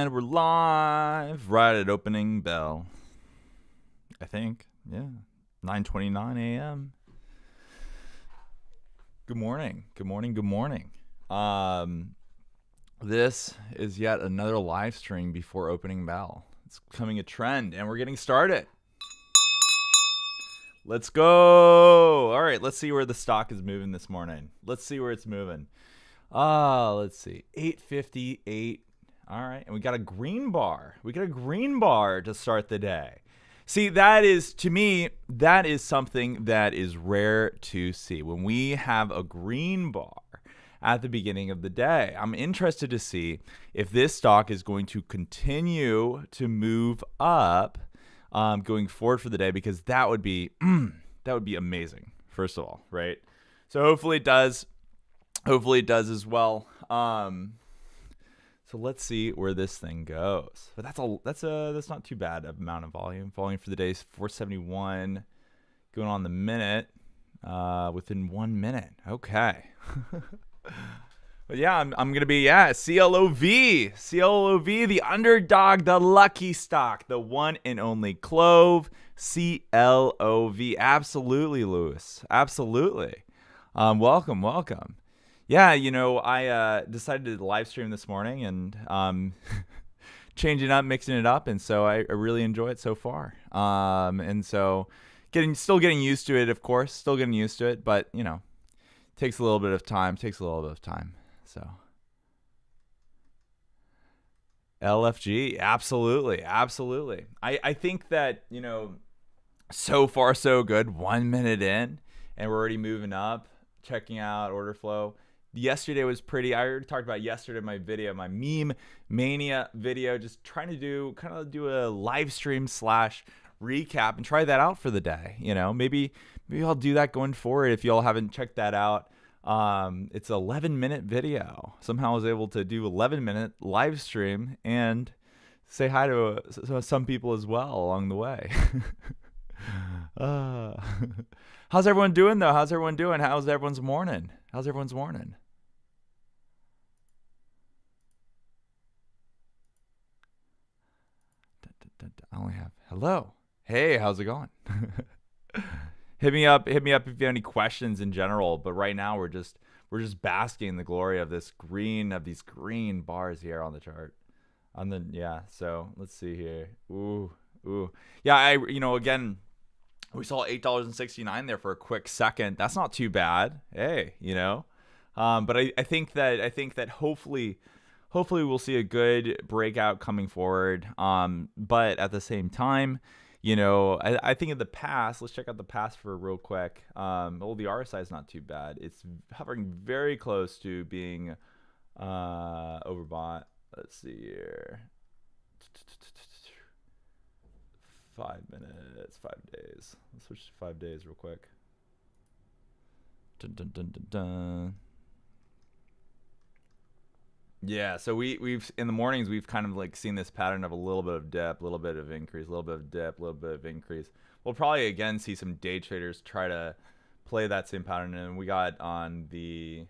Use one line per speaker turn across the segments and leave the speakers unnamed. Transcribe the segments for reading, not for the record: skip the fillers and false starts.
And we're live right at opening bell. I think. Yeah. 9:29 a.m. Good morning. Good morning. Good morning. This is yet another live stream before opening bell. It's becoming a trend and we're getting started. Let's go. All right, let's see where the stock is moving this morning. Let's see where it's moving. Let's see. 858. All right, and we got a green bar. We got a green bar to start the day. See, that is, to me, that is something that is rare to see. When we have a green bar at the beginning of the day, I'm interested to see if this stock is going to continue to move up going forward for the day, because that would be amazing, first of all, right? So hopefully it does. Hopefully it does as well. So let's see where this thing goes. But that's not too bad of amount of volume. Volume for the day is 471. Going on the minute, within 1 minute. Okay. But yeah, I'm gonna be Clov, the underdog, the lucky stock, the one and only Clove, Clov. Absolutely, Lewis. Absolutely. Welcome. Yeah, I decided to live stream this morning and changing up, mixing it up, and so I really enjoy it so far. And so still getting used to it, of course, but takes a little bit of time. So LFG, absolutely. I think that so far so good. 1 minute in, and we're already moving up. Checking out order flow. Yesterday was pretty. I already talked about yesterday in my video, my meme mania video, just trying to do a live stream / recap and try that out for the day. Maybe I'll do that going forward. If y'all haven't checked that out, it's an 11-minute video. Somehow I was able to do 11-minute live stream and say hi to some people as well along the way. How's everyone doing though? How's everyone's morning? I only have hello. Hey, how's it going? Hit me up if you have any questions in general. But right now we're just basking in the glory of these green bars here on the chart. So let's see here. Ooh. Yeah, again, we saw $8.69 there for a quick second. That's not too bad. Hey, but I think that hopefully we'll see a good breakout coming forward. But at the same time, I think in the past, let's check out the past for real quick. The RSI is not too bad. It's hovering very close to being overbought. Let's see here. 5 minutes, 5 days. Let's switch to 5 days real quick. Dun. Yeah, so we've in the mornings we've kind of like seen this pattern of a little bit of dip, a little bit of increase, a little bit of dip, a little bit of increase. We'll probably again see some day traders try to play that same pattern, and we got on the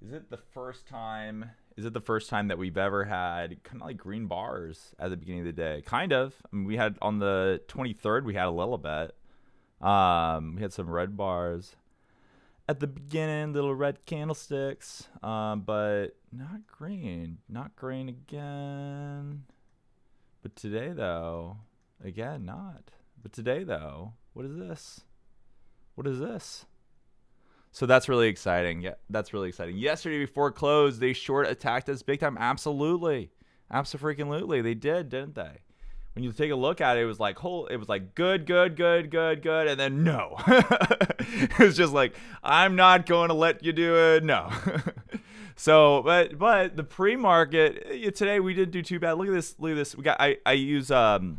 is it the first time that we've ever had kind of like green bars at the beginning of the day? Kind of. I mean, we had on the 23rd, we had a little bit. We had some red bars at the beginning, little red candlesticks, but not green. Not green again. But today, though, again, not. But today, though, what is this? So that's really exciting. Yeah, that's really exciting. Yesterday before close, they short attacked us big time. Absolutely. Abso-freaking-lutely. They did, didn't they? When you take a look at it, it was like good, and then no. It was just like, I'm not going to let you do it. No. So, but the pre-market today we didn't do too bad. Look at this. We got I use two of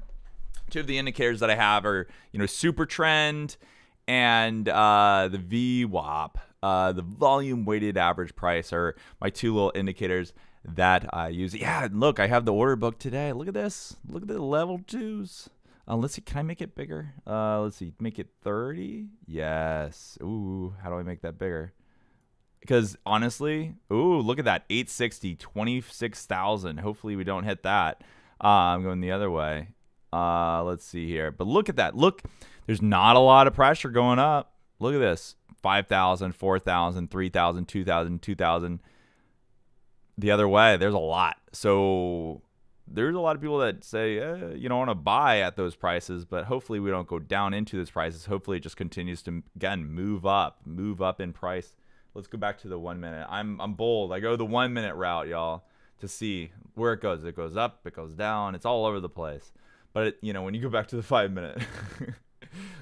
the indicators that I have are super trend and the VWAP, the volume weighted average price, are my two little indicators that I use. Yeah, look, I have the order book today. Look at this. Look at the level 2s. Let's see. Can I make it bigger? Let's see. Make it 30. Yes. Ooh, how do I make that bigger? Because honestly, ooh, look at that. 860, 26,000. Hopefully we don't hit that. I'm going the other way. Let's see here. But look at that. Look, there's not a lot of pressure going up. Look at this. 5,000, 4,000, 3,000, 2,000, 2,000. The other way, there's a lot. So there's a lot of people that say, you don't want to buy at those prices, but hopefully we don't go down into those prices. Hopefully it just continues to, again, move up in price. Let's go back to the 1 minute. I'm bold. I go the 1 minute route, y'all, to see where it goes. It goes up, it goes down. It's all over the place. But when you go back to the 5 minute,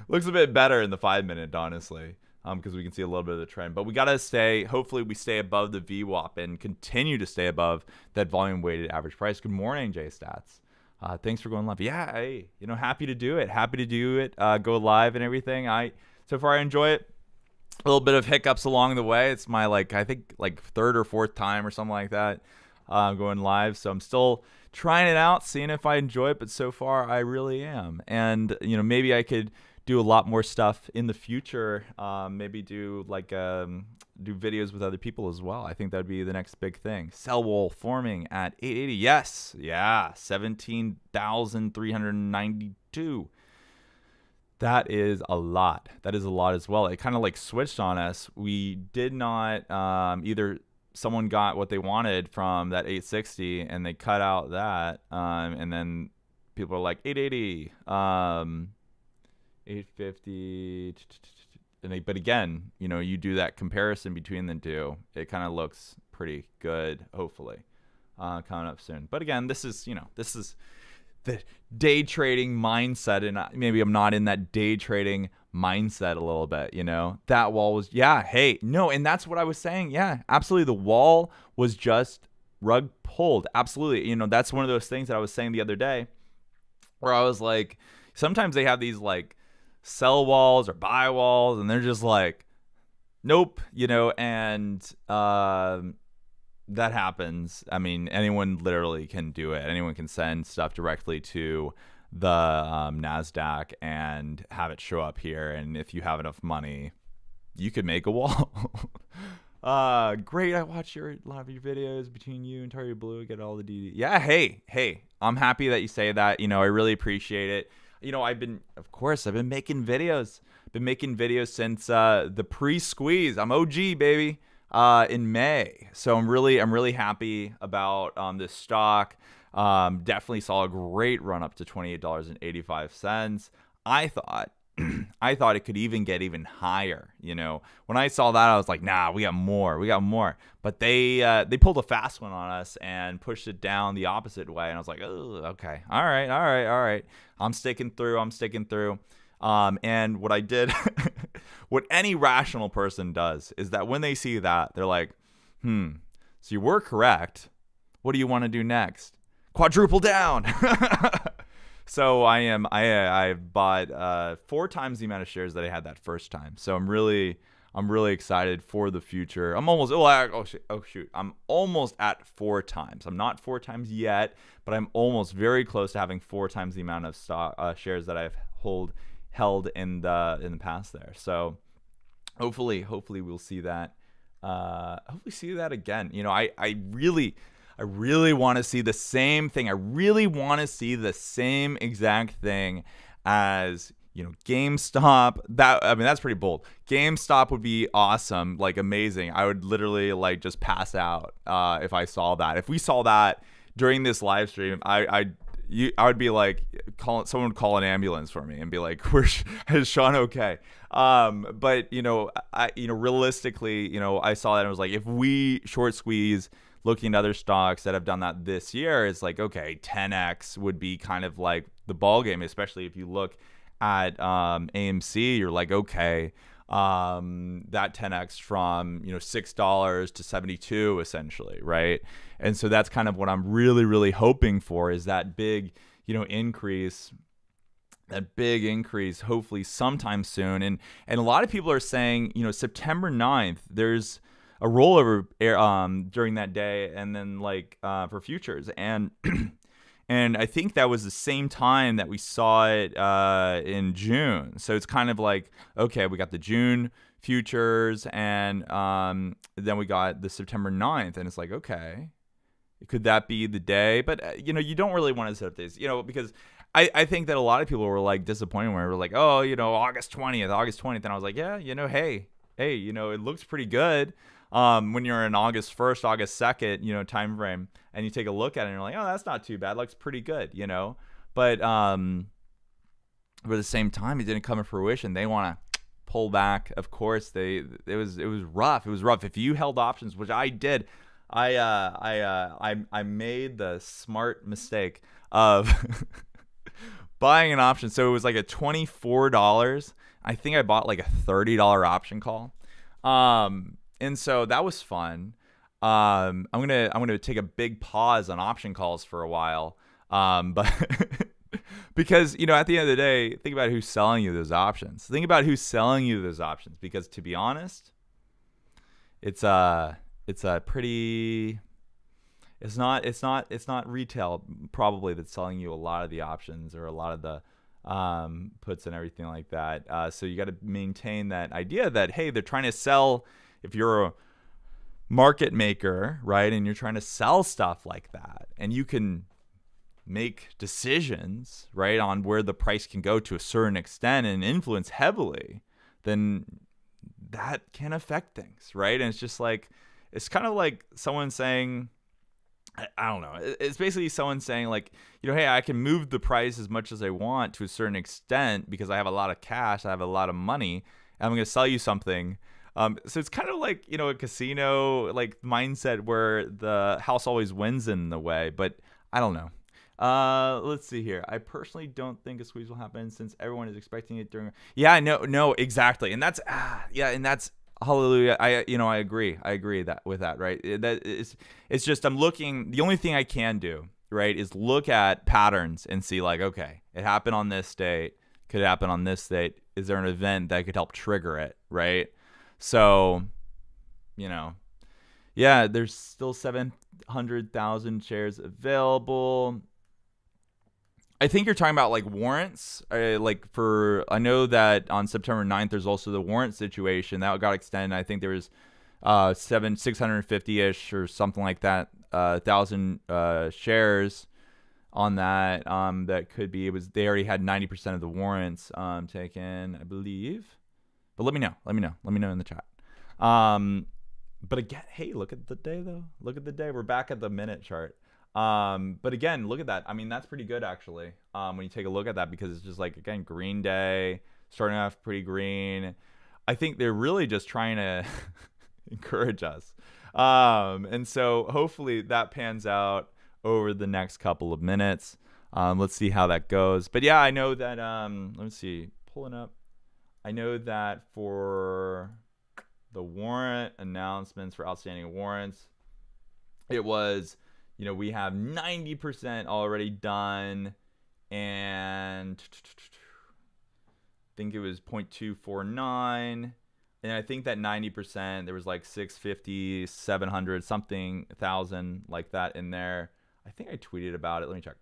looks a bit better in the 5 minute, honestly, because we can see a little bit of the trend. But we got to stay. Hopefully we stay above the VWAP and continue to stay above that volume weighted average price. Good morning, J Stats. Thanks for going live. Yeah, hey, happy to do it. Happy to do it. Go live and everything. So far I enjoy it. A little bit of hiccups along the way. It's my I think third or fourth time or something like that going live. So I'm still trying it out, seeing if I enjoy it. But so far I really am. And maybe I could do a lot more stuff in the future. Maybe do do videos with other people as well. I think that'd be the next big thing. Cell wall forming at 880. Yes, yeah, 17,392. That is a lot. That is a lot as well. It kind of switched on us. We did not either someone got what they wanted from that 860 and they cut out that and then people are like 880, 850 but again, you do that comparison between the two, it kind of looks pretty good, hopefully, coming up soon. But again, this is the day trading mindset, and maybe I'm not in that day trading mindset a little bit, that wall was, and that's what I was saying. Yeah, absolutely. The wall was just rug pulled. Absolutely. That's one of those things that I was saying the other day where I was like, sometimes they have these sell walls or buy walls and they're just nope, and that happens. I mean, anyone literally can do it. Anyone can send stuff directly to the NASDAQ and have it show up here. And if you have enough money, you could make a wall. Great. I watch a lot of your videos between you and Target Blue. Get all the DD. Yeah. Hey, I'm happy that you say that. I really appreciate it. I've been making videos. Been making videos since the pre-squeeze. I'm OG, baby. In May. So I'm really happy about this stock. Definitely saw a great run up to $28.85. I thought it could even get even higher. When I saw that, I was like, nah, we got more. But they pulled a fast one on us and pushed it down the opposite way. And I was like, oh, okay. All right. I'm sticking through. And what I did, what any rational person does is that when they see that, they're like, so you were correct. What do you want to do next? Quadruple down. So I bought 4 times the amount of shares that I had that first time. So I'm really excited for the future. I'm almost, I'm almost at 4 times. I'm not 4 times yet, but I'm almost very close to having 4 times the amount of stock shares that I've held in the past there. So hopefully we'll see that. Hopefully see that again. I really want to see the same thing. I really want to see the same exact thing as GameStop. That's pretty bold. GameStop would be awesome, amazing. I would literally just pass out if I saw that. If we saw that during this live stream, I would be like, someone would call an ambulance for me and be like, is Sean okay? But realistically, I saw that and I was like, if we short squeeze looking at other stocks that have done that this year, it's like, okay, 10x would be kind of like the ball game, especially if you look at AMC, you're like, okay, that 10x from $6 to 72 essentially, right? And so that's kind of what I'm really hoping for, is that big increase, hopefully sometime soon. And a lot of people are saying September 9th there's a rollover during that day, and then for futures, and I think that was the same time that we saw it in June. So it's kind of like, okay, we got the June futures, and then we got the September 9th, and it's like, okay, could that be the day? But you don't really want to set up days, because I think that a lot of people were like disappointed when we were like, oh, August 20th, and I was like, yeah, hey, it looks pretty good. When you're in August 1st, August 2nd, time frame, and you take a look at it and you're like, oh, that's not too bad. Looks pretty good, But at the same time, it didn't come to fruition. They want to pull back. Of course, it was rough. It was rough. If you held options, which I did, I made the smart mistake of buying an option. So it was like a $24. I think I bought like a $30 option call. And so that was fun. I'm gonna take a big pause on option calls for a while. But because at the end of the day, think about who's selling you those options. Because to be honest, it's not retail probably that's selling you a lot of the options or a lot of the puts and everything like that. So you got to maintain that idea that, hey, they're trying to sell. If you're a market maker, right, and you're trying to sell stuff like that, and you can make decisions, right, on where the price can go to a certain extent and influence heavily, then that can affect things, right? And it's just like, it's kind of like someone saying, I don't know. It's basically someone saying like, hey, I can move the price as much as I want to a certain extent because I have a lot of cash, I have a lot of money, and I'm going to sell you something. So it's kind of like, a casino like mindset where the house always wins in the way, but I don't know. Let's see here. I personally don't think a squeeze will happen since everyone is expecting it during. Yeah, no, exactly. And that's, hallelujah. I agree. With that, right? It's just, I'm looking, the only thing I can do, right, is look at patterns and see like, okay, it happened on this date. Could it happen on this date? Is there an event that could help trigger it? Right. So, yeah, there's still 700,000 shares available. I think you're talking about like warrants. I know that on September 9th, there's also the warrant situation that got extended. I think there was 650-ish or something like that, 1,000 shares on that. That could be. They already had 90% of the warrants taken, I believe. But let me know. Let me know in the chat. But again, hey, look at the day though. Look at the day. We're back at the minute chart. But again, look at that. I mean, that's pretty good actually. When you take a look at that, because it's just like, again, green day, starting off pretty green. I think they're really just trying to encourage us. And so hopefully that pans out over the next couple of minutes. Let's see how that goes. But yeah, I know that, let me see, pulling up. I know that for the warrant announcements for outstanding warrants, it was, we have 90% already done, and I think it was 0.249. And I think that 90%, there was like 650, 700, something, 1,000 like that in there. I think I tweeted about it. Let me check.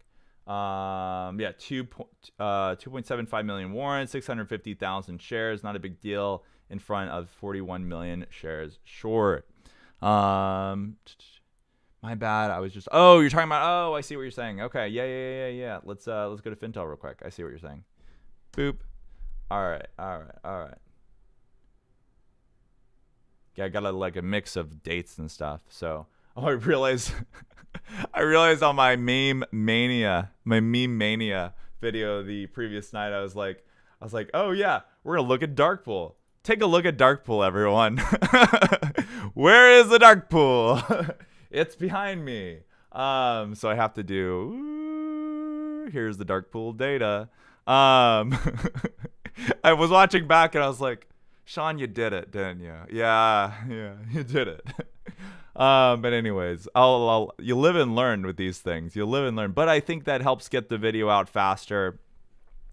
2.75 million warrants, 650,000 shares, not a big deal, in front of 41 million shares short. My bad. I was just, you're talking about, I see what you're saying. Okay. Yeah. Let's go to Fintel real quick. I see what you're saying. Boop. All right. Yeah, I got a mix of dates and stuff. So, I realized on my meme mania video the previous night, I was like, oh yeah, we're gonna look at dark pool. Take a look at dark pool, everyone. Where is the dark pool? It's behind me. So I have to do. Here's the dark pool data. I was watching back and I was like, Sean, you did it, didn't you? Yeah, you did it. But anyways, you live and learn with these things. You live and learn. But I think that helps get the video out faster.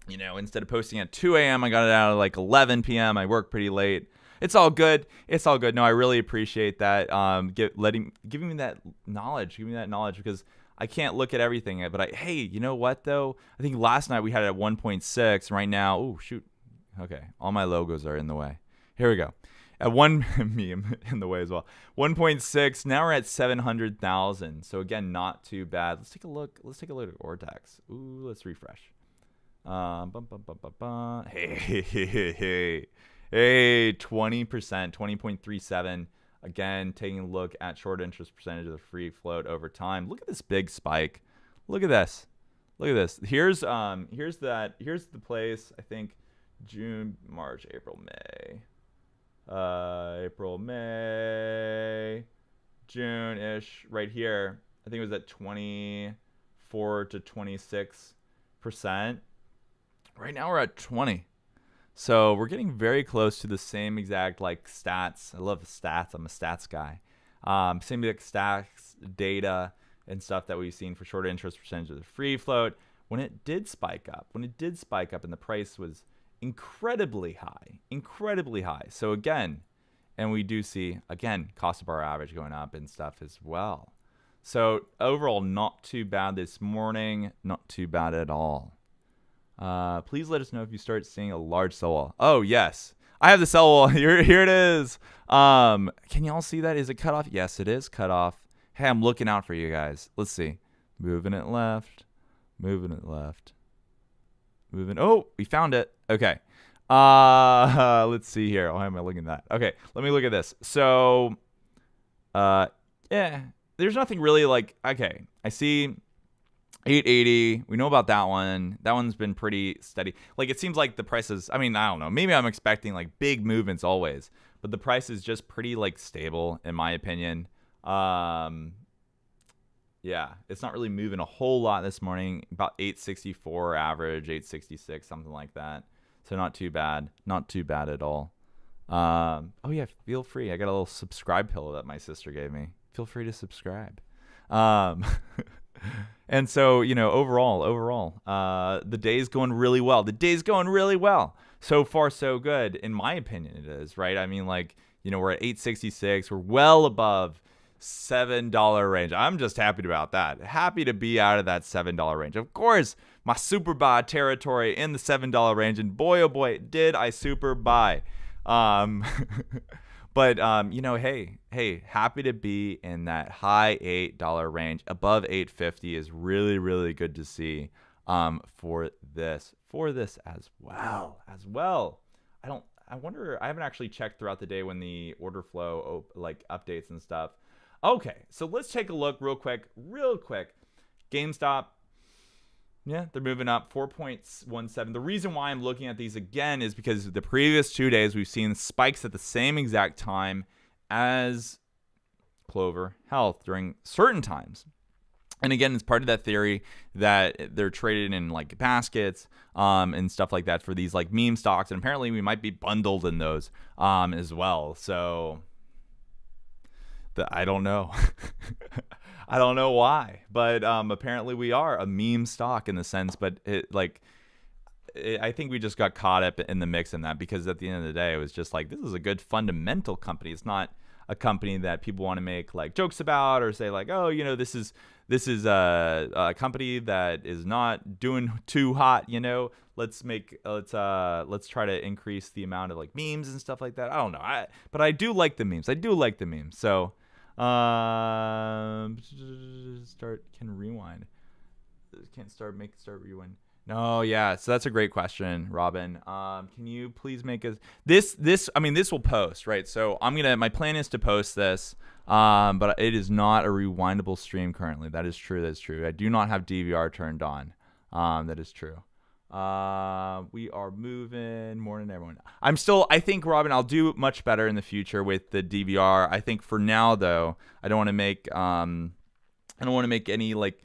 Instead of posting at 2 a.m., I got it out at like 11 p.m. I work pretty late. It's all good. No, I really appreciate that. Giving me that knowledge. Give me that knowledge, because I can't look at everything. But hey, you know what though? I think last night we had it at 1.6. Right now, oh shoot. Okay, all my logos are in the way. Here we go. At one meme in the way as well. 1.6. Now we're at 700,000. So again, not too bad. Let's take a look. Let's take a look at Ortex. Ooh, let's refresh. Hey, 20%, 20.37. Again, taking a look at short interest percentage of the free float over time. Look at this big spike. Look at this. Look at this. Here's the place. I think June, March, April, May. April, May, June-ish, right here. I think it was at 24 to 26%. Right now we're at 20. So we're getting very close to the same exact like stats. I love the stats. I'm a stats guy. Same exact stats, data, and stuff that we've seen for short interest percentage of the free float. When it did spike up, and the price was incredibly high. So again, and we do see, again, cost of our average going up and stuff as well. So overall, not too bad this morning. Not too bad at all. Please let us know if you start seeing a large sell wall. Oh, yes. I have the sell wall. Here it is. Can y'all see that? Is it cut off? Yes, it is cut off. Hey, I'm looking out for you guys. Let's see. Moving it left. Oh, we found it. Okay. Let's see here. Why am I looking at that? Okay, let me look at this. So, yeah, there's nothing really like, okay, I see 880. We know about that one. That one's been pretty steady. Like, it seems like the prices, I mean, I don't know. Maybe I'm expecting like big movements always, but the price is just pretty like stable in my opinion. Yeah, it's not really moving a whole lot this morning. About 864 average, 866, something like that. So not too bad. Not too bad at all. Oh, yeah, feel free. I got a little subscribe pillow that my sister gave me. Feel free to subscribe. And so, you know, overall, the day's going really well. So far, so good. In my opinion, it is, right? I mean, like, you know, we're at 866. We're well above $7 range. I'm just happy about that. Happy to be out of that $7 range. Of course, my super buy territory in the $7 range, and boy, oh boy, did I super buy. But you know, hey, happy to be in that high $8 range. Above $8.50 is really, really good to see. For this as well. I wonder. I haven't actually checked throughout the day when the order flow like updates and stuff. Okay, so let's take a look real quick. GameStop, yeah, they're moving up 4.17. The reason why I'm looking at these again is because the previous 2 days we've seen spikes at the same exact time as Clover Health during certain times. And again, it's part of that theory that they're traded in like baskets and stuff like that for these like meme stocks. And apparently we might be bundled in those as well. So I don't know. I don't know why, but apparently we are a meme stock in the sense, but I think we just got caught up in the mix in that, because at the end of the day, it was just like, this is a good fundamental company. It's not a company that people want to make like jokes about or say like, oh, you know, this is a company that is not doing too hot, you know, let's try to increase the amount of like memes and stuff like that. I don't know. But I do like the memes. So, start rewind. No, yeah. So that's a great question, Robin. Can you please make this? I mean, this will post, right? So my plan is to post this, but it is not a rewindable stream currently. That is true. I do not have DVR turned on. That is true. We are moving more than everyone. I think, Robin, I'll do much better in the future with the DVR. I think for now, though, I don't want to make any like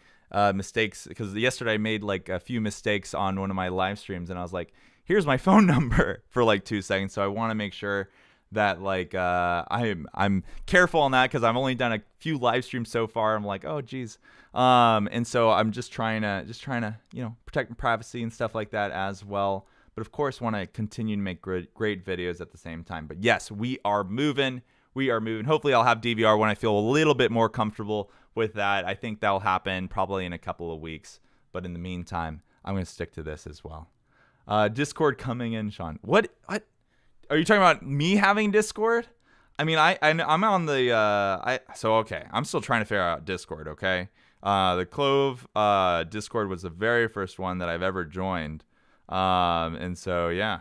mistakes, because yesterday I made like a few mistakes on one of my live streams, and I was like, here's my phone number for like 2 seconds. So I want to make sure that like I'm careful on that, because I've only done a few live streams so far. I'm like, oh geez. And so I'm just trying to, you know, protect my privacy and stuff like that as well. But of course, want to continue to make great videos at the same time. But yes, we are moving. Hopefully I'll have DVR when I feel a little bit more comfortable with that. I think that'll happen probably in a couple of weeks. But in the meantime, I'm going to stick to this as well. Discord coming in, Sean. What? Are you talking about me having Discord? I mean, I'm on the okay. I'm still trying to figure out Discord. Okay, the Clove Discord was the very first one that I've ever joined, and so yeah,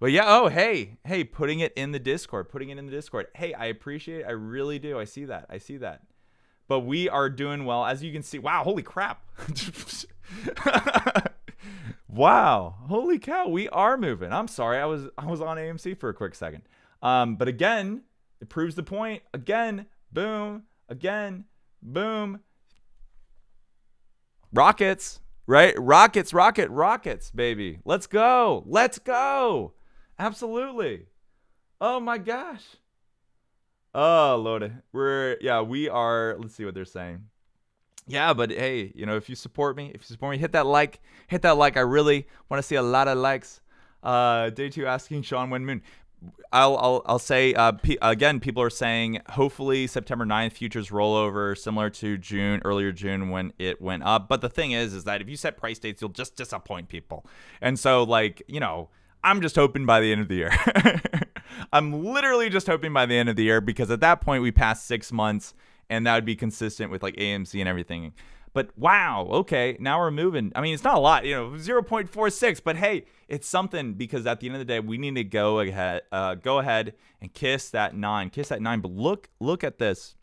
But yeah, oh hey, putting it in the Discord. Hey, I appreciate it. I really do. I see that. But we are doing well, as you can see. Wow, holy crap. Wow, holy cow, we are moving. I'm sorry, I was on AMC for a quick second. But again, it proves the point. Again, boom. Rockets, right? Rockets, baby. Let's go. Absolutely. Oh my gosh. Oh, Lord. We are. Let's see what they're saying. Yeah, but hey, if you support me, hit that like. I really want to see a lot of likes. Day 2 asking Sean when moon. I'll say again, people are saying hopefully September 9th futures rollover similar to earlier June when it went up. But the thing is that if you set price dates, you'll just disappoint people. And so I'm just hoping by the end of the year. I'm literally just hoping by the end of the year, because at that point we passed 6 months and that would be consistent with AMC and everything. But wow, okay, now we're moving. I mean, it's not a lot, 0.46, but hey, it's something, because at the end of the day, we need to go ahead and kiss that 9. But look at this.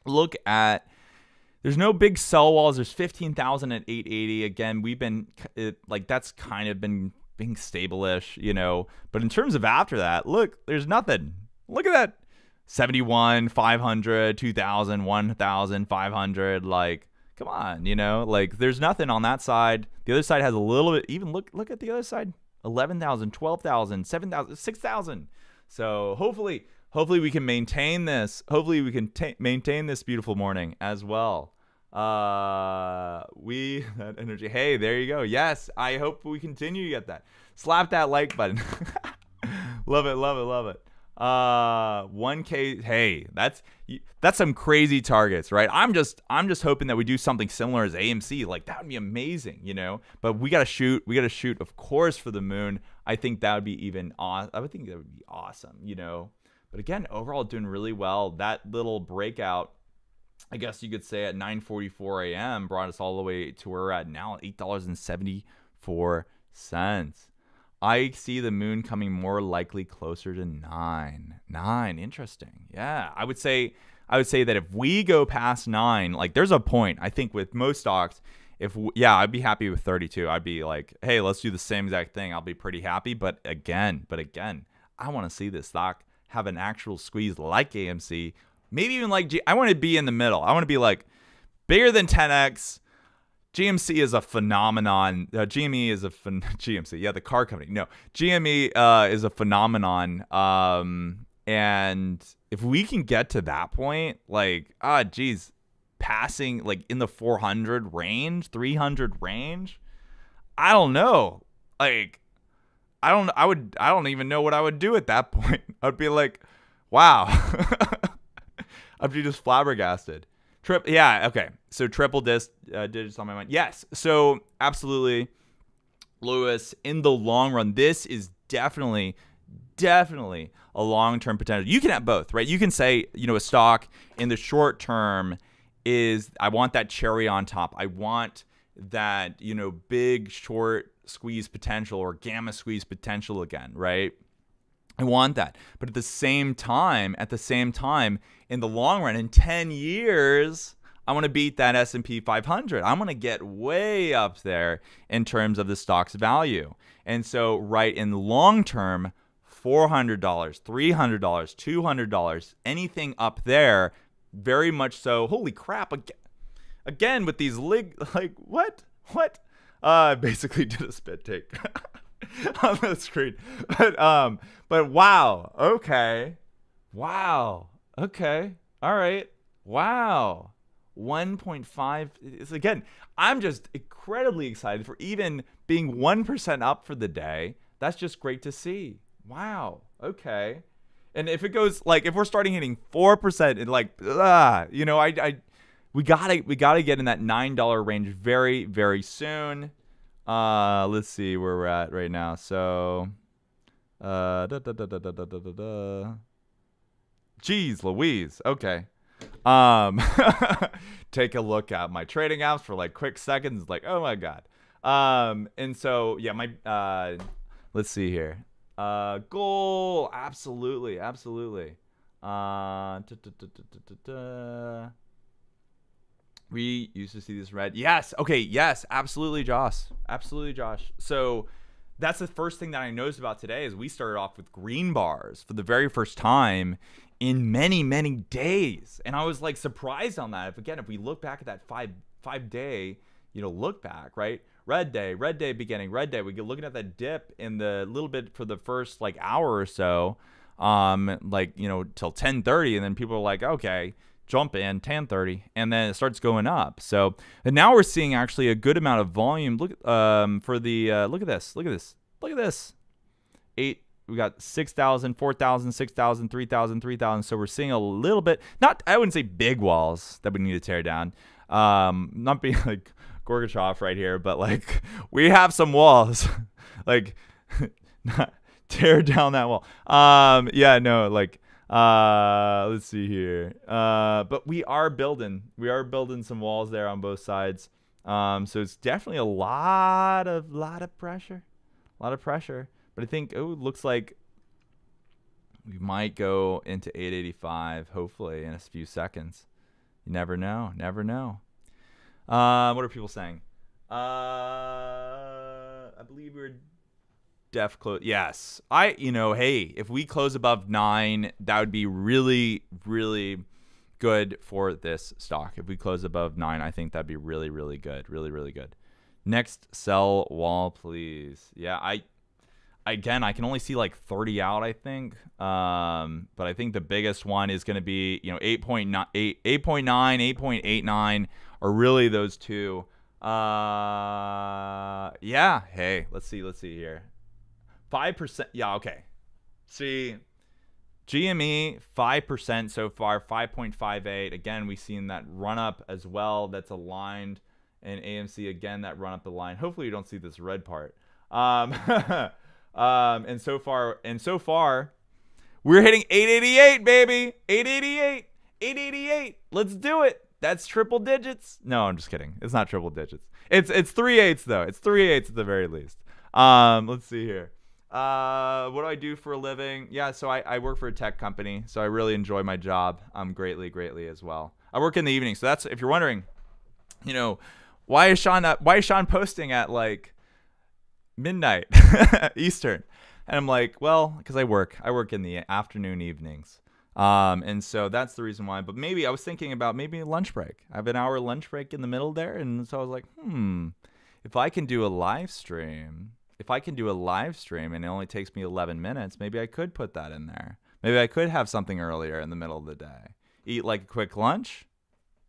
There's no big sell walls. There's 15,000 at 880. Again, we've been that's kind of been being stable-ish, But in terms of after that, look, there's nothing. Look at that. 71, 500, 2,000, 1,500. Come on, there's nothing on that side. The other side has a little bit. Even look at the other side. 11,000, 12,000, 7,000, 6,000. So hopefully we can maintain this. Hopefully we can maintain this beautiful morning as well. That energy. Hey, there you go. Yes, I hope we continue to get that. Slap that like button. Love it. 1K. Hey, that's some crazy targets, right? I'm just hoping that we do something similar as AMC. That would be amazing, But we gotta shoot, of course, for the moon. I think that would be even awesome. I would think that would be awesome, But again, overall doing really well. That little breakout, I guess you could say, at 9:44 a.m. brought us all the way to where we're at now, $8.74. I see the moon coming more likely closer to 9. Interesting. Yeah, I would say that if we go past 9, there's a point, I think, with most stocks. I'd be happy with 32. I'd be like, hey, let's do the same exact thing. I'll be pretty happy. But again, I want to see this stock have an actual squeeze like AMC. Maybe even I want to be in the middle. I want to be bigger than 10x. GMC is a phenomenon. GME is GMC. Yeah, the car company. No, GME is a phenomenon. And if we can get to that point, passing in the 400 range, 300 range, I don't know. I don't even know what I would do at that point. I'd be like, wow. I'd be just flabbergasted. Okay. So triple digits on my mind. Yes. So absolutely, Lewis, in the long run, this is definitely a long-term potential. You can have both, right? You can say, a stock in the short term I want that cherry on top. I want that, big short squeeze potential or gamma squeeze potential again, right? I want that. But at the same time, in the long run, in 10 years, I want to beat that S&P 500. I'm going to get way up there in terms of the stock's value. And so, right, in the long term, $400, $300, $200, anything up there, very much so. Holy crap. Again, with these what? Basically did a spit take on the screen. But wow. Okay. Wow. Okay. All right. Wow. 1.5 is, again, I'm just incredibly excited for even being 1% up for the day. That's just great to see. Wow. Okay. And if it goes, if we're starting hitting 4% and we gotta get in that $9 range very, very soon. Let's see where we're at right now. So Jeez Louise. Okay. Take a look at my trading apps for like quick seconds. Like, oh my God. And so, yeah, let's see here. Goal. Absolutely. Absolutely. We used to see this red. Yes. Okay. Yes. Absolutely, Josh. Absolutely, Josh. So that's the first thing that I noticed about today is we started off with green bars for the very first time in many, many days. And I was like surprised on that. If we look back at that five day, look back, right? Red day beginning, red day. We get looking at that dip in the little bit for the first like hour or so, till 10:30, and then people are like, okay, jump in 10:30, and then it starts going up. So, and now we're seeing actually a good amount of volume. Look, for the look at this. We got 6,000, 4,000, 6,000, 3,000, 3,000. So we're seeing a little bit, I wouldn't say big walls that we need to tear down. Not being like Gorbachev right here, but like we have some walls, like not tear down that wall. Let's see here. But we are building some walls there on both sides. So it's definitely a lot of pressure. But I think it looks like we might go into 885, hopefully, in a few seconds. You never know. What are people saying? I believe we're def close. Yes. Hey, if we close above 9, that would be really, really good for this stock. If we close above 9, I think that'd be really, really good. Really, really good. Next sell wall, please. Yeah, I can only see like 30 out, I think. But I think the biggest one is going to be, 8.9, 8.89 are really those two. Yeah. Hey, let's see here. 5%. Yeah. Okay. See, GME 5% so far, 5.58. Again, we've seen that run up as well. That's aligned, and AMC again that run up the line. Hopefully, you don't see this red part. And so far, we're hitting 888, baby. 888. Let's do it. That's triple digits. No, I'm just kidding. It's not triple digits. It's 3/8 though. It's 3/8 at the very least. Let's see here. What do I do for a living? Yeah, so I work for a tech company, so I really enjoy my job. Greatly as well. I work in the evening, so that's, if you're wondering, why is Sean posting at like midnight Eastern? And I'm like, well, because I work in the afternoon, evenings. And so that's the reason why. But maybe I was thinking about maybe a lunch break. I have an hour lunch break in the middle there, and so I was like, if I can do a live stream and it only takes me 11 minutes, maybe I could put that in there. Maybe I could have something earlier in the middle of the day, eat like a quick lunch,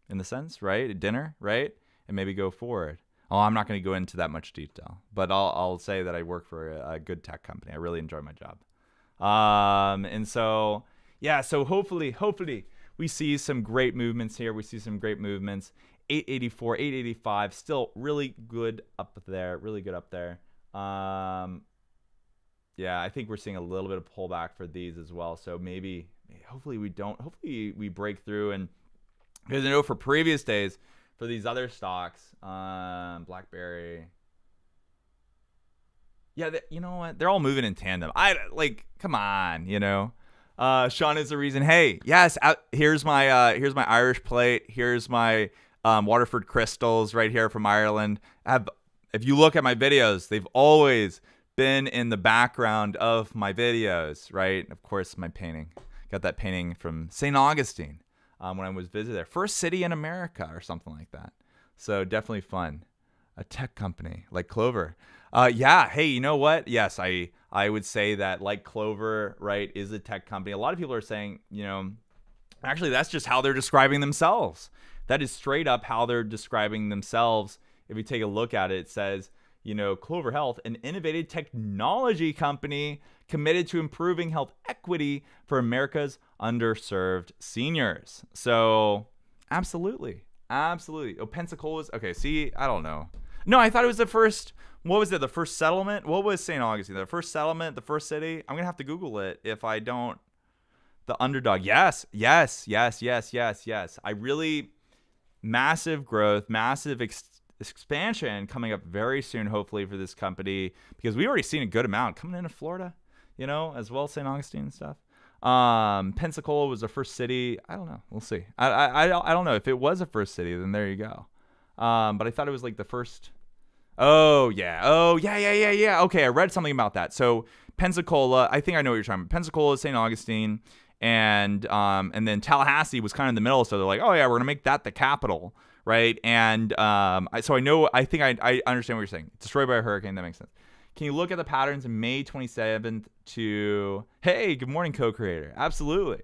in the sense, right? A dinner, right? And maybe go forward. Oh, I'm not going to go into that much detail, but I'll say that I work for a good tech company. I really enjoy my job. And so, yeah, so hopefully we see some great movements here. 884, 885, still really good up there. Yeah, I think we're seeing a little bit of pullback for these as well. So hopefully we break through. And because I know for previous days, for these other stocks, BlackBerry, yeah, you know what? They're all moving in tandem. Come on, Sean is the reason. Hey, yes, here's my Irish plate. Here's my Waterford crystals right here from Ireland. If you look at my videos, they've always been in the background of my videos, right? Of course, my painting. Got that painting from St. Augustine. When I was visiting there. First city in America or something like that. So definitely fun. A tech company like Clover. Yeah, hey, you know what? Yes, I would say that like Clover, right, is a tech company. A lot of people are saying, actually that's just how they're describing themselves. That is straight up how they're describing themselves. If you take a look at it, it says, Clover Health, an innovative technology company committed to improving health equity for America's underserved seniors. So absolutely. Oh, Pensacola's. Okay, see, I don't know. No, I thought it was the first. What was it? The first settlement? What was St. Augustine? The first settlement, the first city? I'm gonna have to Google it if I don't. The underdog. Yes, yes, yes, yes, yes, yes. I really massive growth, massive expansion coming up very soon, hopefully for this company, because we already seen a good amount coming into Florida, as well as St. Augustine and stuff. Pensacola was the first city. I don't know. We'll see. I don't know if it was a first city. Then there you go. But I thought it was like the first. Oh yeah. Oh yeah. Yeah. Yeah. Yeah. Okay, I read something about that. So Pensacola. I think I know what you're talking about. Pensacola, St. Augustine, and then Tallahassee was kind of in the middle. So they're like, oh yeah, we're gonna make that the capital, right? And so I know. I think I understand what you're saying. Destroyed by a hurricane. That makes sense. Can you look at the patterns in May 27th to, hey, good morning, co-creator. Absolutely.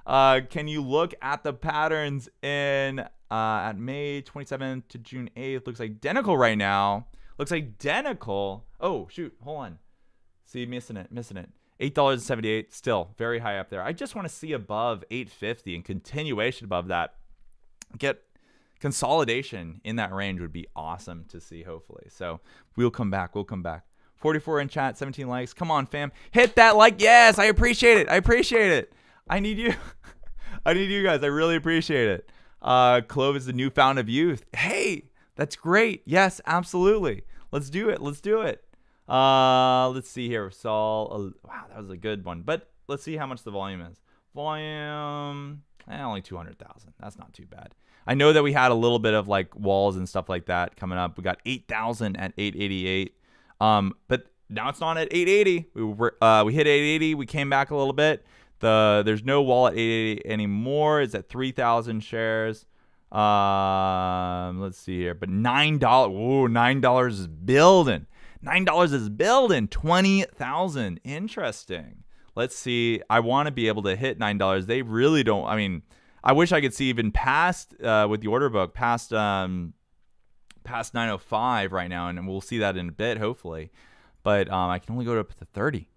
Can you look at the patterns in at May 27th to June 8th? Looks identical right now. Looks identical. Oh, shoot. Hold on. See, missing it. $8.78. Still very high up there. I just want to see above $8.50 and continuation above that. Get consolidation in that range would be awesome to see, hopefully. So we'll come back. 44 in chat, 17 likes. Come on, fam. Hit that like. Yes, I appreciate it. I need you. I need you guys. I really appreciate it. Clov is the new fountain of youth. Hey, that's great. Yes, absolutely. Let's do it. Let's see here. Saul. Wow, that was a good one. But let's see how much the volume is. Volume, only 200,000. That's not too bad. I know that we had a little bit of like walls and stuff like that coming up. We got 8,000 at 888. But now it's not at 880. We hit 880. We came back a little bit. There's no wall at 880 anymore. It's at 3,000 shares. Let's see here. But $9. Ooh, $9 is building. $9 is building. 20,000. Interesting. Let's see. I want to be able to hit $9. They really don't. I mean, I wish I could see even past with the order book past 905 right now, and we'll see that in a bit, hopefully. But I can only go up to 30.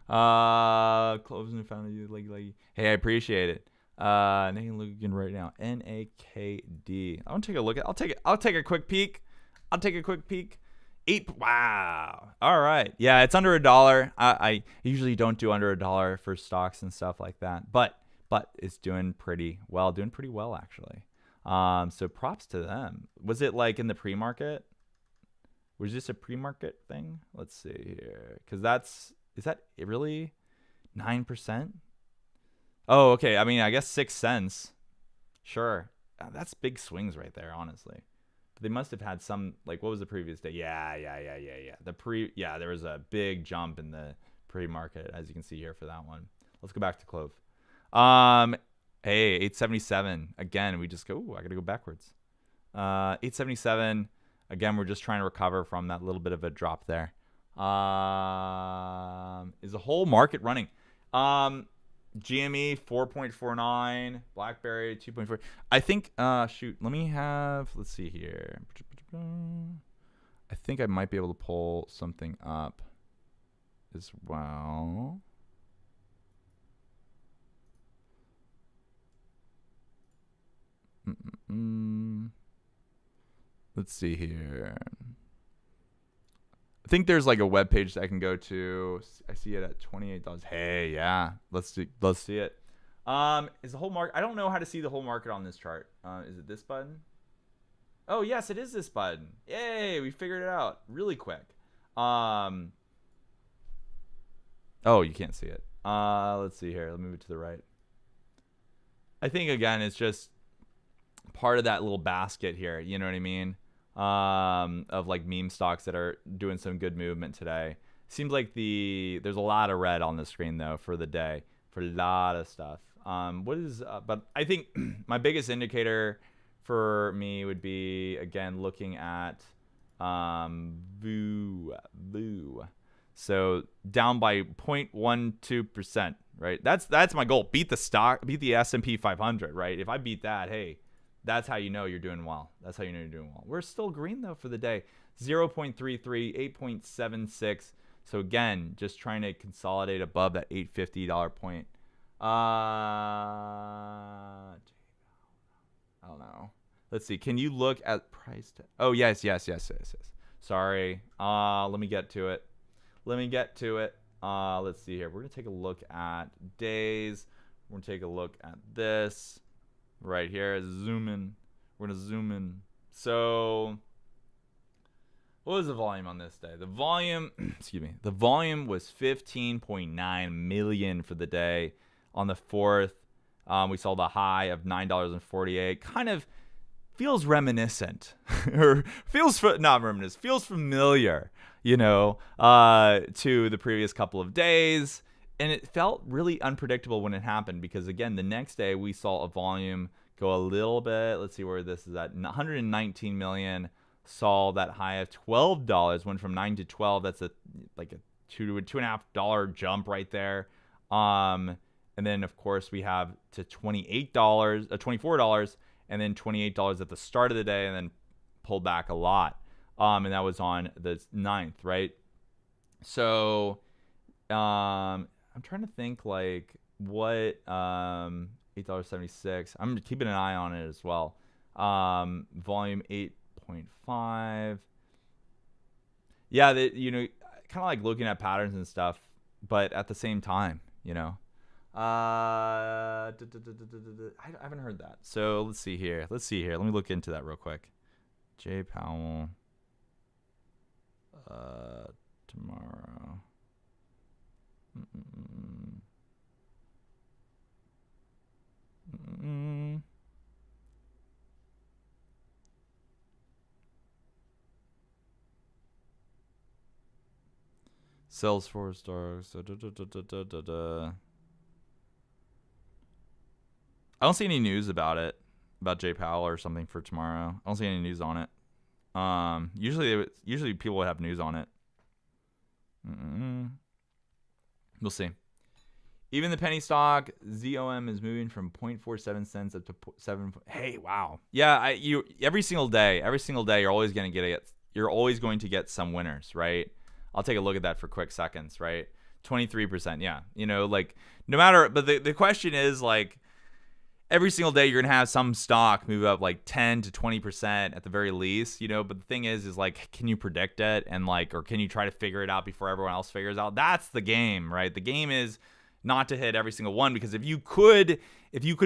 Cloves and found you like. Hey, I appreciate it. Nathan looking right now. NAKD. I want to take a look at. I'll take a quick peek. 8. Wow. All right. Yeah, it's under $1. I usually don't do under $1 for stocks and stuff like that, but it's doing pretty well. Actually. So props to them. Was it like in the pre-market? Was this a pre-market thing? Let's see here. Because is that really 9%? Oh, okay. I mean, I guess 6 cents. Sure. That's big swings right there, honestly. But they must have had some, like, what was the previous day? Yeah. There was a big jump in the pre-market, as you can see here for that one. Let's go back to Clove. Hey, 877. Again, we just go, I got to go backwards. 877. Again, we're just trying to recover from that little bit of a drop there. Is the whole market running? GME 4.49, BlackBerry 2.4. I think, let's see here. I think I might be able to pull something up as well. Let's see here. I think there's like a web page that I can go to. I see it at $28. Hey, yeah, let's see it. Is the whole market? I don't know how to see the whole market on this chart. Is it this button? Oh yes, it is this button. Yay, we figured it out really quick. Oh, you can't see it. Let's see here. Let me move it to the right. I think again, it's just part of that little basket here. You know what I mean? Of like meme stocks that are doing some good movement today. Seems like there's a lot of red on the screen though for the day for a lot of stuff. But I think my biggest indicator for me would be again looking at VOO. So down by 0.12%, right? That's my goal. Beat the S&P 500, right? If I beat that, hey, that's how you know you're doing well. We're still green, though, for the day. 0.33, 8.76. So, again, just trying to consolidate above that $850 point. I don't know. Let's see. Can you look at price? Oh, yes. Sorry. Let me get to it. Let's see here. We're going to take a look at days. We're going to take a look at this right here. Zoom in. We're going to zoom in. So what was the volume on this day? The volume, excuse me, the volume was 15.9 million for the day. On the 4th, we saw the high of $9.48. Kind of feels reminiscent, or feels not reminiscent, feels familiar, to the previous couple of days. And it felt really unpredictable when it happened because, again, the next day we saw a volume go a little bit. Let's see where this is at. 119 million. Saw that high of $12, went from 9 to 12. That's like a $2.5 jump right there. And then of course we have to $24, and then $28 at the start of the day, and then pulled back a lot. And that was on the 9th, right? So I'm trying to think like what $8.76. I'm keeping an eye on it as well. Volume 8.5. Yeah, that kind of like looking at patterns and stuff, but at the same time, I haven't heard that. So let's see here. Let me look into that real quick. Jay Powell. Tomorrow. Salesforce stars. I don't see any news about it, about Jay Powell or something for tomorrow. I don't see any news on it. Usually people would have news on it. We'll see. Even the penny stock ZOM is moving from 0.47 cents up to 7. Hey, wow. Yeah, every single day you're always going to get some winners, right? I'll take a look at that for quick seconds, right? 23%, yeah. Like no matter, but the question is like every single day you're going to have some stock move up like 10 to 20% at the very least, but the thing is like, can you predict it and like, or can you try to figure it out before everyone else figures out? That's the game, right? The game is not to hit every single one, because if you could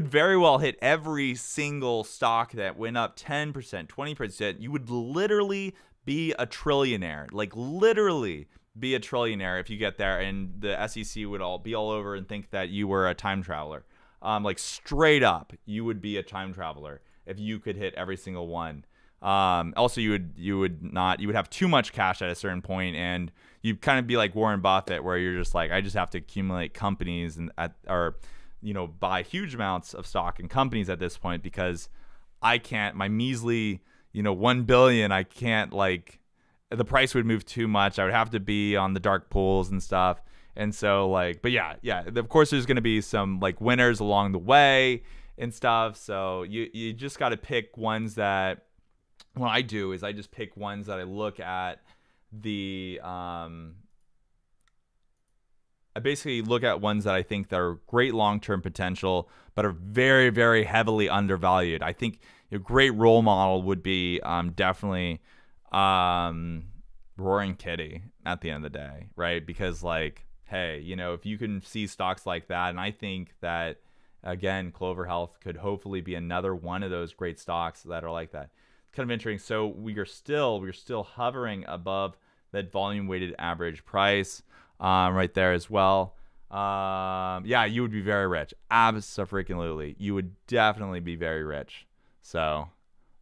very well hit every single stock that went up 10%, 20%, you would literally be a trillionaire, like literally be a trillionaire if you get there, and the SEC would be all over and think that you were a time traveler. Like straight up, you would be a time traveler if you could hit every single one. Also, you would have too much cash at a certain point, and you'd kind of be like Warren Buffett, where you're just like, I just have to accumulate companies buy huge amounts of stock in companies at this point, because I can't, my measly, 1 billion, I can't, like, the price would move too much. I would have to be on the dark pools and stuff. And so like, but yeah, of course there's going to be some like winners along the way and stuff. So you just got to pick ones that, what I do is I just pick ones that I look at I basically look at ones that I think that are great long-term potential, but are very, very heavily undervalued. I think a great role model would be definitely Roaring Kitty at the end of the day, right? Because like, hey, if you can see stocks like that, and I think that, again, Clover Health could hopefully be another one of those great stocks that are like that. It's kind of interesting. So we're still hovering above that volume weighted average price right there as well. Yeah, you would be very rich. Absolutely. You would definitely be very rich. So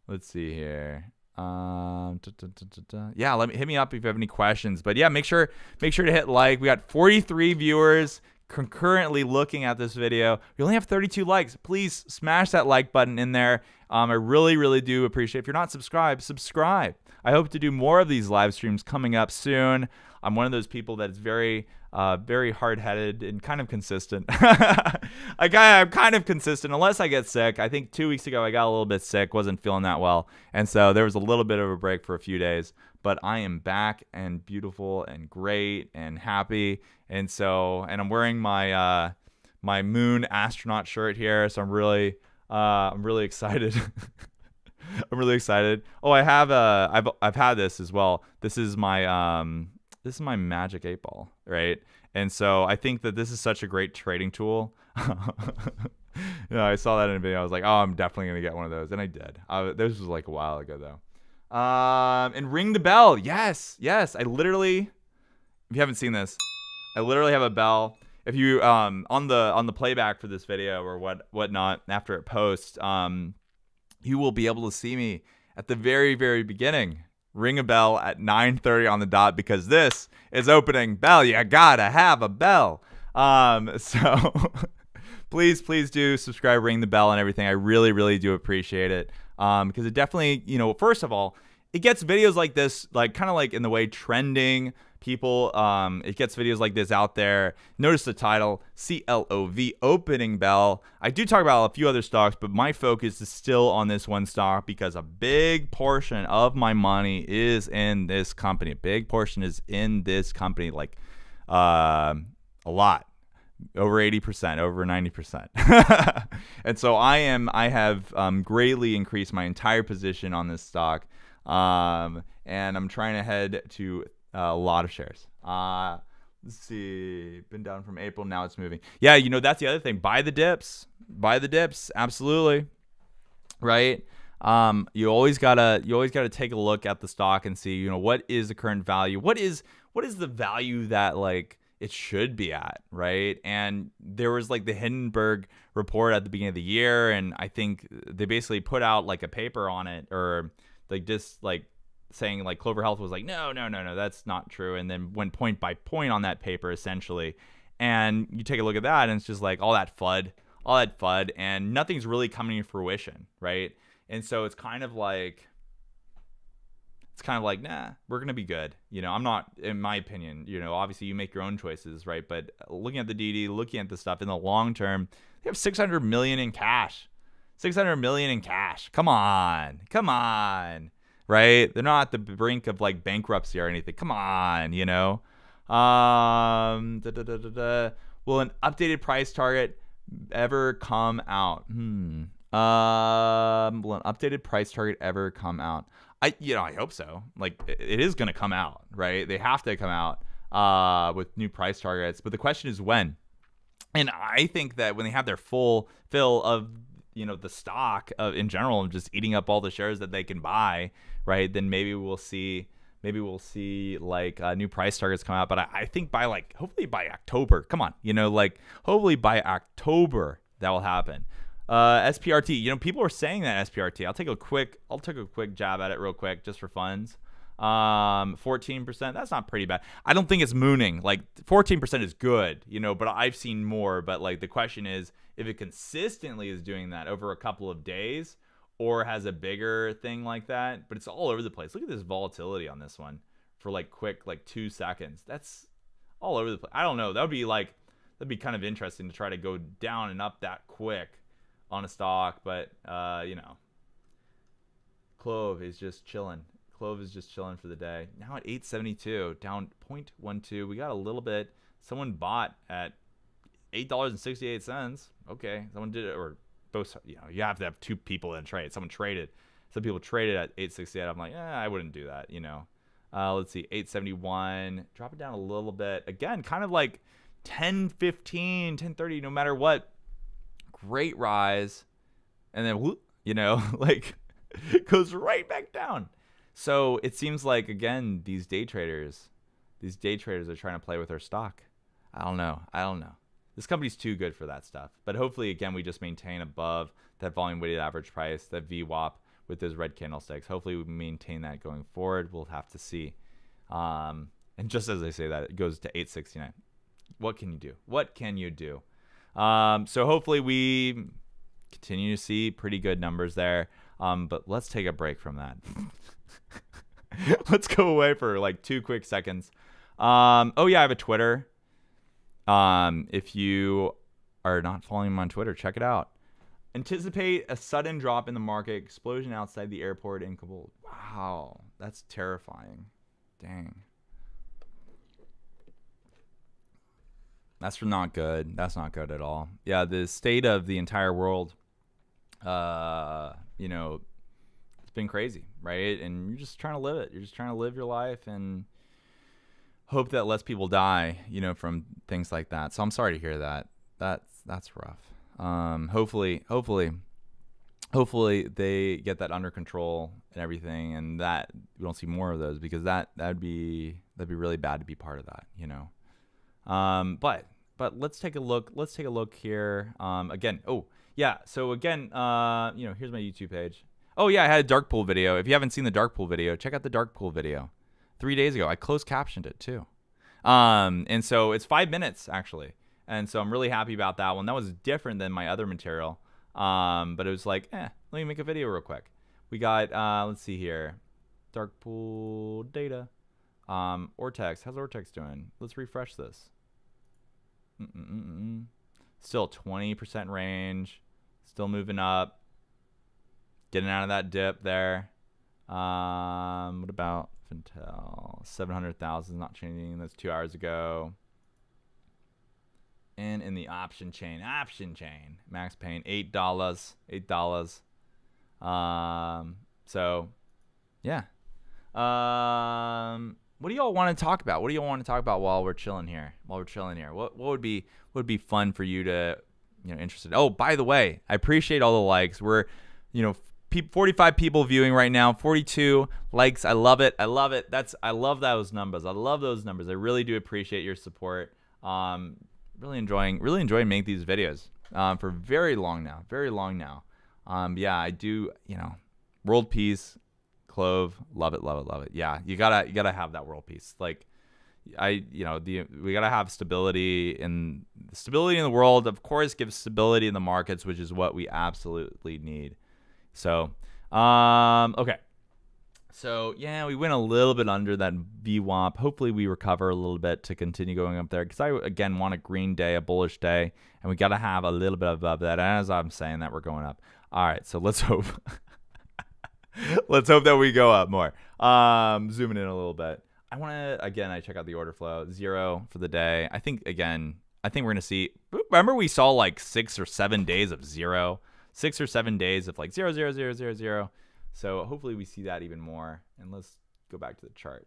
let's see here. Yeah, hit me up if you have any questions. But yeah, make sure to hit like. We got 43 viewers concurrently looking at this video. We only have 32 likes. Please smash that like button in there. I really, really do appreciate it. If you're not subscribed, subscribe. I hope to do more of these live streams coming up soon. I'm one of those people that is very, very hard-headed and kind of consistent. I'm kind of consistent unless I get sick. I think 2 weeks ago I got a little bit sick, wasn't feeling that well, and so there was a little bit of a break for a few days. But I am back and beautiful and great and happy, and I'm wearing my my moon astronaut shirt here, so I'm really excited. I'm really excited. Oh, I have I've had this as well. This is my Magic 8 Ball, right? And so I think that this is such a great trading tool. I saw that in a video. I was like, oh, I'm definitely gonna get one of those, and I did. This was like a while ago though. And ring the bell. Yes. I literally, if you haven't seen this, I literally have a bell. If you on the playback for this video or whatnot after it posts, you will be able to see me at the very, very beginning. Ring a bell at 9:30 on the dot because this is opening bell. You gotta have a bell. So please do subscribe, ring the bell and everything. I really, really do appreciate it. Because it definitely, first of all, it gets videos like this, like kind of like in the way trending people. It gets videos like this out there. Notice the title, CLOV, opening bell. I do talk about a few other stocks, but my focus is still on this one stock because a big portion of my money is in this company. A big portion is in this company, like a lot. Over 80%, over 90%. And so I have greatly increased my entire position on this stock. And I'm trying to head to a lot of shares. Let's see. Been down from April. Now it's moving. Yeah, that's the other thing. Buy the dips. Absolutely. Right? You always gotta take a look at the stock and see, what is the current value? What is the value that like it should be at, right? And there was like the Hindenburg report at the beginning of the year, and I think they basically put out like a paper on it, or like just like saying like Clover Health was like, no, that's not true, and then went point by point on that paper essentially. And you take a look at that, and it's just like all that FUD, and nothing's really coming to fruition, right? And so it's kind of like, nah, we're going to be good. I'm not, in my opinion, obviously you make your own choices, right? But looking at the DD, looking at the stuff in the long term, they have $600 million in cash. Come on. Right? They're not at the brink of like bankruptcy or anything. Come on, Will an updated price target ever come out? Will an updated price target ever come out? I hope so. Like it is going to come out, right? They have to come out with new price targets. But the question is when. And I think that when they have their full fill of, the stock in general, just eating up all the shares that they can buy, right? Then maybe we'll see like new price targets come out. But I think hopefully by October, come on, hopefully by October that will happen. SPRT, people are saying that SPRT. I'll take a quick jab at it real quick just for funds. 14%, that's not pretty bad. I don't think it's mooning. Like 14% is good, but I've seen more. But like the question is if it consistently is doing that over a couple of days or has a bigger thing like that. But it's all over the place. Look at this volatility on this one for like quick, like 2 seconds. That's all over the place. I don't know. That'd be kind of interesting to try to go down and up that quick on a stock, but Clov is just chilling. Clov is just chilling for the day. Now at 872, down 0.12. We got a little bit. Someone bought at $8.68. Okay, someone did it, or both. You have to have two people in trade. Someone traded. Some people traded at 868. I'm like, I wouldn't do that. Let's see, 871. Drop it down a little bit. Again, kind of like 1015, 1030. No matter what. Great rise, and then whoop, like goes right back down. So it seems like again these day traders are trying to play with our stock. I don't know. This company's too good for that stuff. But hopefully again we just maintain above that volume weighted average price, that VWAP with those red candlesticks. Hopefully we maintain that going forward. We'll have to see. And just as I say that, it goes to 869. What can you do? So hopefully we continue to see pretty good numbers there. But let's take a break from that. Let's go away for like 2 quick seconds. Oh yeah, I have a Twitter. If you are not following me on Twitter, check it out. Anticipate a sudden drop in the market, explosion outside the airport in Kabul. Wow, that's terrifying. Dang. That's not good. That's not good at all. Yeah, the state of the entire world, It's been crazy, right? And you're just trying to live it. You're just trying to live your life and hope that less people die, you know, from things like that. So I'm sorry to hear that. That's rough. Hopefully they get that under control and everything, and that we don't see more of those, because that'd be really bad to be part of that, you know. But let's take a look. Let's take a look here. Again. Oh yeah. So again, you know, here's my YouTube page. Oh yeah, I had a dark pool video. If you haven't seen the dark pool video, check out the dark pool video. 3 days ago, I closed captioned it too. And so it's 5 minutes actually. And so I'm really happy about that one. That was different than my other material. But it was like, let me make a video real quick. We got, let's see here. Dark pool data. Ortex, how's Ortex doing? Let's refresh this. Still 20% range. Still moving up. Getting out of that dip there. What about Fintel? 700,000 not changing. That's 2 hours ago. And in the option chain, max pain, $8. So yeah. What do y'all want to talk about? What do y'all want to talk about while we're chilling here? What would be fun for you to, you know, interested? Oh, by the way, I appreciate all the likes. We're, you know, 45 people viewing right now, 42 likes. I love it. I love those numbers. I really do appreciate your support. Really enjoying making these videos for very long now. Yeah, I do, you know, world peace, Clove, love it. Yeah, you gotta have that world peace. Like, we gotta have stability in the world. Of course, gives stability in the markets, which is what we absolutely need. So, okay. So, yeah, we went a little bit under that VWAP. Hopefully we recover a little bit to continue going up there, because I, again, want a green day, a bullish day, and we got to have a little bit above that. And as I'm saying that, we're going up. All right, so let's hope. Let's hope that we go up more. Zooming in a little bit. I check out the order flow. 0 for the day. I think we're going to see, remember we saw like 6 or 7 days of 0. 6 or 7 days of like 0, 0, 0, 0, 0. So hopefully we see that even more. And let's go back to the chart.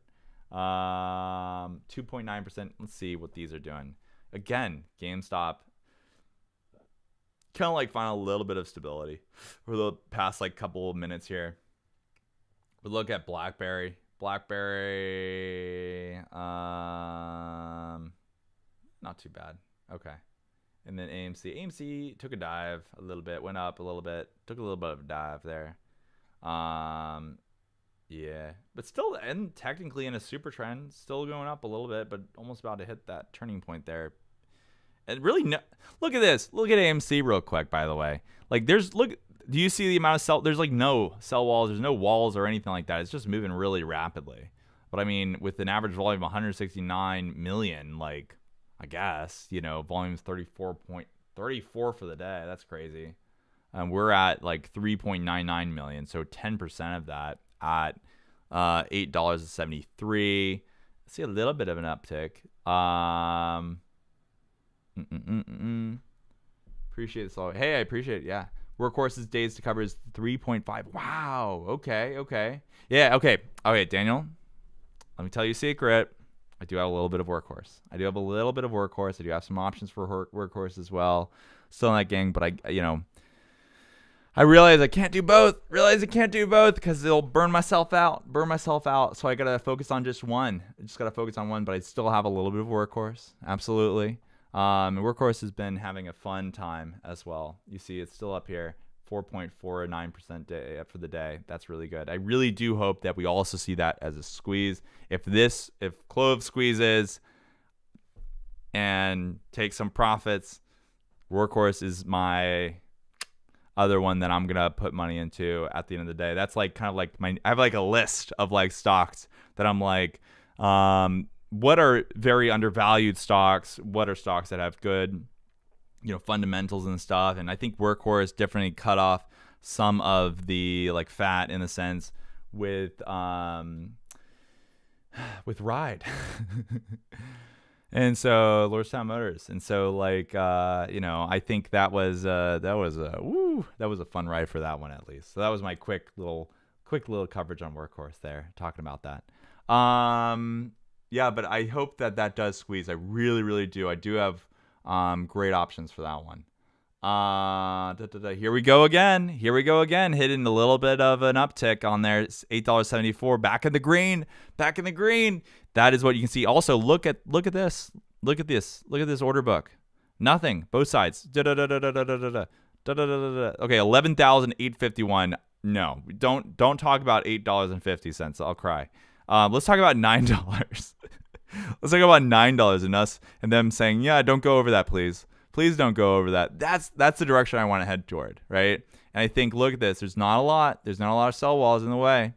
2.9%. Let's see what these are doing. Again, GameStop kind of like find a little bit of stability for the past like couple of minutes here. We look at BlackBerry. Not too bad. Okay. And then AMC took a dive a little bit, went up a little bit, took a little bit of a dive there. Yeah, but still, and technically in a super trend, still going up a little bit, but almost about to hit that turning point there. And really, look at this. Look at AMC real quick, by the way. Like, do you see the amount of sell? There's like no sell walls. There's no walls or anything like that. It's just moving really rapidly. But I mean, with an average volume of 169 million, like, I guess, you know, volume's 34.34 for the day. That's crazy. We're at like 3.99 million, so 10% of that at $8.73. See a little bit of an uptick. Appreciate this all. Hey, I appreciate it. Yeah, Workhorse's days to cover is 3.5. Wow. Okay. Yeah. Okay. Daniel, let me tell you a secret. I do have a little bit of Workhorse. I do have some options for Workhorse as well. Still in that gang, but I realize I can't do both. Because it'll burn myself out. So I got to focus on just one. But I still have a little bit of Workhorse. Absolutely. Workhorse has been having a fun time as well. You see it's still up here. 4.49% day for the day. That's really good. I really do hope that we also see that as a squeeze. If Clove squeezes and takes some profits, Workhorse is my other one that I'm gonna put money into at the end of the day. That's like kind of like I have like a list of like stocks that I'm like, what are very undervalued stocks? What are stocks that have good, fundamentals and stuff? And I think Workhorse definitely cut off some of the like fat in a sense with Ride. And so Lordstown Motors. And so like I think that was a fun ride for that one at least. So that was my quick quick little coverage on Workhorse there, talking about that. Yeah, but I hope that does squeeze. I really, really do. I do have great options for that one. Here we go again. Here we go again. Hitting a little bit of an uptick on there. It's $8.74. Back in the green. Back in the green. That is what you can see. Also, look at this. Look at this. Look at this order book. Nothing. Both sides. Okay, 11,851. No, don't talk about $8.50. I'll cry. Let's talk about $9. Let's talk about $9 and us and them saying, yeah, don't go over that, please. Please don't go over that. That's the direction I want to head toward, right? And I think, look at this. There's not a lot of sell walls in the way.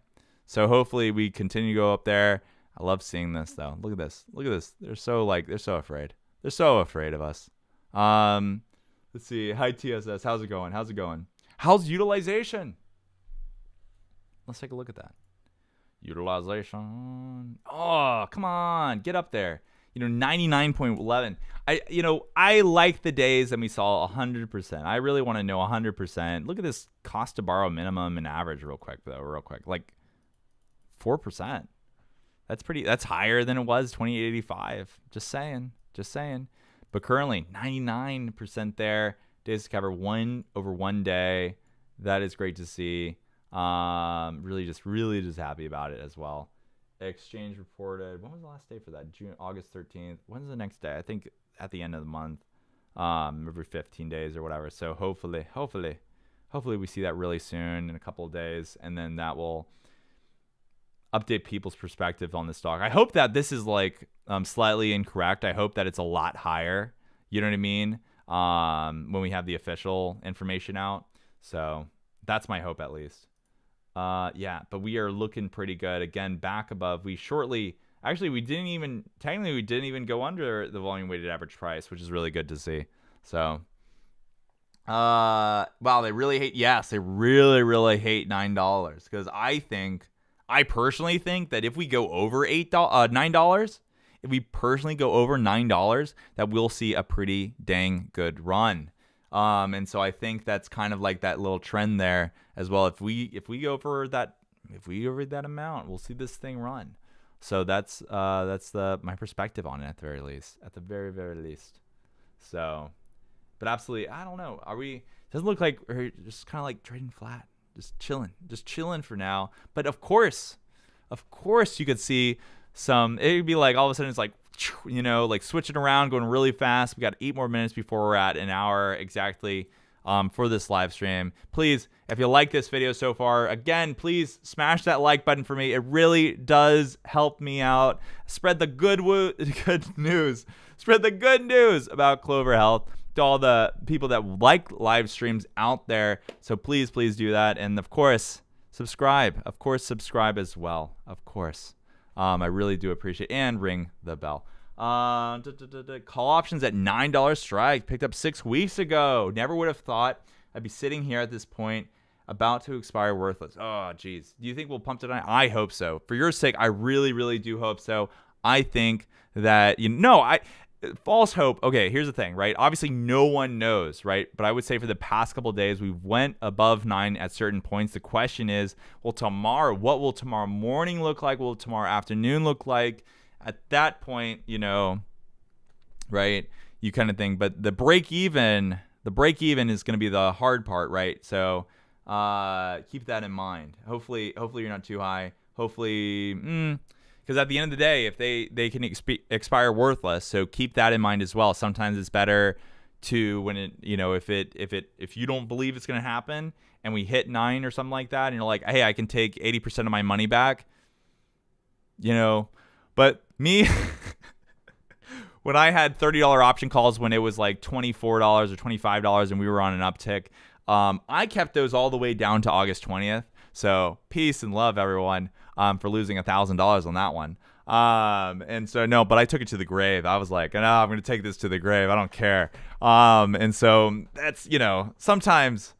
So hopefully we continue to go up there. I love seeing this though. Look at this. Look at this. They're so afraid. They're so afraid of us. Let's see. Hi TSS. How's it going? How's it going? How's utilization? Let's take a look at that. Utilization. Oh, come on. Get up there. 99.11. I like the days that we saw 100%. I really want to know 100%. Look at this cost to borrow minimum and average real quick. Like 4%. That's higher than it was 2085. Just saying. But currently 99% there. Days to cover 1 over 1 day. That is great to see. Really just happy about it as well. Exchange reported. When was the last day for that? August 13th. When's the next day? I think at the end of the month. Every 15 days or whatever. So hopefully we see that really soon in a couple of days, and then that will update people's perspective on the stock. I hope that this is like slightly incorrect. I hope that it's a lot higher. You know what I mean? When we have the official information out. So that's my hope at least. Yeah, but we are looking pretty good. Again, back above. We didn't even go under the volume weighted average price, which is really good to see. So, wow, they really hate $9 because I personally think that if we go over $9, if we personally go over $9, that we'll see a pretty dang good run. And so I think that's kind of like that little trend there as well. If we go over that amount, we'll see this thing run. So that's my perspective on it at the very least. At the very, very least. So, but absolutely, I don't know. Doesn't look like we're just kind of like trading flat, just chilling for now. But of course, you could see it'd be like all of a sudden it's like, like switching around, going really fast. We got 8 more minutes before we're at an hour exactly for this live stream. Please, if you like this video so far, again, please smash that like button for me. It really does help me out. Spread the good news. Spread the good news about Clover Health to all the people that like live streams out there. So please do that. And of course, subscribe. Of course, subscribe as well. Of course. I really do appreciate it. And ring the bell. Call options at $9 strike. Picked up 6 weeks ago. Never would have thought I'd be sitting here at this point about to expire worthless. Oh, geez. Do you think we'll pump to 9? I hope so. For your sake, I really, really do hope so. I think that, false hope. Okay, here's the thing, right? Obviously, no one knows, right? But I would say for the past couple of days, we went above 9 at certain points. The question is, what will tomorrow morning look like? What will tomorrow afternoon look like? At that point, right? You kind of think, but the break even is going to be the hard part, right? So keep that in mind. Hopefully you're not too high. Hopefully, because at the end of the day, if they can expire worthless, so keep that in mind as well. Sometimes it's better to when it, if you don't believe it's going to happen and we hit 9 or something like that, and you're like, hey, I can take 80% of my money back, But me, when I had $30 option calls when it was like $24 or $25 and we were on an uptick, I kept those all the way down to August 20th. So peace and love, everyone, for losing $1,000 on that one. And so, no, but I took it to the grave. I was like, no, I'm going to take this to the grave. I don't care. And so that's, sometimes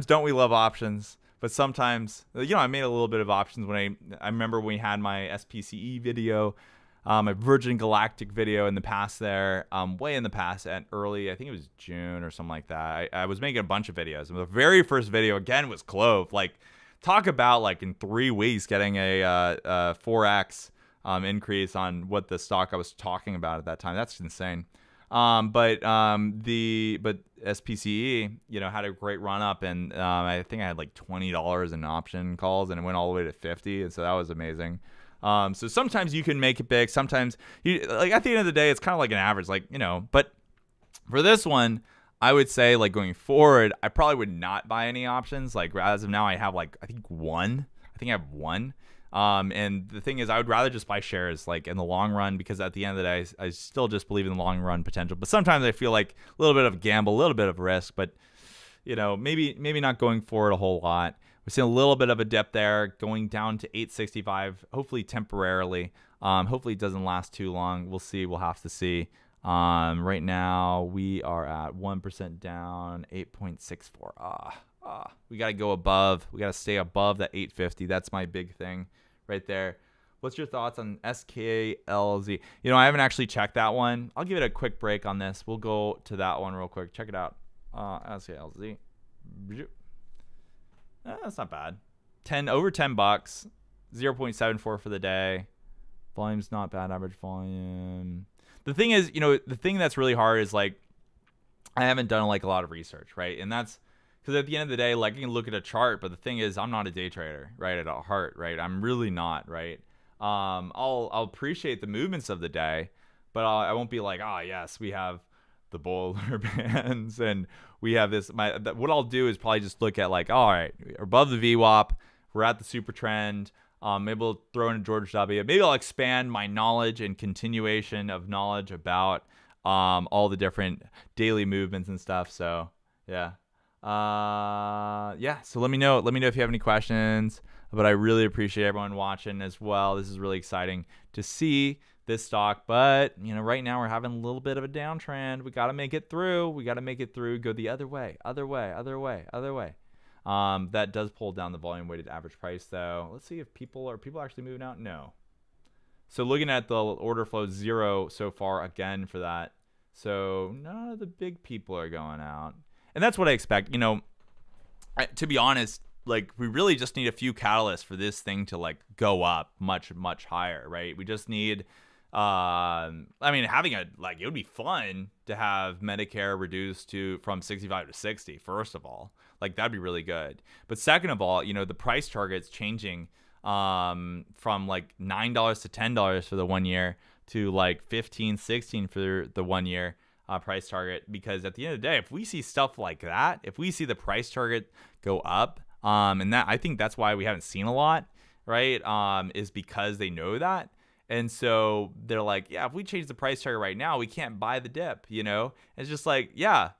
don't we love options? But sometimes, I made a little bit of options when I remember when we had my SPCE video, my Virgin Galactic video in the past there, way in the past I think it was June or something like that. I was making a bunch of videos. And the very first video, again, was Clov. Like, talk about like in 3 weeks getting a 4x increase on what the stock I was talking about at that time. That's insane. But SPCE, had a great run up, and I think I had like $20 in option calls, and it went all the way to 50, and so that was amazing. So sometimes you can make it big. Sometimes like at the end of the day, it's kind of like an average, but for this one, I would say like going forward, I probably would not buy any options. Like as of now, I have I think I have one. And the thing is, I would rather just buy shares like in the long run, because at the end of the day, I still just believe in the long run potential. But sometimes I feel like a little bit of a gamble, a little bit of risk, but maybe not going forward a whole lot. We're seeing a little bit of a dip there, going down to 865, hopefully temporarily. Hopefully it doesn't last too long. We'll see. We'll have to see. Right now we are at 1% down, 8.64. We got to go above. We got to stay above that 850. That's my big thing right there. What's your thoughts on SKLZ? I haven't actually checked that one. I'll give it a quick break on this. We'll go to that one real quick. Check it out. SKLZ. That's not bad. Over $10, 0.74 for the day. Volume's not bad. Average volume. The thing is, the thing that's really hard is like I haven't done like a lot of research, right? And that's because at the end of the day, like you can look at a chart, but the thing is, I'm not a day trader, right? At heart, right? I'm really not, right? I'll appreciate the movements of the day, but I won't be like, yes, we have the bowler bands and we have this. What I'll do is probably just look at like, all right, we're above the VWAP, we're at the super trend. Maybe we'll throw in a George W. Maybe I'll expand my knowledge and continuation of knowledge about all the different daily movements and stuff. So yeah. So let me know if you have any questions, but I really appreciate everyone watching as well. This is really exciting to see this stock, but right now we're having a little bit of a downtrend. We got to make it through. Go the other way. That does pull down the volume weighted average price though. Let's see if people actually moving out. No. So looking at the order flow, 0 so far again for that. So none of the big people are going out. And that's what I expect. To be honest, like we really just need a few catalysts for this thing to like go up much, much higher, right? We just need, having it would be fun to have Medicare reduced from 65 to 60, first of all. Like that'd be really good. But second of all, the price target's changing from like $9 to $10 for the 1 year to like 15, 16 for the 1 year. Price target, because at the end of the day, if we see stuff like that, if we see the price target go up, and that I think that's why we haven't seen a lot, right? Is because they know that, and so they're like, yeah, if we change the price target right now, we can't buy the dip, It's just like, yeah,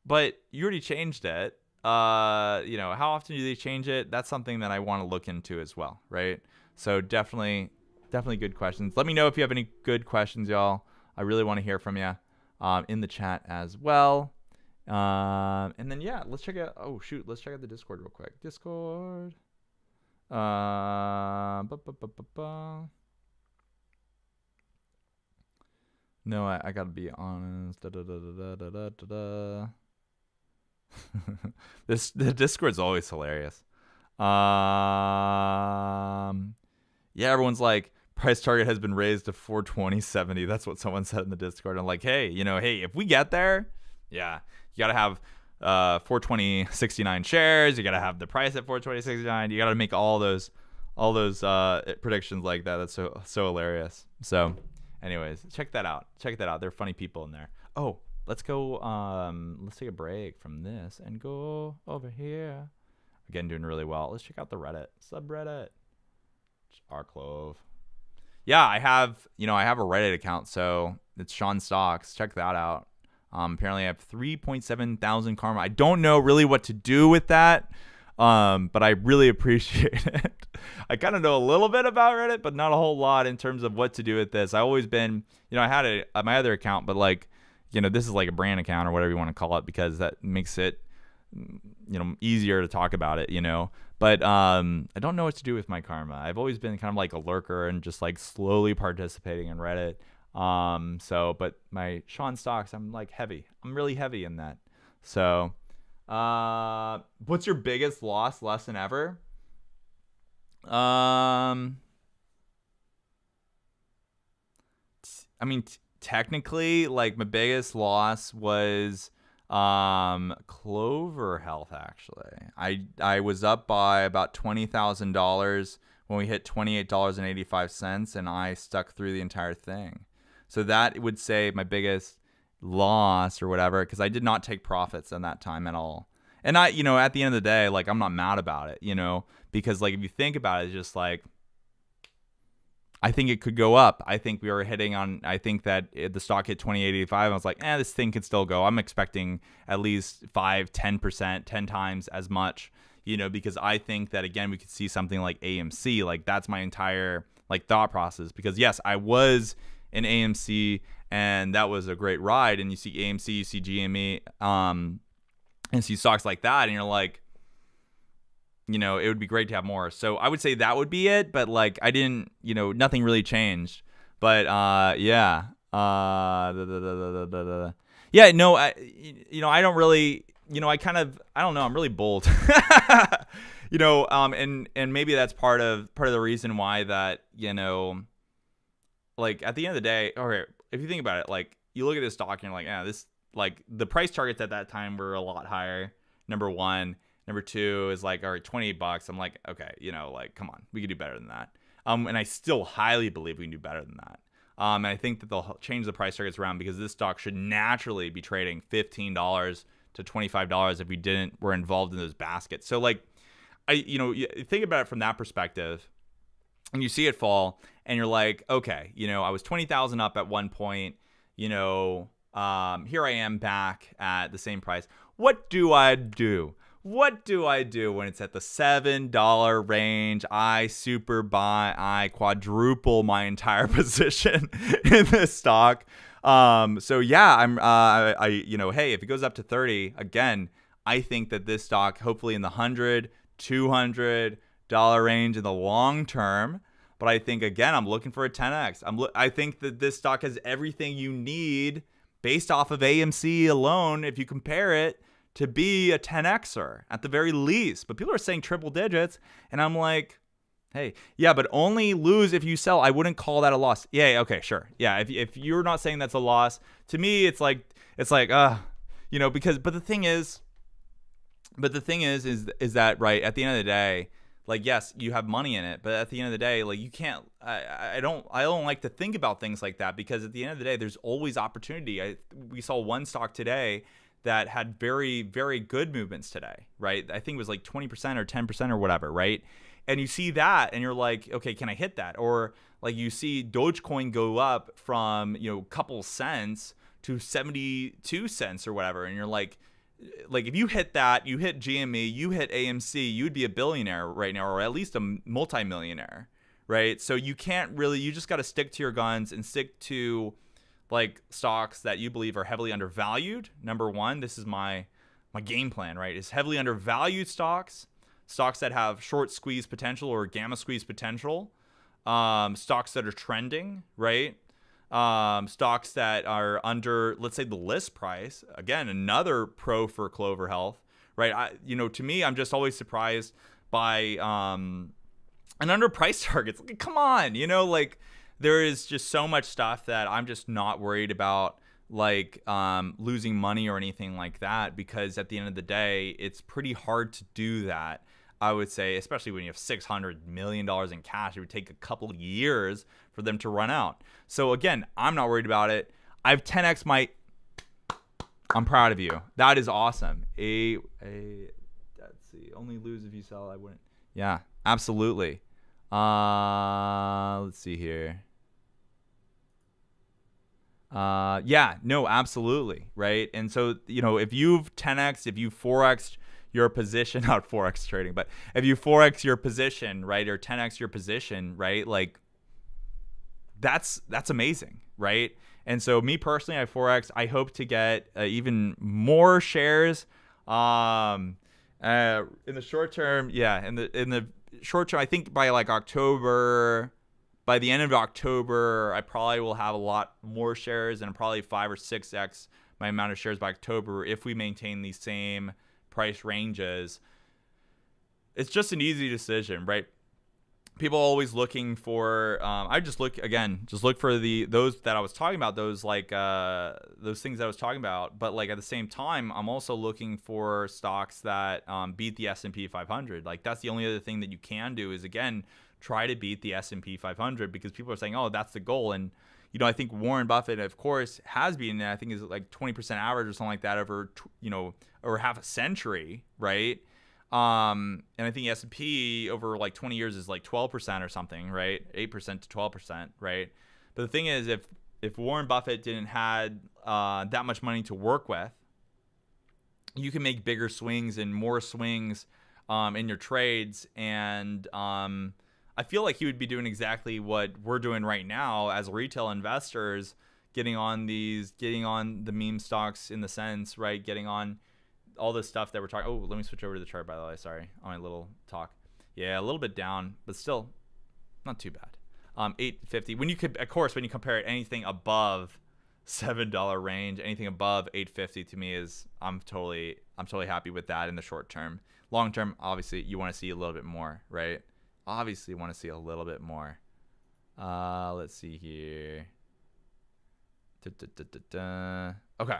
but you already changed it. How often do they change it? That's something that I want to look into as well, right? So definitely good questions. Let me know if you have any good questions, y'all. I really want to hear from you. In the chat as well. And then, let's check out, let's check out the Discord real quick. Discord. No, I gotta be honest. The Discord's always hilarious. Everyone's like, price target has been raised to 420.70. That's what someone said in the Discord. I'm like, hey, if we get there, you gotta have 420.69 shares. You gotta have the price at 420.69. You gotta make all those predictions like that. That's so hilarious. So, anyways, check that out. There are funny people in there. Oh, let's go. Let's take a break from this and go over here. Again, doing really well. Let's check out the Reddit subreddit. Our Clov. Yeah, I have a Reddit account, so it's Sean Stocks. Check that out. Apparently I have 3.7 thousand karma. I don't know really what to do with that, but I really appreciate it. I kind of know a little bit about Reddit, but not a whole lot in terms of what to do with this. I've always been, I had my other account, but like, this is like a brand account or whatever you want to call it, because that makes it, easier to talk about it, But I don't know what to do with my karma. I've always been kind of like a lurker and just like slowly participating in Reddit. But my Sean Stocks, I'm like heavy. I'm really heavy in that. So, what's your biggest loss lesson ever? I mean, technically, like my biggest loss was Clover Health. Actually, I was up by about $20,000 when we hit $28.85, and I stuck through the entire thing. So that would say my biggest loss or whatever, because I did not take profits in that time at all. And I, at the end of the day, like I'm not mad about it, because like if you think about it, it's just like I think it could go up. I think we were hitting on. I think that the stock hit 28.85. I was like, this thing could still go. I'm expecting at least 5-10%, 10 times as much, because I think that again we could see something like AMC. Like that's my entire like thought process. Because yes, I was in AMC and that was a great ride. And you see AMC, you see GME, and see stocks like that, and you're like, it would be great to have more. So I would say that would be it, but like I didn't, nothing really changed. But yeah. Yeah, no, I don't really, I don't know, I'm really bold. And maybe that's part of the reason why that, like at the end of the day, okay, if you think about it, like you look at this stock and you're like, this, like the price targets at that time were a lot higher. Number one. Number two is like, all right, $28. I'm like, okay, like, come on, we could do better than that. And I still highly believe we can do better than that. And I think that they'll change the price targets around because this stock should naturally be trading $15 to $25 if we were involved in those baskets. So like, you think about it from that perspective, and you see it fall, and you're like, okay, I was 20,000 up at one point. Here I am back at the same price. What do I do? What do I do when it's at the $7 range? I super buy, I quadruple my entire position in this stock. So yeah, hey, if it goes up to 30, again, I think that this stock, hopefully in the $100, $200 range in the long term. But I think, again, I'm looking for a 10x. I think that this stock has everything you need based off of AMC alone, if you compare it, to be a 10xer at the very least. But people are saying triple digits, and I'm like, hey, yeah, but only lose if you sell. I wouldn't call that a loss. Yeah, okay, sure. Yeah, if you're not saying that's a loss, to me it's like because but the thing is that right at the end of the day, like yes, you have money in it, but at the end of the day, like you can't. I don't like to think about things like that, because at the end of the day, there's always opportunity. We saw one stock today that had very, very good movements today, right? I think it was like 20% or 10% or whatever, right? And you see that and you're like, okay, can I hit that? Or like you see Dogecoin go up from, a couple cents to 72 cents or whatever. And you're like if you hit that, you hit GME, you hit AMC, you'd be a billionaire right now, or at least a multimillionaire, right? So you just got to stick to your guns and stick to like stocks that you believe are heavily undervalued. Number one, this is my game plan, right? Is heavily undervalued stocks that have short squeeze potential or gamma squeeze potential, stocks that are trending, right? Stocks that are under, let's say, the list price. Again, another pro for Clover Health, right? To me, I'm just always surprised by and under price targets. Like, come on, like. There is just so much stuff that I'm just not worried about, like losing money or anything like that, because at the end of the day, it's pretty hard to do that, I would say, especially when you have $600 million in cash. It would take a couple of years for them to run out. So again, I'm not worried about it. I've 10x I'm proud of you. That is awesome. Let's see. Only lose if you sell. I wouldn't. Yeah, absolutely. Let's see here. Yeah, no, absolutely. Right. And so, if you've 10x, if you 4x your position, not 4x trading, but if you 4x your position, right, or 10x your position, right, like that's amazing. Right. And so me personally, I 4x, I hope to get even more shares, in the short term. Yeah. In the short term, I think by like by the end of October, I probably will have a lot more shares, and probably 5 or 6x my amount of shares by October if we maintain these same price ranges. It's just an easy decision, right? people always looking for I just look for those that I was talking about, those things that I was talking about, but like at the same time I'm also looking for stocks that beat the S&P 500. Like that's the only other thing that you can do is, again, try to beat the S&P 500, because people are saying, oh, that's the goal. And I think Warren Buffett, of course, has been, I think is like 20% average or something like that over over half a century, right? And I think S&P over like 20 years is like 12% or something, right? 8% to 12%, right? But the thing is, if Warren Buffett didn't had that much money to work with, you can make bigger swings and more swings in your trades. And I feel like he would be doing exactly what we're doing right now as retail investors, getting on the meme stocks in the sense, right? Getting on all this stuff that we're talking. Oh, let me switch over to the chart, by the way. Sorry, on my little talk. Yeah, a little bit down, but still not too bad. 850. When you compare it, anything above $7 range, anything above 850 to me is I'm totally happy with that in the short term. Long term, obviously, you want to see a little bit more, right? Obviously, you want to see a little bit more. Let's see here. Okay,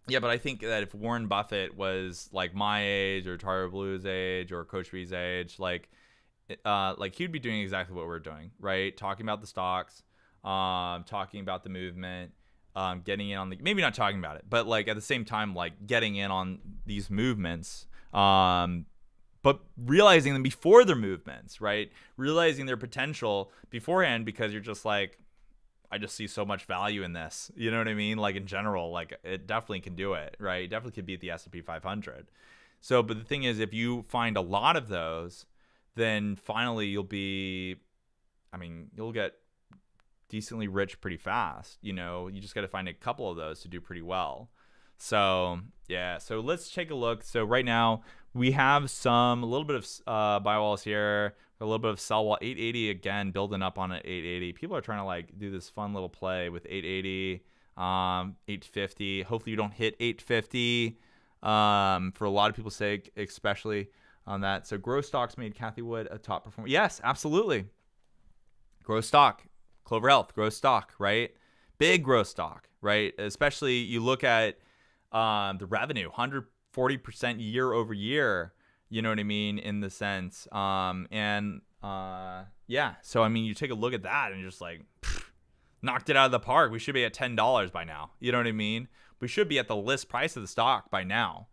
yeah, but I think that if Warren Buffett was like my age or Tyler Blue's age or Coach B's age, like he'd be doing exactly what we're doing, right? Talking about the stocks, talking about the movement, getting in on maybe not talking about it, but like at the same time, like getting in on these movements, but realizing them before their movements, right? Realizing their potential beforehand, because you're just like, I just see so much value in this. You know what I mean? Like in general, like it definitely can do it, right? It definitely could beat the S&P 500. So, but the thing is, if you find a lot of those, then finally you'll get decently rich pretty fast. You just got to find a couple of those to do pretty well. So yeah, so let's take a look. So right now we have a little bit of buy walls here, a little bit of sell wall. 880 again, building up on an 880. People are trying to like do this fun little play with 880, 850. Hopefully you don't hit 850 for a lot of people's sake, especially on that. So growth stocks made Cathie Wood a top performer. Yes, absolutely. Growth stock, Clover Health, growth stock, right? Big growth stock, right? Especially you look at the revenue, 140% year over year. You know what I mean? In the sense, yeah. So I mean, you take a look at that and you're just like, knocked it out of the park. We should be at $10 by now. You know what I mean? We should be at the list price of the stock by now.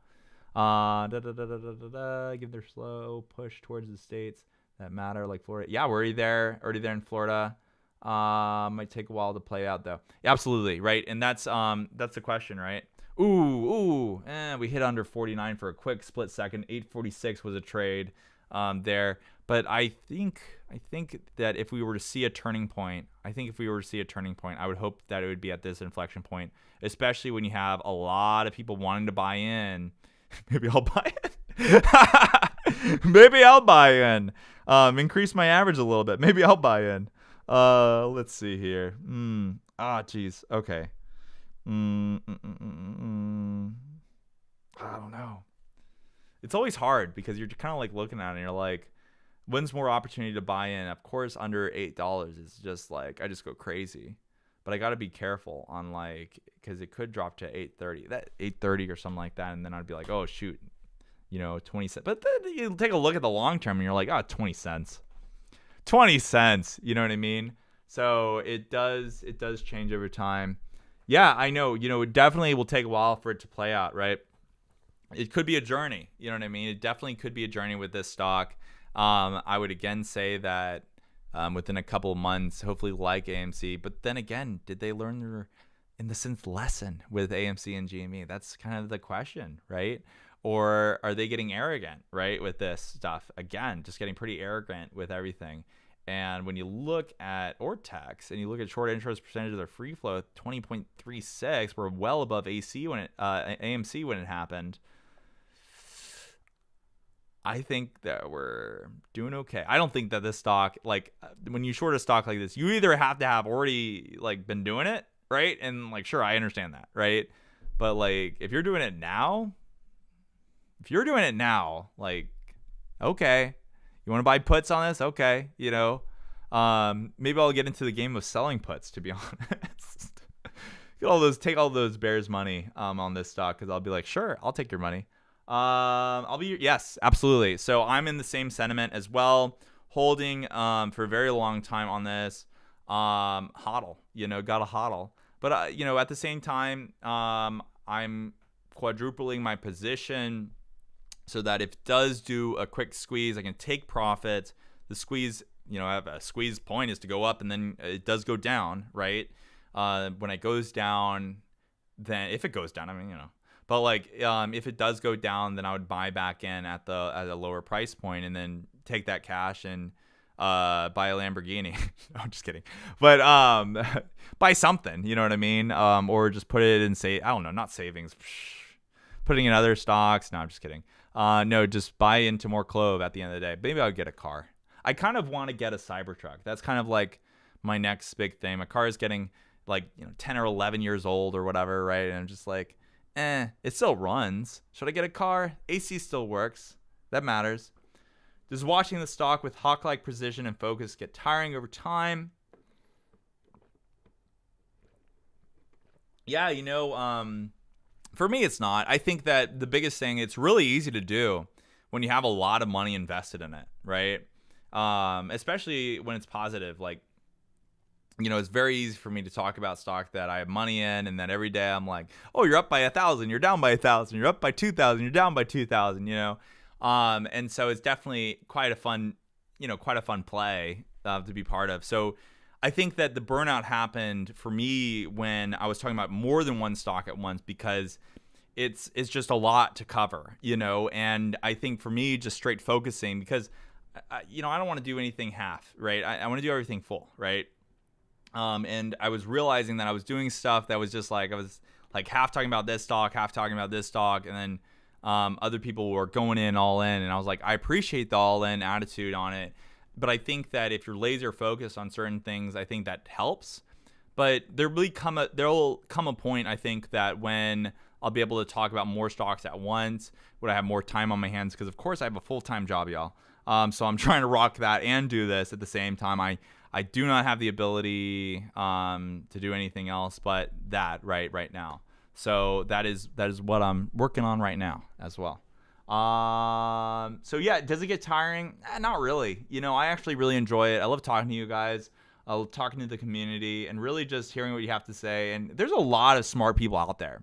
Give their slow push towards the states that matter, like Florida. Yeah, we're already there in Florida. Might take a while to play out though. Absolutely, right? And that's the question, right? We hit under 49 for a quick split second. 846 was a trade there. But I think that if we were to see a turning point, I would hope that it would be at this inflection point, especially when you have a lot of people wanting to buy in. Maybe I'll buy in. Increase my average a little bit. Maybe I'll buy in. Let's see here. Geez. Okay. I don't know. It's always hard because you're kind of like looking at it and you're like, when's more opportunity to buy in? Of course, under $8 is just like, I just go crazy. But I got to be careful on like, because it could drop to 830 or something like that. And then I'd be like, oh, shoot, 20 cents. But then you take a look at the long term and you're like, 20 cents. 20 cents. You know what I mean? So it does change over time. Yeah, I know. It definitely will take a while for it to play out, right? It could be a journey. You know what I mean? It definitely could be a journey with this stock. I would again say that within a couple of months, hopefully like AMC. But then again, did they learn their, in the sense, lesson with AMC and GME? That's kind of the question, right? Or are they getting arrogant, right, with this stuff? Again, just getting pretty arrogant with everything. And when you look at Ortex and you look at short interest percentage of their free float, 20.36, we're well above AMC when it happened. I think that we're doing okay. I don't think that this stock, like when you short a stock like this, you either have to have already like been doing it, right? And like, sure, I understand that, right? But like, if you're doing it now, like Okay. You want to buy puts on this? Okay. Maybe I'll get into the game of selling puts, to be honest. Take all those Bears money on this stock, because I'll be like, sure, I'll take your money. Yes, absolutely. So I'm in the same sentiment as well, holding for a very long time on this. Hodl, got a hodl. But at the same time, I'm quadrupling my position so that if it does do a quick squeeze, I can take profits. The squeeze, I have a squeeze point is to go up, and then it does go down, right? When it goes down, then if it goes down, but if it does go down, then I would buy back in at a lower price point, and then take that cash and buy a Lamborghini. No, I'm just kidding. But buy something, you know what I mean? Or just put it in, I don't know, not savings, putting in other stocks. No, I'm just kidding. No, just buy into more Clove at the end of the day. Maybe I'll get a car. I kind of want to get a Cybertruck. That's kind of like my next big thing. My car is getting 10 or 11 years old or whatever, right? And I'm just like, it still runs. Should I get a car? AC still works. That matters. Does watching the stock with hawk-like precision and focus get tiring over time? Yeah, for me, it's not. I think that the biggest thing, it's really easy to do when you have a lot of money invested in it, right? Especially when it's positive. It's very easy for me to talk about stock that I have money in, and then every day I'm like, oh, you're up by 1,000, you're down by 1,000, you're up by 2,000, you're down by 2,000, and so it's definitely quite a fun play to be part of. So I think that the burnout happened for me when I was talking about more than one stock at once, because it's just a lot to cover, and I think for me, just straight focusing, because I don't want to do anything half, right? I want to do everything full, right? And I was realizing that I was doing stuff that was just I was half talking about this stock, half talking about this stock, and then other people were going in all in, and I was like, I appreciate the all in attitude on it, but I think that if you're laser focused on certain things, I think that helps. But there'll come a point, I think, that when I'll be able to talk about more stocks at once, when I have more time on my hands, because of course I have a full-time job, y'all. So I'm trying to rock that and do this at the same time. I do not have the ability to do anything else but that right now. So that is what I'm working on right now as well. So yeah, does it get tiring? Not really. I actually really enjoy it. I love talking to you guys. I love talking to the community and really just hearing what you have to say. And there's a lot of smart people out there.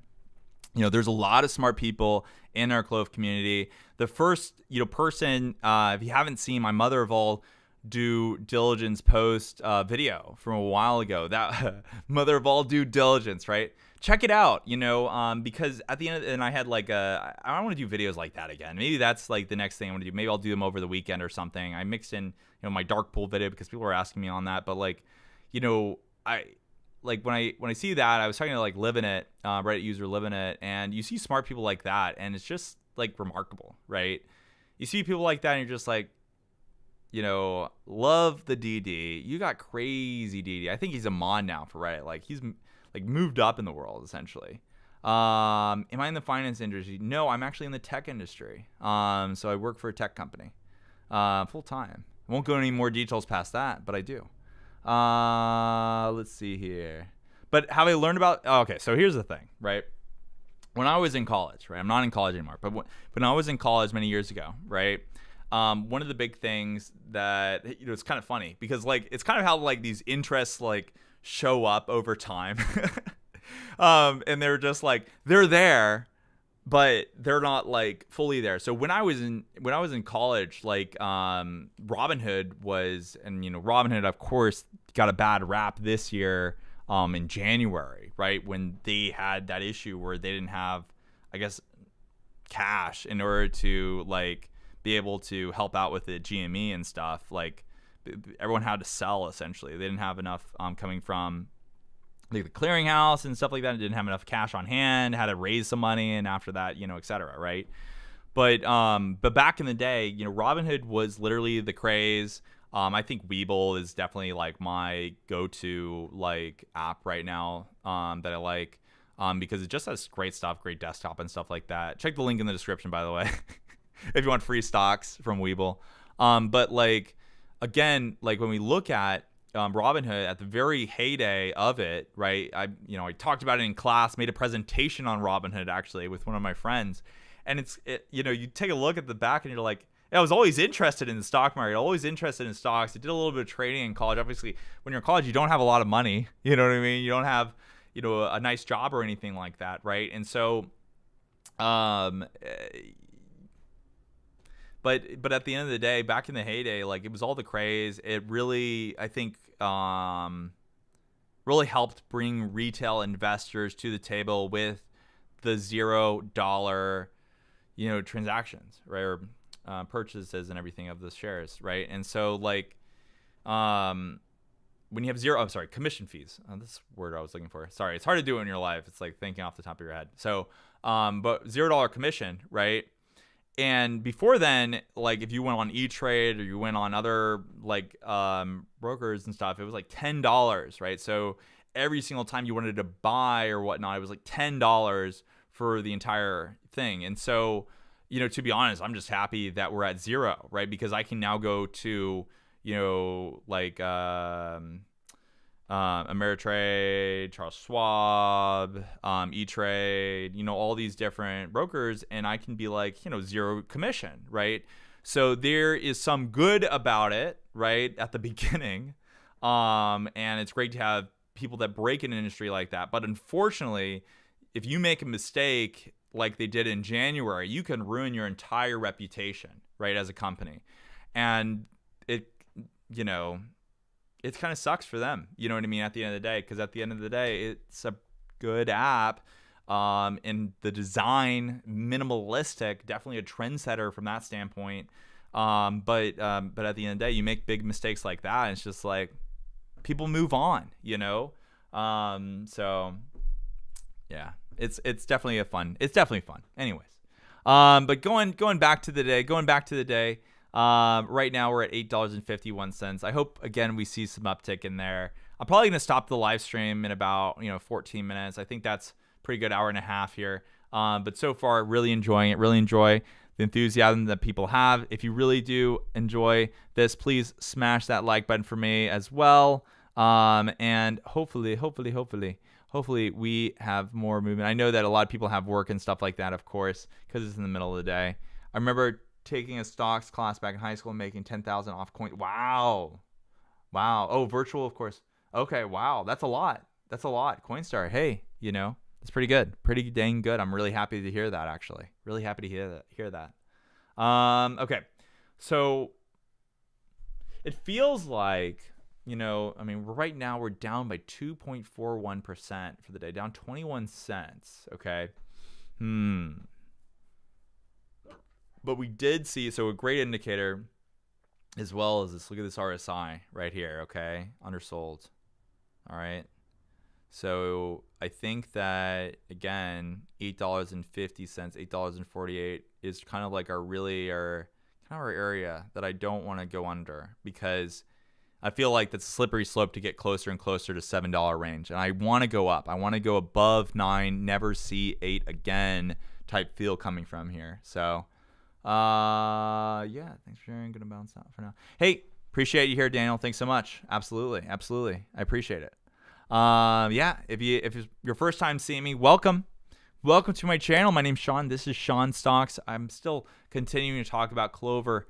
There's a lot of smart people in our Clove community. The first, person, if you haven't seen my mother of all due diligence post video from a while ago, that mother of all due diligence, right? Check it out, because at the end of it, and I had I don't want to do videos like that again. Maybe that's the next thing I want to do. Maybe I'll do them over the weekend or something. I mixed in, my dark pool video because people were asking me on that. But when I see that, I was talking to Live in It, Reddit user Live in It, and you see smart people like that, and it's just remarkable, right? You see people like that, and you're just love the DD. You got crazy DD. I think he's a mod now for Reddit. He's moved up in the world essentially. Am I in the finance industry? No, I'm actually in the tech industry. So I work for a tech company, full time. I won't go into any more details past that, but I do. Let's see here. But have I learned about? Okay, so here's the thing, right? When I was in college, right? I'm not in college anymore, but when I was in college many years ago, right? One of the big things that it's kind of funny because it's kind of how these interests show up over time, and they're just they're there, but they're not fully there. So when I was in college, Robinhood was, and Robinhood of course got a bad rap this year in January, right, when they had that issue where they didn't have, I guess, cash in order to be able to help out with the GME and stuff. Everyone had to sell essentially. They didn't have enough coming from the clearinghouse and stuff like that. They didn't have enough cash on hand, had to raise some money, and after that, et cetera, right? But back in the day, Robinhood was literally the craze. I think Webull is definitely my go-to app right now that I like because it just has great stuff, great desktop and stuff like that. Check the link in the description, by the way. if you want free stocks from Webull. But like, again, like when we look at Robinhood at the very heyday of it, right? I talked about it in class, made a presentation on Robinhood actually with one of my friends, and you take a look at the back and you're like, I was always interested in the stock market, always interested in stocks. I did a little bit of trading in college. Obviously, when you're in college, you don't have a lot of money. You know what I mean? You don't have, a nice job or anything like that, right? And so, but at the end of the day, back in the heyday, like it was all the craze. It really, I think, really helped bring retail investors to the table with the $0, transactions, right? Or purchases and everything of the shares, right? And so like when you have commission fees, this word I was looking for, sorry, it's hard to do it in your life, it's like thinking off the top of your head. So but $0 commission, right? And before then, like if you went on E-Trade or you went on other like brokers and stuff, it was like $10, right? So every single time you wanted to buy or whatnot, it was like $10 for the entire thing. And so to be honest, I'm just happy that we're at 0, right? Because I can now go to, like Ameritrade, Charles Schwab, E-Trade, all these different brokers, and I can be like, 0 commission, right? So there is some good about it, right, at the beginning, and it's great to have people that break an industry like that. But unfortunately, if you make a mistake like they did in January, you can ruin your entire reputation, right, as a company. And it kind of sucks for them, you know what I mean, at the end of the day, because at the end of the day, it's a good app, and the design, minimalistic, definitely a trendsetter from that standpoint. But at the end of the day, you make big mistakes like that, and it's just like people move on, so yeah. It's definitely fun. Anyways, but going back to the day, right now we're at $8.51. I hope again we see some uptick in there. I'm probably gonna stop the live stream in about 14 minutes. I think that's pretty good, hour and a half here. But so far, really enjoying it. Really enjoy the enthusiasm that people have. If you really do enjoy this, please smash that like button for me as well. And hopefully we have more movement. I know that a lot of people have work and stuff like that, of course, because it's in the middle of the day. I remember taking a stocks class back in high school and making 10,000 off coin. Wow. Oh, virtual, of course. Okay, wow. That's a lot. Coinstar, hey, it's pretty good. Pretty dang good. I'm really happy to hear that, actually. Really happy to hear that. Okay. So it feels like, right now we're down by 2.41% for the day, down 21 cents. Okay. But we did see, so a great indicator as well as this, look at this RSI right here. Okay. Undersold. All right. So I think that, again, $8.50, $8.48 is kind of like our area that I don't want to go under, because I feel like that's a slippery slope to get closer and closer to $7 range. And I want to go up. I want to go above 9, never see 8 again type feel coming from here. So, yeah, thanks for sharing. Gonna bounce out for now. Hey, appreciate you here, Daniel. Thanks so much. Absolutely. I appreciate it. Yeah, if it's your first time seeing me, welcome to my channel. My name's Sean. This is Sean Stocks. I'm still continuing to talk about Clover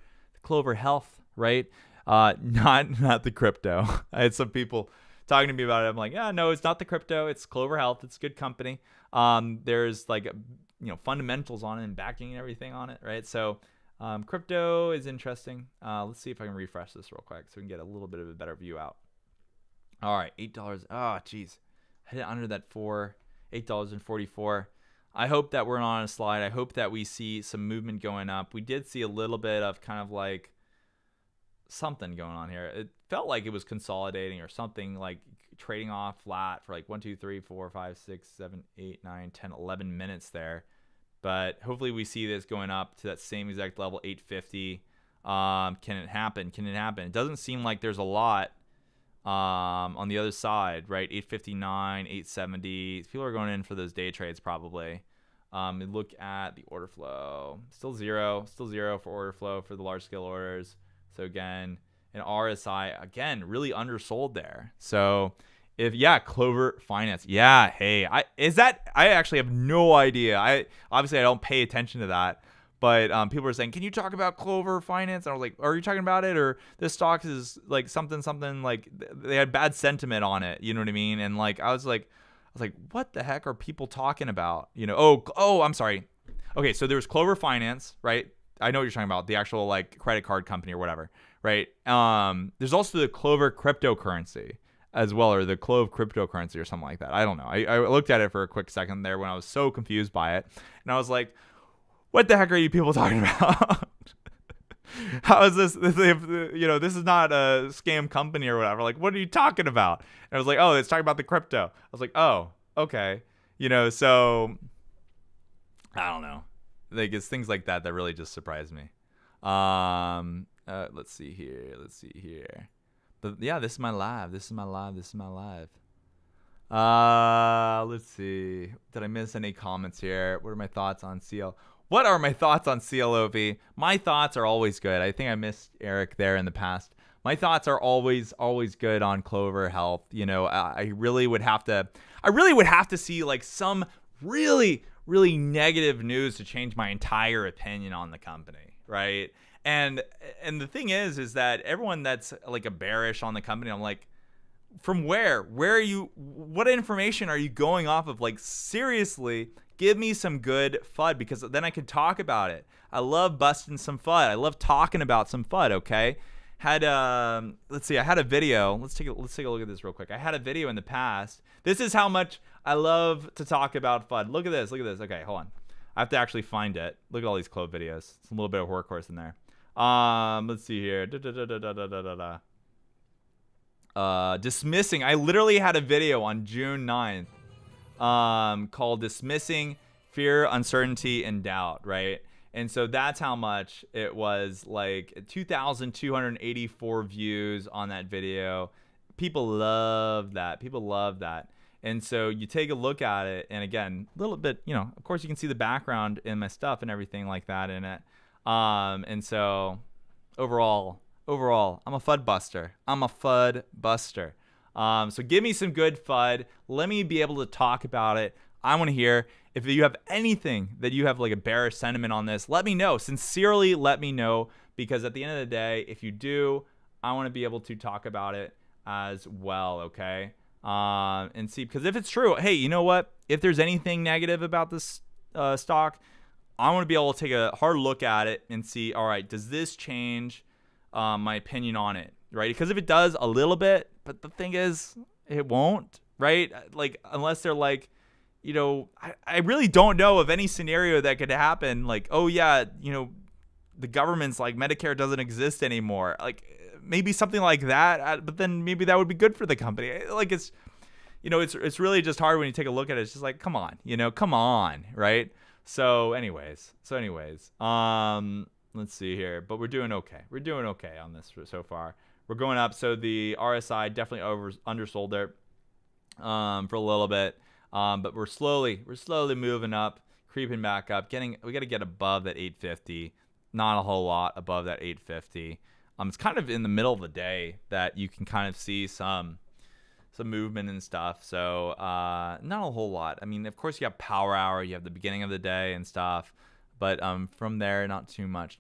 Health, right? Not the crypto. I had some people talking to me about it. I'm like, yeah, no, it's not the crypto. It's Clover Health. It's a good company. There's like, fundamentals on it and backing and everything on it, right? So, crypto is interesting. Let's see if I can refresh this real quick so we can get a little bit of a better view out. All right, $8. Oh, geez. I hit under that $8.44. I hope that we're on a slide. I hope that we see some movement going up. We did see a little bit of kind of like something going on here. It felt like it was consolidating or something, like trading off flat for like 1, 2, 3, 4, 5, 6, 7, 8, 9, 10, 11 minutes there. But hopefully we see this going up to that same exact level, 850. Can it happen? It doesn't seem like there's a lot on the other side, right? 859, 870. People are going in for those day trades probably. We look at the order flow, still zero for order flow for the large scale orders. So again, an RSI again really undersold there. So if Clover Finance, hey, I actually have no idea. I don't pay attention to that, but people are saying, can you talk about Clover Finance? And I was like, are you talking about it, or this stock is like something like they had bad sentiment on it, you know what I mean? And like I was like, what the heck are people talking about? You know, oh, I'm sorry. Okay, so there's Clover Finance, right? I know what you're talking about, the actual like credit card company or whatever, right? There's also the Clover cryptocurrency as well, or the Clov cryptocurrency or something like that. I don't know. I looked at it for a quick second there when I was so confused by it, and I was like, what the heck are you people talking about? How is this? You know, this is not a scam company or whatever. Like, what are you talking about? And I was like, oh, it's talking about the crypto. I was like, oh, okay. You know, so I don't know. Like, it's things like that that really just surprised me. Let's see here. But yeah, this is my live. Let's see. Did I miss any comments here? What are my thoughts on CL? What are my thoughts on CLOV? My thoughts are always good. I think I missed Eric there in the past. My thoughts are always good on Clover Health. You know, I really would have to see like some really negative news to change my entire opinion on the company, right? And the thing is that everyone that's like a bearish on the company, I'm like, from where are you? What information are you going off of? Like, seriously, give me some good FUD, because then I could talk about it. I love busting some FUD. I love talking about some FUD. Okay. I had a video. Let's take a look at this real quick. I had a video in the past. This is how much I love to talk about FUD. Look at this. Okay, hold on. I have to actually find it. Look at all these Clove videos. It's a little bit of workhorse in there. Let's see here. Dismissing. I literally had a video on June 9th called Dismissing Fear, Uncertainty, and Doubt, right? And so that's how much it was, like 2,284 views on that video. People love that. And so you take a look at it, and again, a little bit, you know, of course you can see the background in my stuff and everything like that in it. And so overall, I'm a FUD buster. So give me some good FUD. Let me be able to talk about it. I want to hear if you have anything that you have like a bearish sentiment on this. Let me know. Sincerely, let me know, because at the end of the day, if you do, I want to be able to talk about it as well. Okay. And see, because if it's true, hey, you know what? If there's anything negative about this stock, I want to be able to take a hard look at it and see, all right, does this change my opinion on it, right? Because if it does a little bit, but the thing is, it won't, right? Like, unless they're like, you know, I really don't know of any scenario that could happen. Like, oh yeah, you know, the government's like, Medicare doesn't exist anymore. Like, maybe something like that, but then maybe that would be good for the company. Like, it's, you know, it's really just hard when you take a look at it. It's just like, come on, right? So anyways, let's see here, but we're doing okay on this so far. We're going up. So the RSI definitely undersold there for a little bit, but we're slowly moving up, creeping back up. We got to get above that 850. Not a whole lot above that 850. It's kind of in the middle of the day that you can kind of see some movement and stuff. So not a whole lot. I mean, of course you have power hour, you have the beginning of the day and stuff, but from there, not too much.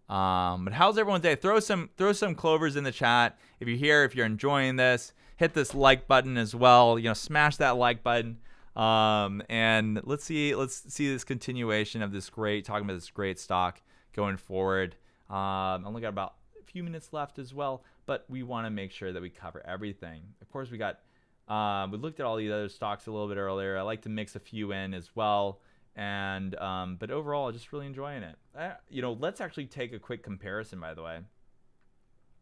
But how's everyone's day? Throw some Clovers in the chat. If you're here, if you're enjoying this, hit this like button as well. You know, smash that like button. And let's see this continuation of talking about this great stock going forward. Only got about a few minutes left as well, but we want to make sure that we cover everything. Of course, we looked at all these other stocks a little bit earlier. I like to mix a few in as well. And but overall, I'm just really enjoying it. You know, let's actually take a quick comparison, by the way,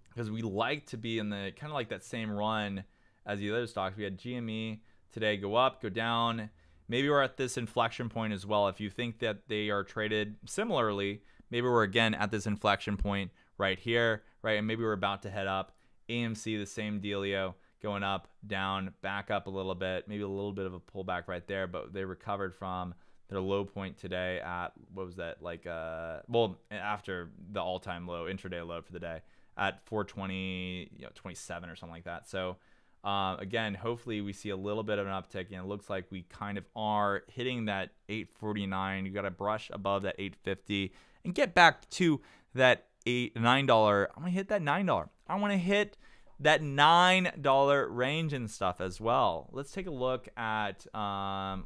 because we like to be in the kind of like that same run as the other stocks. We had GME today go up, go down. Maybe we're at this inflection point as well. If you think that they are traded similarly, maybe we're again at this inflection point right here, right? And maybe we're about to head up. AMC, the same dealio, going up, down, back up a little bit, maybe a little bit of a pullback right there, but they recovered from their low point today at, what was that, like well, after the all-time low, intraday low for the day at 420, 27 or something like that. So again, hopefully we see a little bit of an uptick, and it looks like we kind of are hitting that 849. You got to brush above that 850 and get back to that $9. I want to hit that $9. I want to hit that $9 range and stuff as well. Let's take a look at I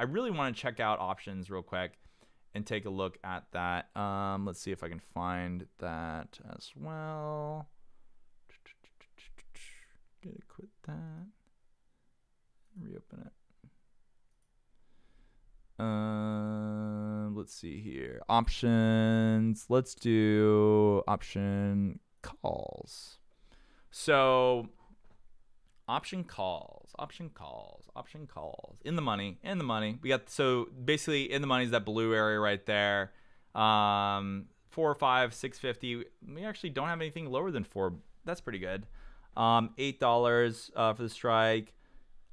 really want to check out options real quick and take a look at that. Let's see if I can find that as well. Gotta quit that. Reopen it. Let's see here. Options. Let's do option calls. So option calls. In the money. We got, so basically in the money is that blue area right there. 4 or 5, 650. We actually don't have anything lower than 4. That's pretty good. $8 for the strike.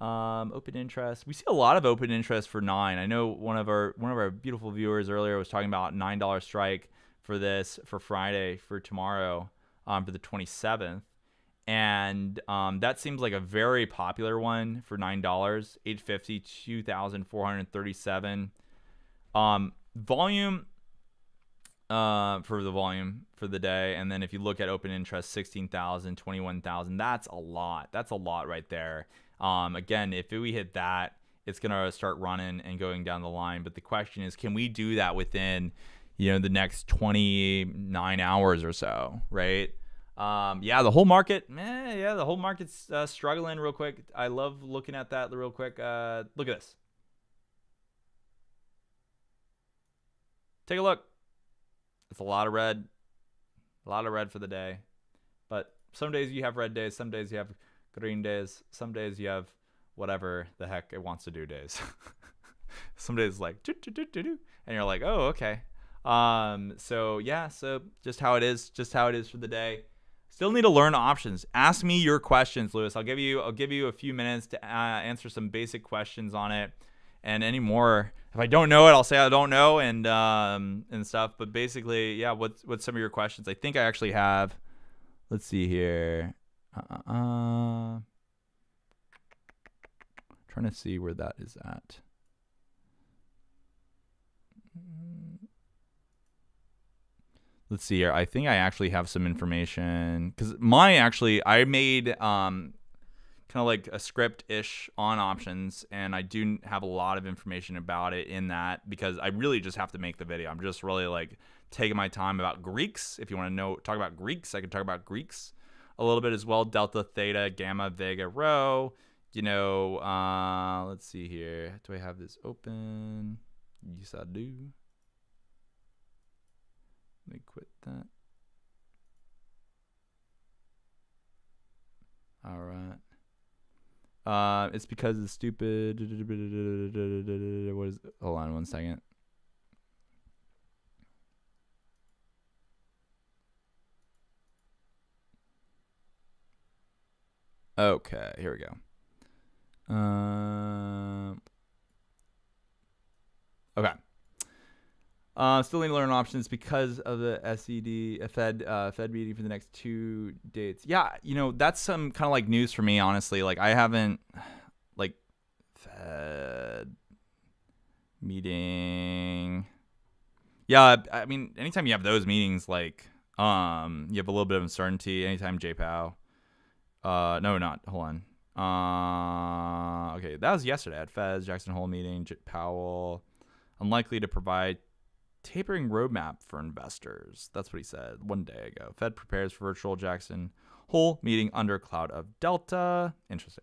Open interest. We see a lot of open interest for 9. I know one of our beautiful viewers earlier was talking about $9 strike for this for Friday, for tomorrow, for the 27th. And that seems like a very popular one for $9. 850, 2,437. Volume for the day. And then if you look at open interest, 16,000, 21,000. That's a lot. That's a lot right there. Again, if we hit that, it's going to start running and going down the line. But the question is, can we do that within, the next 29 hours or so, right? The whole market, the whole market's struggling real quick. I love looking at that real quick. Look at this. Take a look. It's a lot of red for the day. But some days you have red days, some days you have green days, some days you have whatever the heck it wants to do days. Some days it's like, and you're like, oh, okay. So just how it is for the day. Still need to learn options. Ask me your questions, Lewis. I'll give you a few minutes to answer some basic questions on it, and any more. If I don't know it, I'll say I don't know and stuff. But basically, what's some of your questions? I think I actually have. Let's see here. Trying to see where that is at. Let's see here. I think I actually have some information, because I made kind of like a script-ish on options, and I do have a lot of information about it in that, because I really just have to make the video. I'm just really like taking my time about Greeks. If you want to talk about Greeks, I can talk about Greeks a little bit as well. Delta, theta, gamma, vega, rho. Let's see here. Do I have this open? Yes, I do. Let me quit that. All right. It's because it's stupid. What is? Hold on 1 second. Okay, here we go. Okay. Still need to learn options because of the Fed meeting for the next 2 dates. Yeah, that's some kind of like news for me, honestly. Like, I haven't, like, Fed meeting. Yeah, I mean, anytime you have those meetings, like, you have a little bit of uncertainty. Anytime JPOW. No, not. Hold on. Okay, that was yesterday at Fed's Jackson Hole meeting. Powell unlikely to provide tapering roadmap for investors. That's what he said 1 day ago. Fed prepares for virtual Jackson Hole meeting under cloud of Delta. Interesting.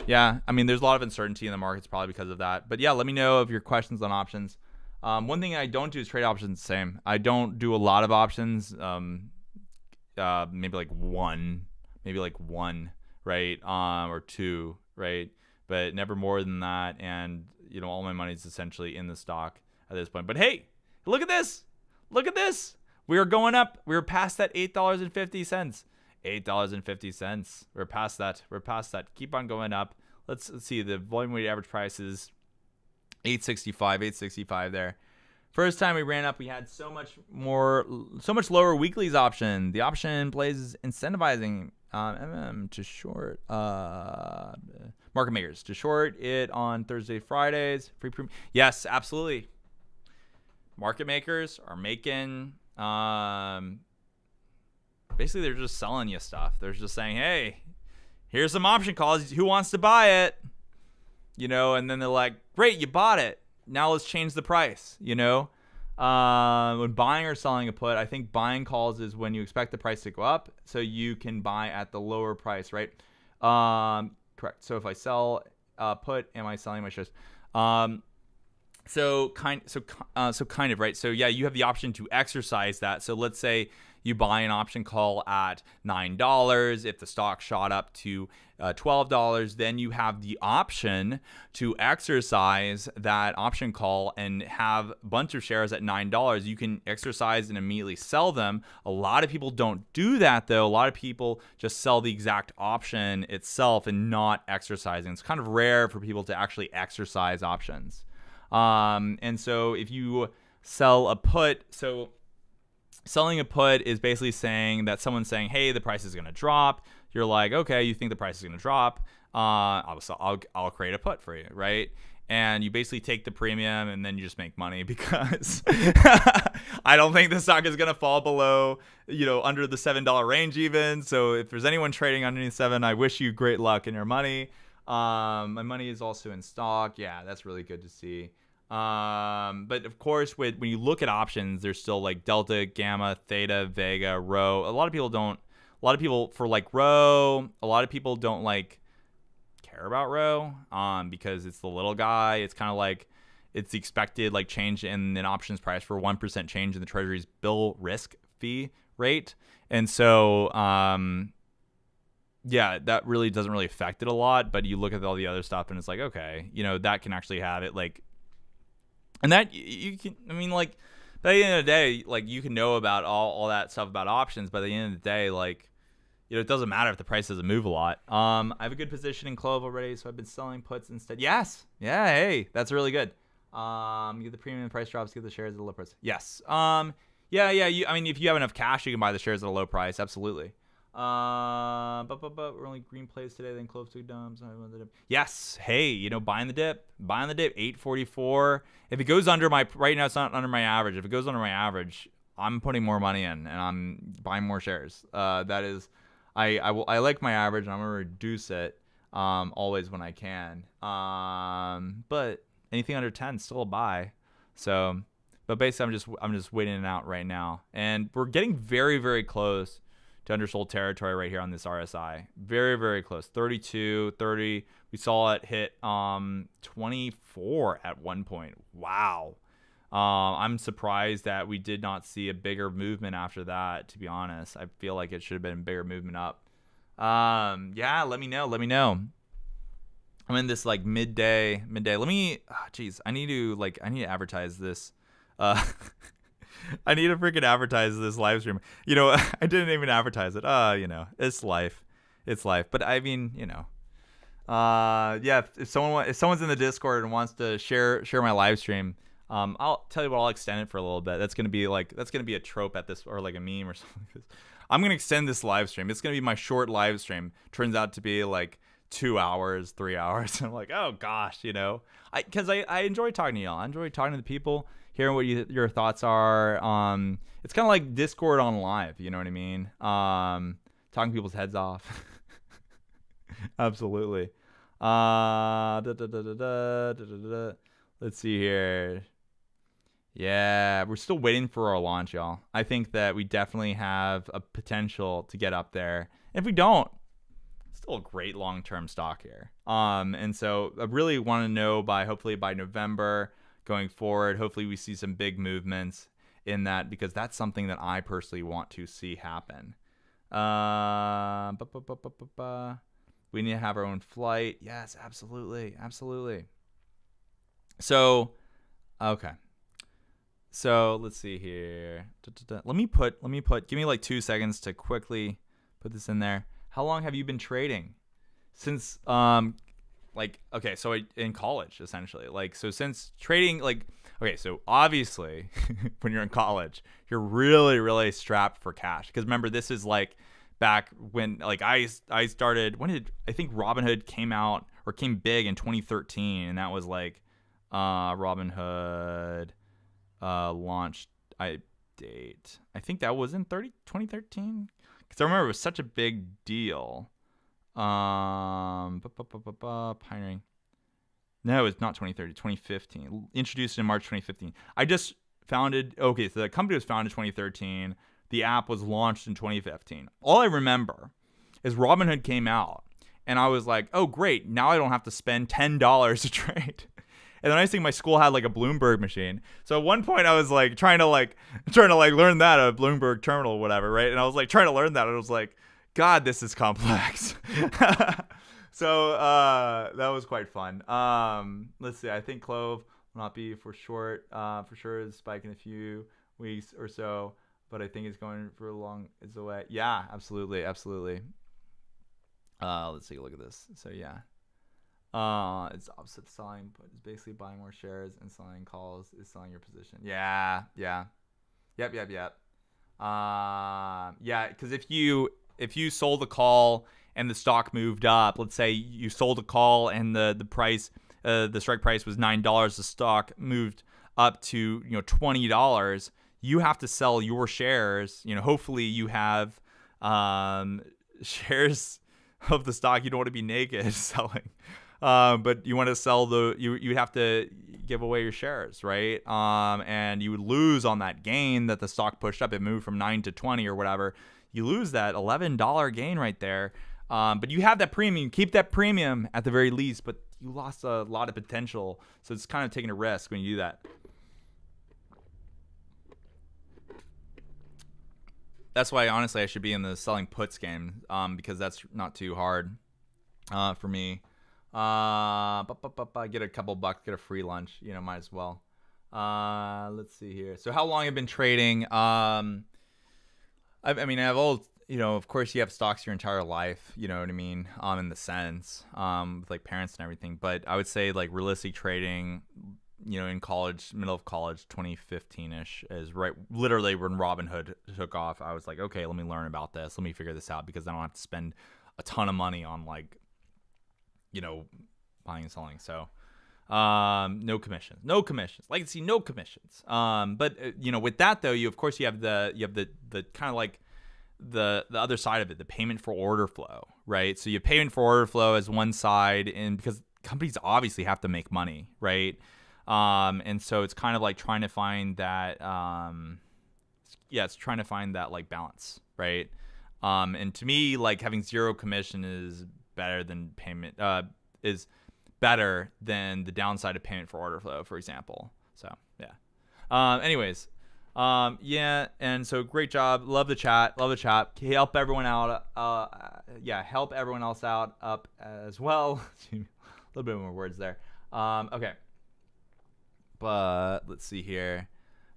Yeah, I mean, there's a lot of uncertainty in the markets probably because of that. But yeah, let me know if your questions on options. One thing I don't do is trade options the same. I don't do a lot of options. Maybe like one, right? Or 2, right? But never more than that. And, all my money is essentially in the stock at this point. But hey, look at this. We are going up. We're past that $8.50. $8.50. We're past that. Keep on going up. Let's see. The volume weighted average price is 865 there. First time we ran up, we had so much lower weeklies option. The option plays incentivizing to short market makers to short it on Thursday, Fridays. Free premium. Yes, absolutely. Market makers are making basically they're just selling you stuff. They're just saying, hey, here's some option calls. Who wants to buy it? You know, and then they're like, great, you bought it. Now let's change the price, you know? When buying or selling a put, I think buying calls is when you expect the price to go up so you can buy at the lower price, right? Correct. So if I sell put, am I selling my shares? So kind of, right? So yeah, you have the option to exercise that. So let's say you buy an option call at $9. If the stock shot up to $12, then you have the option to exercise that option call and have a bunch of shares at $9. You can exercise and immediately sell them. A lot of people don't do that, though. A lot of people just sell the exact option itself and not exercising. It's kind of rare for people to actually exercise options. And so if you sell a put, so selling a put is basically saying that someone's saying, hey, the price is going to drop. You're like, okay, you think the price is going to drop. I'll create a put for you, right? And you basically take the premium and then you just make money because I don't think the stock is going to fall below, under the $7 range even. So if there's anyone trading underneath 7, I wish you great luck in your money. My money is also in stock. Yeah, that's really good to see. But of course, when you look at options, there's still like delta, gamma, theta, vega, rho. A lot of people for like rho, a lot of people don't like care about rho, because it's the little guy. It's kind of like it's the expected like change in an options price for 1% change in the Treasury's bill risk fee rate. And so, yeah, that really doesn't really affect it a lot, but you look at all the other stuff and it's like, okay, that can actually have it like, and that you can, like, by the end of the day, like, you can know about all that stuff about options, but at the end of the day, like, it doesn't matter if the price doesn't move a lot. I have a good position in Clov already, so I've been selling puts instead. Yes. Yeah. Hey, that's really good. Get the premium price drops, get the shares at a low price. Yes. Yeah. If you have enough cash, you can buy the shares at a low price. Absolutely. But we're only green plays today, then Clove 2 dumps. Yes. Hey, buying the dip, 844. If it goes under right now, it's not under my average. If it goes under my average, I'm putting more money in and I'm buying more shares. That is, I like my average and I'm going to reduce it, always when I can. But anything under 10 is still a buy. So, but basically I'm just waiting it out right now. And we're getting very, very close to undersold territory right here on this RSI. Very, very close. 32, 30. We saw it hit 24 at one point. Wow. I'm surprised that we did not see a bigger movement after that, to be honest. I feel like it should have been a bigger movement up. Yeah, let me know. I'm in this like midday. Let me, I need to advertise this. I need to freaking advertise this live stream. I didn't even advertise it. It's life. But I mean, yeah, if someone's in the Discord and wants to share my live stream, I'll tell you what, I'll extend it for a little bit. That's going to be a trope at this, or like a meme or something. I'm going to extend this live stream. It's going to be my short live stream. Turns out to be like 2 hours, 3 hours. I'm like, oh gosh, because I enjoy talking to y'all. I enjoy talking to the people, hearing what your thoughts are. It's kind of like Discord on live. You know what I mean? Talking people's heads off. Absolutely. Let's see here. Yeah, we're still waiting for our launch, y'all. I think that we definitely have a potential to get up there. If we don't, still a great long-term stock here. And so I really want to know hopefully by November going forward, hopefully we see some big movements in that, because that's something that I personally want to see happen. We need to have our own flight. Yes, absolutely. So, okay. So let's see here. Let me give me like 2 seconds to quickly put this in there. How long have you been trading? Since like, okay, so in college, essentially, like, so since trading, like, okay, so obviously when you're in college, you're really, really strapped for cash. Because remember, this is like back when, like, I started, I think Robinhood came out or came big in 2013. And that was like, Robinhood launched, date. I think that was in 2013. Because I remember it was such a big deal. Pioneering. No, it's not 2030, 2015. Introduced in March 2015. I just founded, okay, so the company was founded in 2013. The app was launched in 2015. All I remember is Robinhood came out, and I was like, oh, great. Now I don't have to spend $10 to trade. And the nice thing, my school had like a Bloomberg machine. So at one point I was like trying to learn that, a Bloomberg terminal or whatever, right? And I was like trying to learn that, and I was like, God, this is complex. So that was quite fun. Let's see. I think Clove will not be for short. For sure, is spike in a few weeks or so, but I think it's going for a long. It's away. Yeah, absolutely. Let's take a look at this. So yeah, it's opposite selling, but it's basically buying more shares, and selling calls is selling your position. Yeah. Yep. Yeah, because if you sold a call and the stock moved up, let's say you sold a call and the price, the strike price was $9, the stock moved up to $20, you have to sell your shares. Hopefully you have shares of the stock. You don't want to be naked selling, but you want to sell you have to give away your shares, right? And you would lose on that gain that the stock pushed up. It moved from 9 to 20 or whatever. You lose that $11 gain right there. But you have that premium. Keep that premium at the very least, but you lost a lot of potential. So it's kind of taking a risk when you do that. That's why, honestly, I should be in the selling puts game, because that's not too hard for me. Get a couple bucks, get a free lunch. Might as well. Let's see here. So how long have I been trading? I've all, of course you have stocks your entire life, you know what I mean? In the sense, with like parents and everything, but I would say like realistic trading, in college, middle of college, 2015-ish is right. Literally when Robinhood took off, I was like, okay, let me learn about this. Let me figure this out, because I don't have to spend a ton of money on like, buying and selling. So, no commissions, legacy, no commissions. But with that though, you have the kind of like the other side of it, the payment for order flow, right? So you have payment for order flow as one side, and because companies obviously have to make money, right? And so it's kind of like trying to find that, it's trying to find that like balance, right? And to me, like having zero commission is better than payment, is better than the downside of payment for order flow, for example. So yeah. Anyways, and so great job. Love the chat. Help everyone out. Help everyone else out up as well. A little bit more words there. Okay. But let's see here.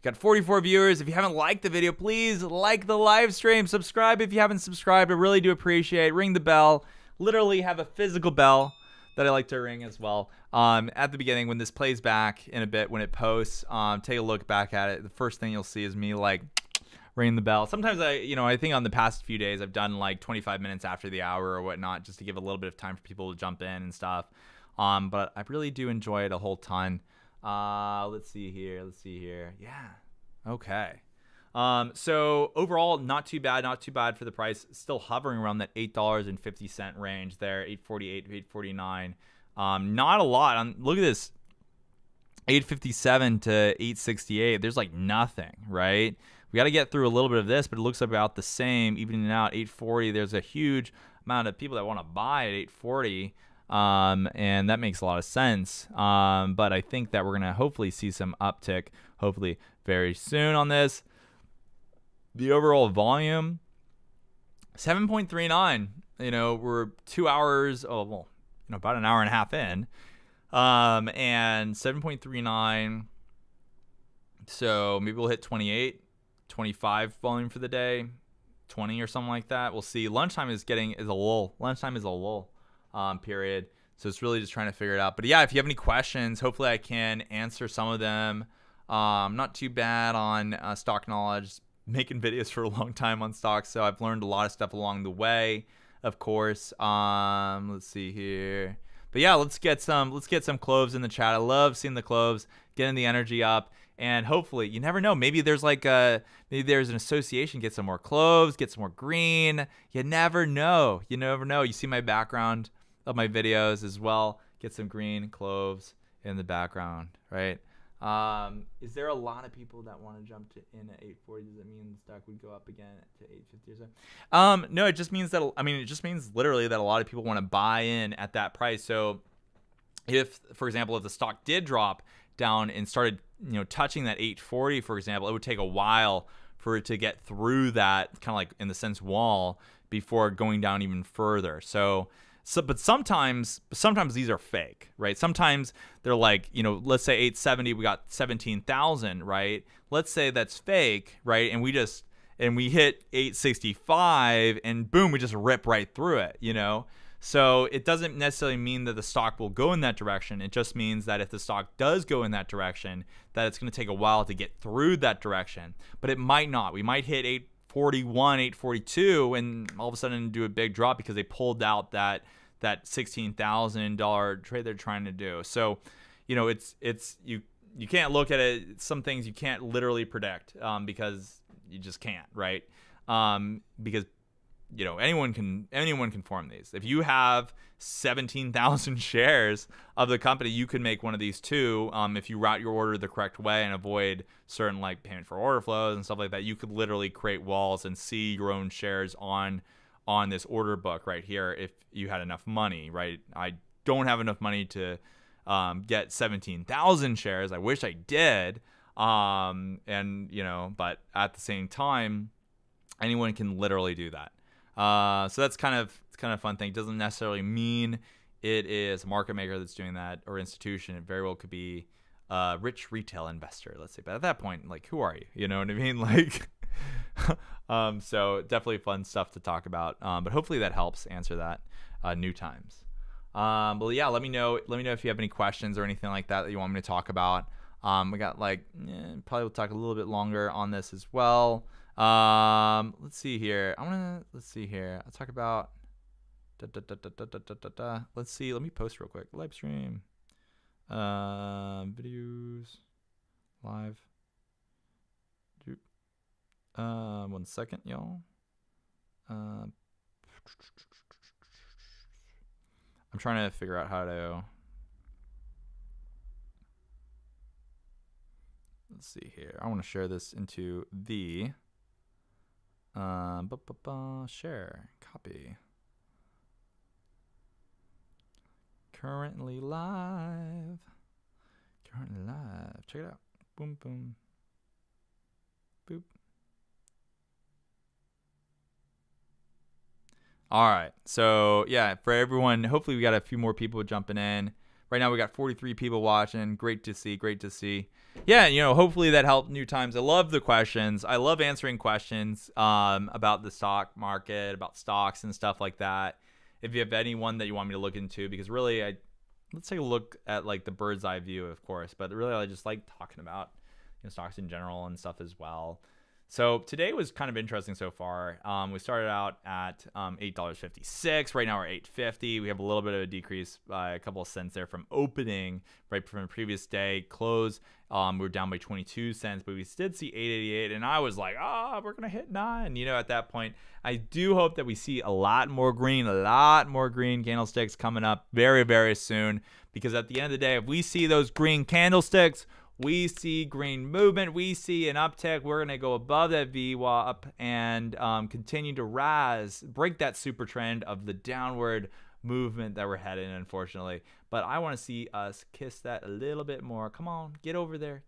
Got 44 viewers. If you haven't liked the video, please like the live stream. Subscribe if you haven't subscribed. I really do appreciate it. Ring the bell. Literally have a physical bell that I like to ring as well. At the beginning, when this plays back in a bit, when it posts, take a look back at it. The first thing you'll see is me like ringing the bell. Sometimes I think on the past few days I've done like 25 minutes after the hour or whatnot, just to give a little bit of time for people to jump in and stuff. But I really do enjoy it a whole ton. Let's see here. Yeah. Okay. So overall, not too bad for the price. Still hovering around that $8.50 range there, $8.48, $8.49. Not a lot. Look at this, $8.57 to $8.68. There's like nothing, right? We got to get through a little bit of this, but it looks about the same, evening out. $8.40. There's a huge amount of people that want to buy at $8.40. And that makes a lot of sense. But I think that we're going to hopefully see some uptick, hopefully very soon on this. The overall volume, 7.39. We're 2 hours, about an hour and a half in. And 7.39. So maybe we'll hit 28, 25 volume for the day, 20 or something like that. We'll see. Lunchtime is a lull. Period. So it's really just trying to figure it out. But yeah, if you have any questions, hopefully I can answer some of them. Not too bad on stock knowledge, making videos for a long time on stocks. So I've learned a lot of stuff along the way, of course. Let's see here. But yeah, let's get some cloves in the chat. I love seeing the cloves, getting the energy up. And hopefully, you never know. Maybe there's maybe there's an association. Get some more cloves, get some more green. You never know. You never know. You see my background of my videos as well. Get some green cloves in the background, right? Is there a lot of people that want to jump in at 840? Does it mean the stock would go up again to 850 or so? No, it just means that, it just means literally that a lot of people want to buy in at that price. So if, for example, if the stock did drop down and started, touching that 840, for example, it would take a while for it to get through that kind of like, in the sense, wall before going down even further. But sometimes these are fake, right? Sometimes they're like, let's say 870, we got 17,000, right? Let's say that's fake, right? And we hit 865 and boom, we just rip right through it, So it doesn't necessarily mean that the stock will go in that direction. It just means that if the stock does go in that direction, that it's going to take a while to get through that direction. But it might not. We might hit 841, 842, and all of a sudden do a big drop because they pulled out that $16,000 trade they're trying to do. So, it's you can't look at it. Some things you can't literally predict because you just can't, right? Because anyone can form these. If you have 17,000 shares of the company, you could make one of these too. If you route your order the correct way and avoid certain like payment for order flows and stuff like that, you could literally create walls and see your own shares on this order book right here if you had enough money, right? I don't have enough money to get 17,000 shares. I wish I did. But at the same time, anyone can literally do that. So that's kind of a fun thing. It doesn't necessarily mean it is a market maker that's doing that or institution. It very well could be a rich retail investor, let's say. But at that point, like, who are you? You know what I mean? Like, so definitely fun stuff to talk about. But hopefully that helps answer that. New times. But yeah, let me know if you have any questions or anything like that you want me to talk about. We got probably we'll talk a little bit longer on this as well. Let's see here. Let's see here. I'll talk about let's see. Let me post real quick. Live stream. Videos. Live. 1 second, y'all. I'm trying to figure out how to. Let's see here. I want to share this into the share, copy. Currently live. Check it out. Boom, boom. Boop. All right. So, yeah, for everyone, hopefully we got a few more people jumping in. Right now we got 43 people watching. Great to see. Yeah, hopefully that helped. New times. I love the questions. I love answering questions about the stock market, about stocks and stuff like that. If you have anyone that you want me to look into, because really, let's take a look at like the bird's eye view, of course. But really, I just like talking about stocks in general and stuff as well. So today was kind of interesting so far. We started out at $8.56. Right now we're $8.50. We have a little bit of a decrease by a couple of cents there from opening right from the previous day. Close, we were down by 22 cents, but we did see $8.88. And I was like, we're going to hit 9. At that point, I do hope that we see a lot more green candlesticks coming up very, very soon. Because at the end of the day, if we see those green candlesticks, we see green movement. We see an uptick. We're going to go above that VWAP and continue to break that super trend of the downward movement that we're heading, unfortunately. But I want to see us kiss that a little bit more. Come on, get over there.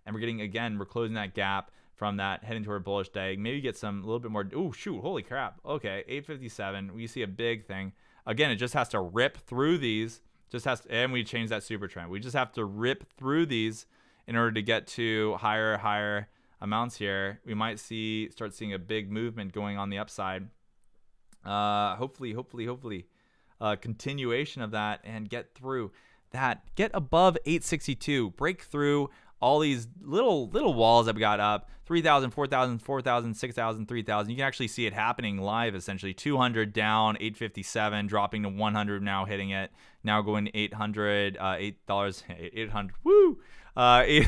And we're closing that gap from that, heading toward a bullish day. Maybe get a little bit more. Oh, shoot. Holy crap. Okay, 857. We see a big thing. Again, it just has to rip through these. And we change that super trend. We just have to rip through these in order to get to higher amounts here. We might start seeing a big movement going on the upside. Hopefully. continuation of that and get through that, get above 862, break through all these little walls that we got up, 3,000, 4,000, 4,000, 6,000, 3,000. You can actually see it happening live, essentially. 200 down, 857, dropping to 100 now, hitting it. Now going 800, $800, woo! I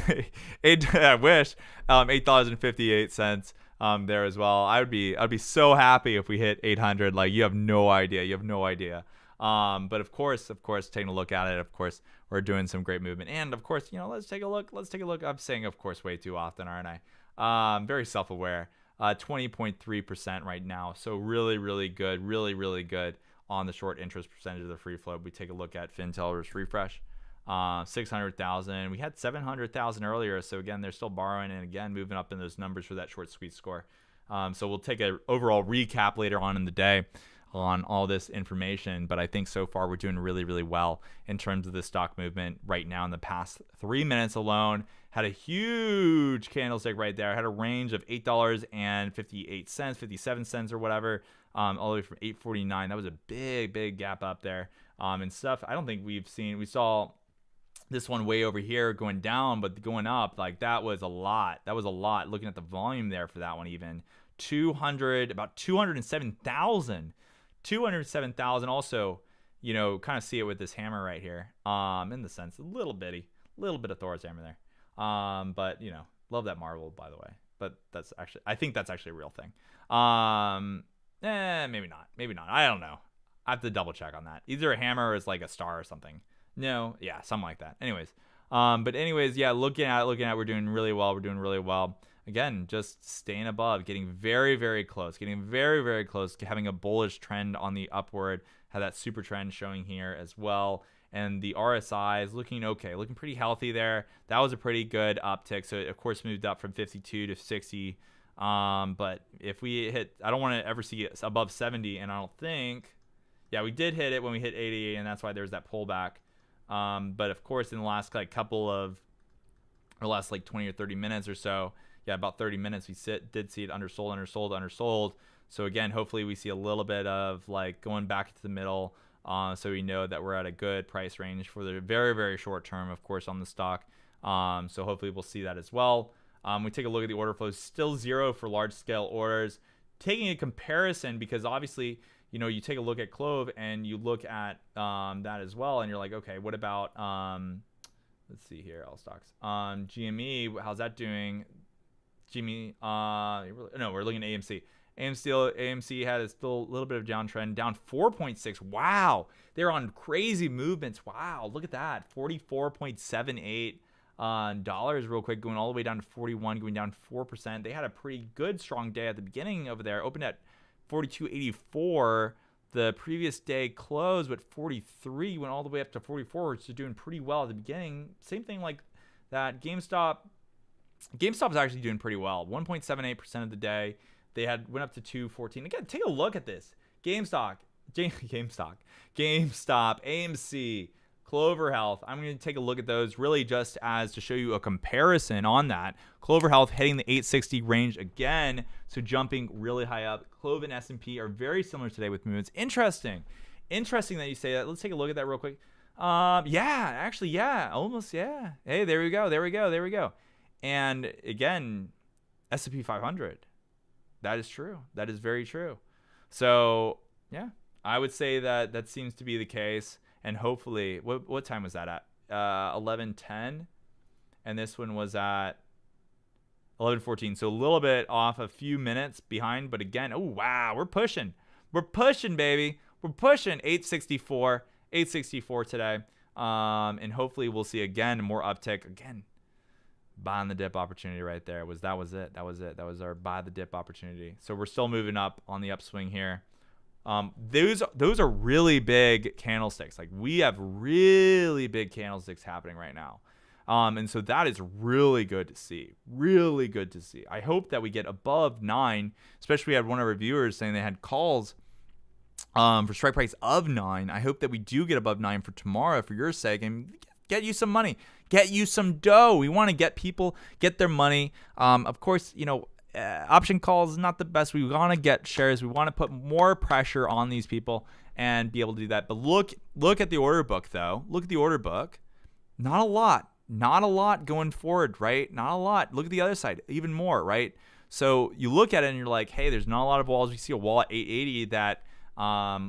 wish, $8.58 there as well. I'd be so happy if we hit 800. Like, you have no idea. But of course, taking a look at it, of course, we're doing some great movement. And of course, let's take a look. I'm saying, of course, way too often, aren't I? Very self-aware. 20.3% right now. So really good. Really good on the short interest percentage of the free float. We take a look at FinTeller's refresh. 600,000. We had 700,000 earlier. So again, they're still borrowing and again, moving up in those numbers for that short squeeze score. So we'll take an overall recap later on in the day on all this information, but I think so far we're doing really well in terms of the stock movement right now. In the past 3 minutes alone, had a huge candlestick right there. Had a range of $8.58, 57 cents or whatever, all the way from 8.49. That was a big gap up there, and stuff I don't think we've seen. We saw this one way over here going down, but going up, like, that was a lot. Looking at the volume there for that one, even about 207,000. 207,000. Also, kind of see it with this hammer right here. In the sense, a little bit of Thor's hammer there. But love that marble, by the way. But I think that's actually a real thing. Maybe not. I don't know. I have to double check on that. Either a hammer or it's like a star or something. No, yeah, something like that. Anyways, yeah, looking at we're doing really well. Again, just staying above, getting very close, having a bullish trend on the upward. Have that super trend showing here as well. And the RSI is looking okay, looking pretty healthy there. That was a pretty good uptick. So it, of course, moved up from 52 to 60. But if we hit, I don't want to ever see it above 70. And I don't think, yeah, we did hit it when we hit 88. And that's why there's that pullback. But of course, in the last like 20 or 30 minutes or so, yeah, about 30 minutes, we did see it undersold. So again, hopefully we see a little bit of like going back to the middle, so we know that we're at a good price range for the very short term, of course, on the stock. So hopefully we'll see that as well. We take a look at the order flow, still zero for large scale orders. Taking a comparison, because obviously, you take a look at Clov and you look at that as well, and you're like, okay, what about let's see here, all stocks. GME, how's that doing? We're looking at AMC. AMC had still a little bit of downtrend, down 4.6. Wow, they're on crazy movements. Wow, look at that, $44.78 dollars real quick, going all the way down to 41, going down 4%. They had a pretty good strong day at the beginning over there. Opened at 42.84. The previous day closed with 43, went all the way up to 44, so doing pretty well at the beginning. Same thing like that. GameStop is actually doing pretty well. 1.78% of the day. They went up to 214. Again, take a look at this. GameStop, AMC, Clover Health. I'm going to take a look at those really just as to show you a comparison on that. Clover Health hitting the 860 range again, so jumping really high up. Clov and S&P are very similar today with movements. Interesting that you say that. Let's take a look at that real quick. Almost. Hey, there we go. And again, S&P 500. That is true. That is very true. So yeah, I would say that seems to be the case. And hopefully, what time was that at? 11:10, and this one was at 11:14. So a little bit off, a few minutes behind. But again, oh wow, we're pushing, baby. We're pushing 864 today. And hopefully we'll see again more uptick again. Buy on the dip opportunity right there. That was it. That was our buy the dip opportunity. So we're still moving up on the upswing here. Those are really big candlesticks. Like, we have really big candlesticks happening right now. And so that is really good to see. I hope that we get above 9, especially we had one of our viewers saying they had calls for strike price of 9. I hope that we do get above 9 for tomorrow for your sake, and get you some money, get you some dough. We want to get people, get their money. Of course, option calls is not the best. We want to get shares. We want to put more pressure on these people and be able to do that. But look at the order book, though. Look at the order book. Not a lot going forward, right? Not a lot. Look at the other side, even more, right? So you look at it and you're like, hey, there's not a lot of walls. We see a wall at 880 that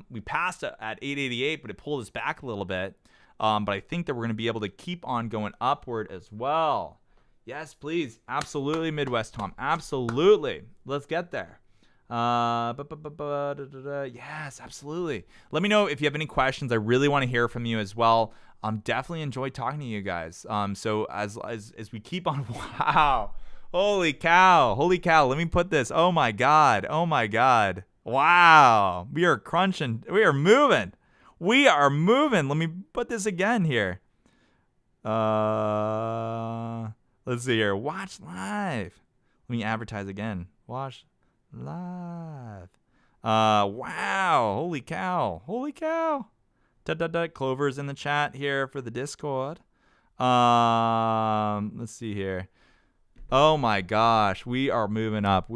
we passed at 888, but it pulled us back a little bit. But I think that we're going to be able to keep on going upward as well. Yes, please. Absolutely, Midwest Tom. Absolutely. Let's get there. Yes, absolutely. Let me know if you have any questions. I really want to hear from you as well. Definitely enjoyed talking to you guys. So as we keep on, wow, holy cow. Let me put this. Oh my God. Wow, we are crunching. We are moving. Let me put this again here. Let's see here. Watch live. Let me advertise again. Watch live. Wow. Holy cow. Clover's in the chat here for the Discord. Let's see here. Oh my gosh. We are moving up.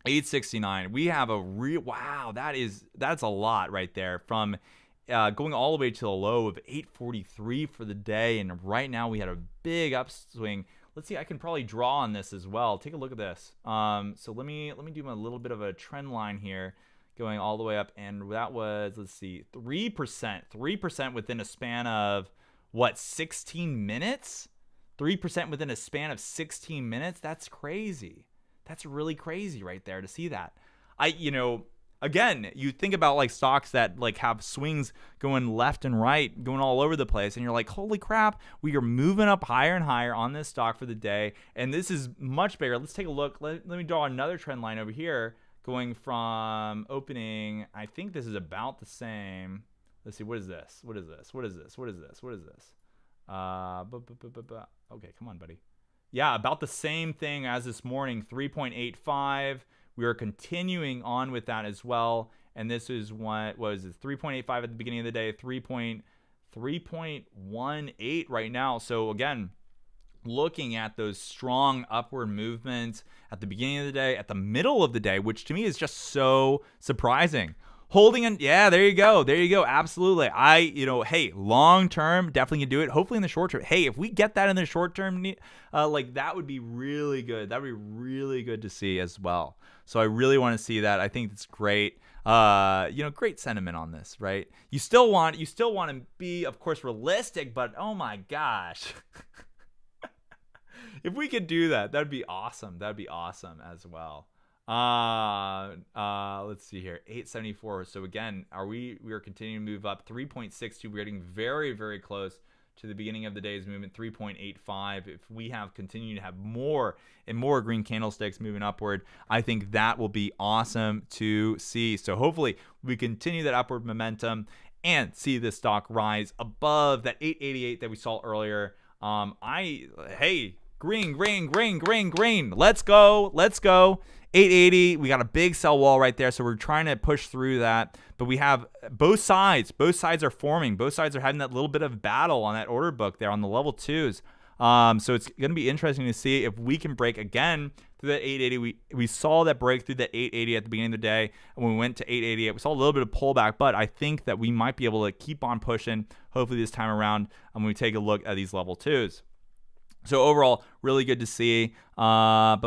869. We have a real, wow, that's a lot right there, from going all the way to the low of 843 for the day, and right now we had a big upswing. Let's see, I can probably draw on this as well. Take a look at this. So let me do a little bit of a trend line here, going all the way up, and that was, let's see, 3% within a span of what, 16 minutes? 3% within a span of 16 minutes? That's crazy. That's really crazy right there to see that. Again, you think about like stocks that like have swings going left and right, going all over the place, and you're like, holy crap, we are moving up higher and higher on this stock for the day, and this is much bigger. Let's take a look. Let me draw another trend line over here, going from opening. I think this is about the same. Let's see, what is this? Okay, come on, buddy. Yeah, about the same thing as this morning, 3.85. We are continuing on with that as well. And this is what was it, 3.85 at the beginning of the day, 3.18 right now. So again, looking at those strong upward movements at the beginning of the day, at the middle of the day, which to me is just so surprising. Holding in, yeah, there you go, absolutely. Hey, long term, definitely can do it. Hopefully in the short term, hey, if we get that in the short term, like that would be really good. That would be really good to see as well. So I really want to see that. I think it's great. Great sentiment on this, right? You still want to be, of course, realistic, but oh my gosh. If we could do that, that'd be awesome. That'd be awesome as well. Let's see here, 874. So again, we are continuing to move up. 3.62. We're getting very, very close to the beginning of the day's movement. 3.85. If we continue to have more and more green candlesticks moving upward, I think that will be awesome to see. So hopefully we continue that upward momentum and see this stock rise above that 888 that we saw earlier. Green. Let's go. 880. We got a big sell wall right there, so we're trying to push through that. But we have both sides. Both sides are forming. Both sides are having that little bit of battle on that order book there on the level 2s. So it's going to be interesting to see if we can break again through that 880. We saw that break through that 880 at the beginning of the day, and when we went to 888, we saw a little bit of pullback. But I think that we might be able to keep on pushing. Hopefully this time around, when we take a look at these level 2s. So overall, really good to see. Volume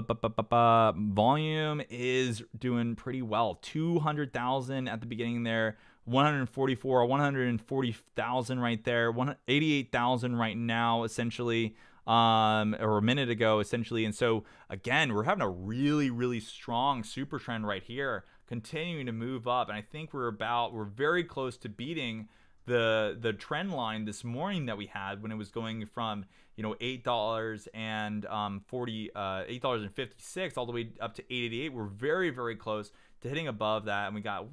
is doing pretty well. 200,000 at the beginning there. 144, 140,000 right there. 88,000 right now, essentially, or a minute ago, essentially. And so again, we're having a really, really strong super trend right here, continuing to move up. And I think we're very close to beating the trend line this morning that we had when it was going from $8.56 all the way up to $8.88. We're very, very close to hitting above that, and we got a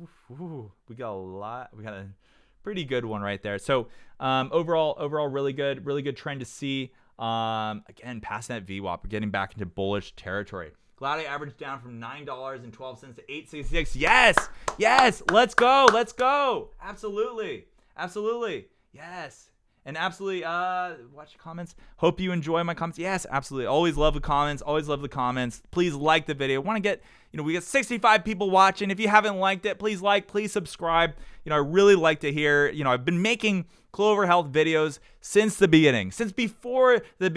pretty good one right there. So overall really good trend to see. Again, passing that VWAP, we're getting back into bullish territory. Glad averaged down from $9.12 to $8.66. Yes, let's go. Absolutely. Yes. And absolutely, watch comments. Hope you enjoy my comments. Yes, absolutely. Always love the comments. Always love the comments. Please like the video. Want to get, we got 65 people watching. If you haven't liked it, please like, please subscribe. I really like to hear, I've been making Clover Health videos since the beginning, before it went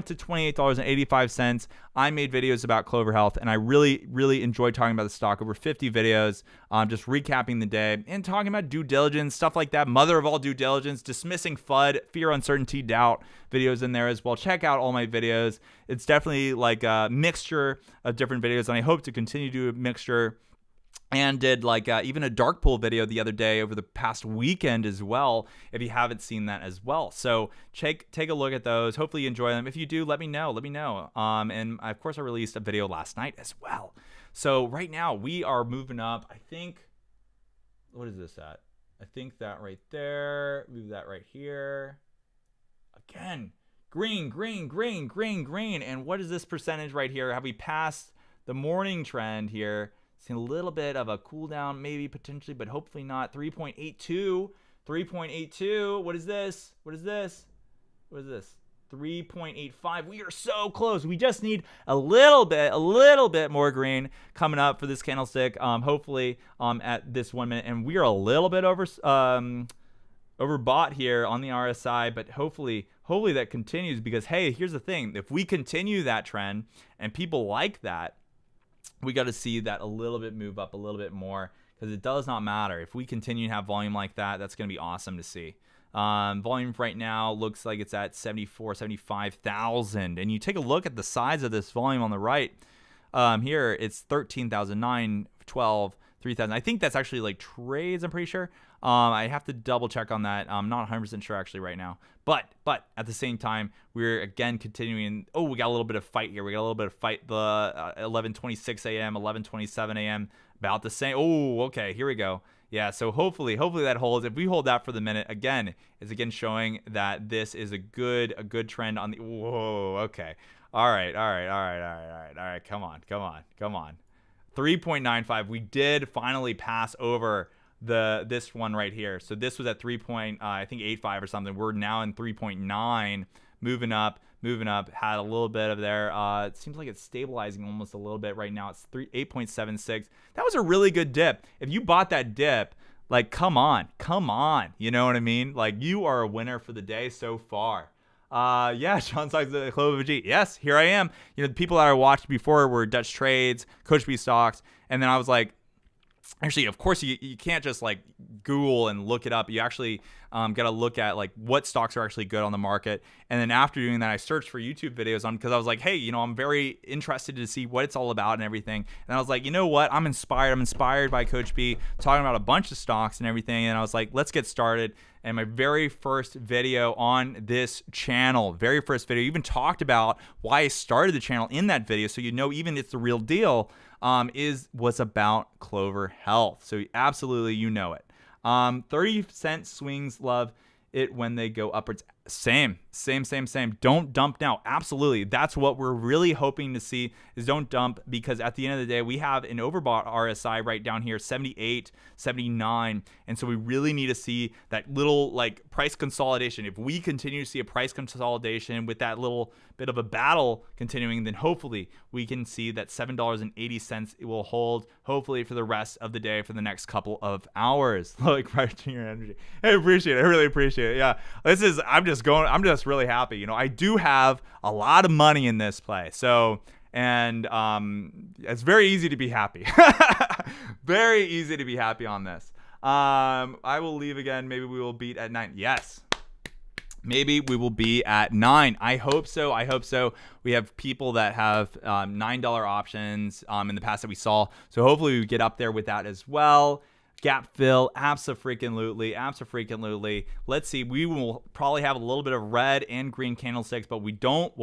to $28.85. I made videos about Clover Health, and I really, really enjoyed talking about the stock. Over 50 videos, just recapping the day and talking about due diligence, stuff like that. Mother of all due diligence, dismissing FUD, fear, uncertainty, doubt videos in there as well. Check out all my videos. It's definitely like a mixture of different videos, and I hope to continue to do a mixture. And did even a dark pool video the other day over the past weekend as well, if you haven't seen that as well. So take a look at those. Hopefully you enjoy them. If you do, let me know. And of course I released a video last night as well. So right now we are moving up. I think, what is this at? I think that right there. Move that right here. Again, green. And what is this percentage right here? Have we passed the morning trend here? Seen a little bit of a cool down, maybe potentially, but hopefully not. 3.82. What is this? 3.85. We are so close. We just need a little bit more green coming up for this candlestick. Hopefully at this 1 minute, and we are a little bit overbought here on the RSI, but hopefully that continues, because hey, here's the thing: if we continue that trend and people like that, we got to see that a little bit move up a little bit more, because it does not matter. If we continue to have volume like that, that's going to be awesome to see. Volume right now looks like it's at 75,000. And you take a look at the size of this volume on the right. Here, it's 13,000, 9, 12, 3,000. I think that's actually like trades, I'm pretty sure. I have to double check on that. I'm not 100% sure actually right now. But at the same time, we're again continuing. Oh, we got a little bit of fight here. The 11:26 a.m., 11:27 a.m. about the same. Oh, okay. Here we go. Yeah. So hopefully that holds. If we hold that for the minute, again, it's again showing that this is a good trend on the. Whoa. Okay. All right. Come on. 3.95. We did finally pass over this one right here. So this was at 3.85 or something. We're now in 3.9, moving up. Had a little bit of there. It seems like it's stabilizing almost a little bit right now. It's 8.76. That was a really good dip. If you bought that dip, like, come on. You know what I mean? Like, you are a winner for the day so far. Yeah, Sean Stocks, the Clover G. Yes, here I am. The people that I watched before were Dutch Trades, Coach B Stocks, and then I was like, actually, of course, you can't just like Google and look it up. You actually got to look at like what stocks are actually good on the market. And then after doing that, I searched for YouTube videos because I was like, hey, I'm very interested to see what it's all about and everything. And I was like, you know what? I'm inspired by Coach B talking about a bunch of stocks and everything. And I was like, let's get started. And my very first video on this channel, even talked about why I started the channel in that video, so even it's the real deal, was about Clover Health. So absolutely, it. 30-cent swings, love it when they go upwards. Same. Don't dump now. Absolutely. That's what we're really hoping to see, is don't dump, because at the end of the day, we have an overbought RSI right down here, 78, 79. And so we really need to see that little like price consolidation. If we continue to see a price consolidation with that little bit of a battle continuing, then hopefully we can see that $7.80 it will hold, hopefully for the rest of the day, for the next couple of hours. Like, pricing your energy. I appreciate it. I really appreciate it. Yeah. I'm just really happy. I do have a lot of money in this play. So, and it's very easy to be happy. Very easy to be happy on this. I will leave again. Maybe we will beat at 9. Yes. Maybe we will be at 9. I hope so. We have people that have $9 options in the past that we saw. So hopefully we get up there with that as well. Gap fill, abso-freaking-lutely. Let's see. We will probably have a little bit of red and green candlesticks, but what we don't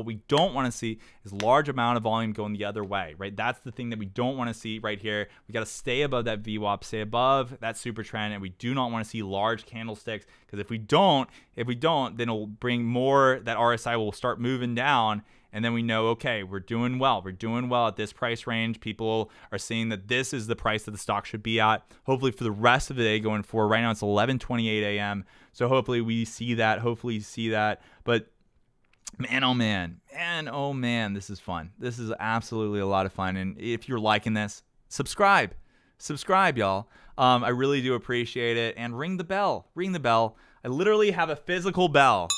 want to see is large amount of volume going the other way, right? That's the thing that we don't want to see right here. We got to stay above that VWAP, stay above that super trend, and we do not want to see large candlesticks, because if we don't, then it'll bring more, that RSI will start moving down, And then we know, okay, we're doing well. We're doing well at this price range. People are seeing that this is the price that the stock should be at. Hopefully for the rest of the day going forward. Right now it's 11:28 a.m. So hopefully we see that. Hopefully you see that. But man, oh man, this is fun. This is absolutely a lot of fun. And if you're liking this, subscribe, y'all. I really do appreciate it. And ring the bell. I literally have a physical bell.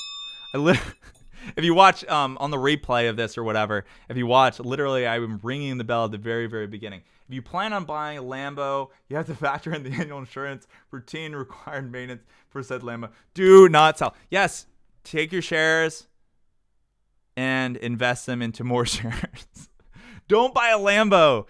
If you watch on the replay of this or whatever, if you watch, literally I'm ringing the bell at the very, very beginning. If you plan on buying a Lambo, you have to factor in the annual insurance, routine required maintenance for said Lambo. Do not sell. Yes, take your shares and invest them into more shares. Don't buy a Lambo.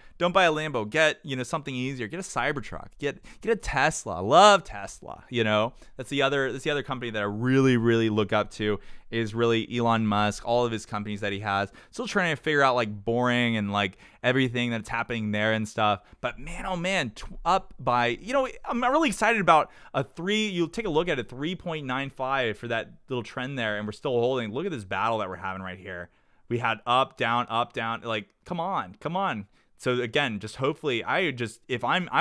Get, something easier. Get a Cybertruck. Get a Tesla. I love Tesla. That's the other company that I really, really look up to is really Elon Musk, all of his companies that he has. Still trying to figure out like boring and like everything that's happening there and stuff. But man, oh man, up by, I'm really excited about you'll take a look at it, 3.95 for that little trend there. And we're still holding. Look at this battle that we're having right here. We had up, down, like, come on. So again, just hopefully I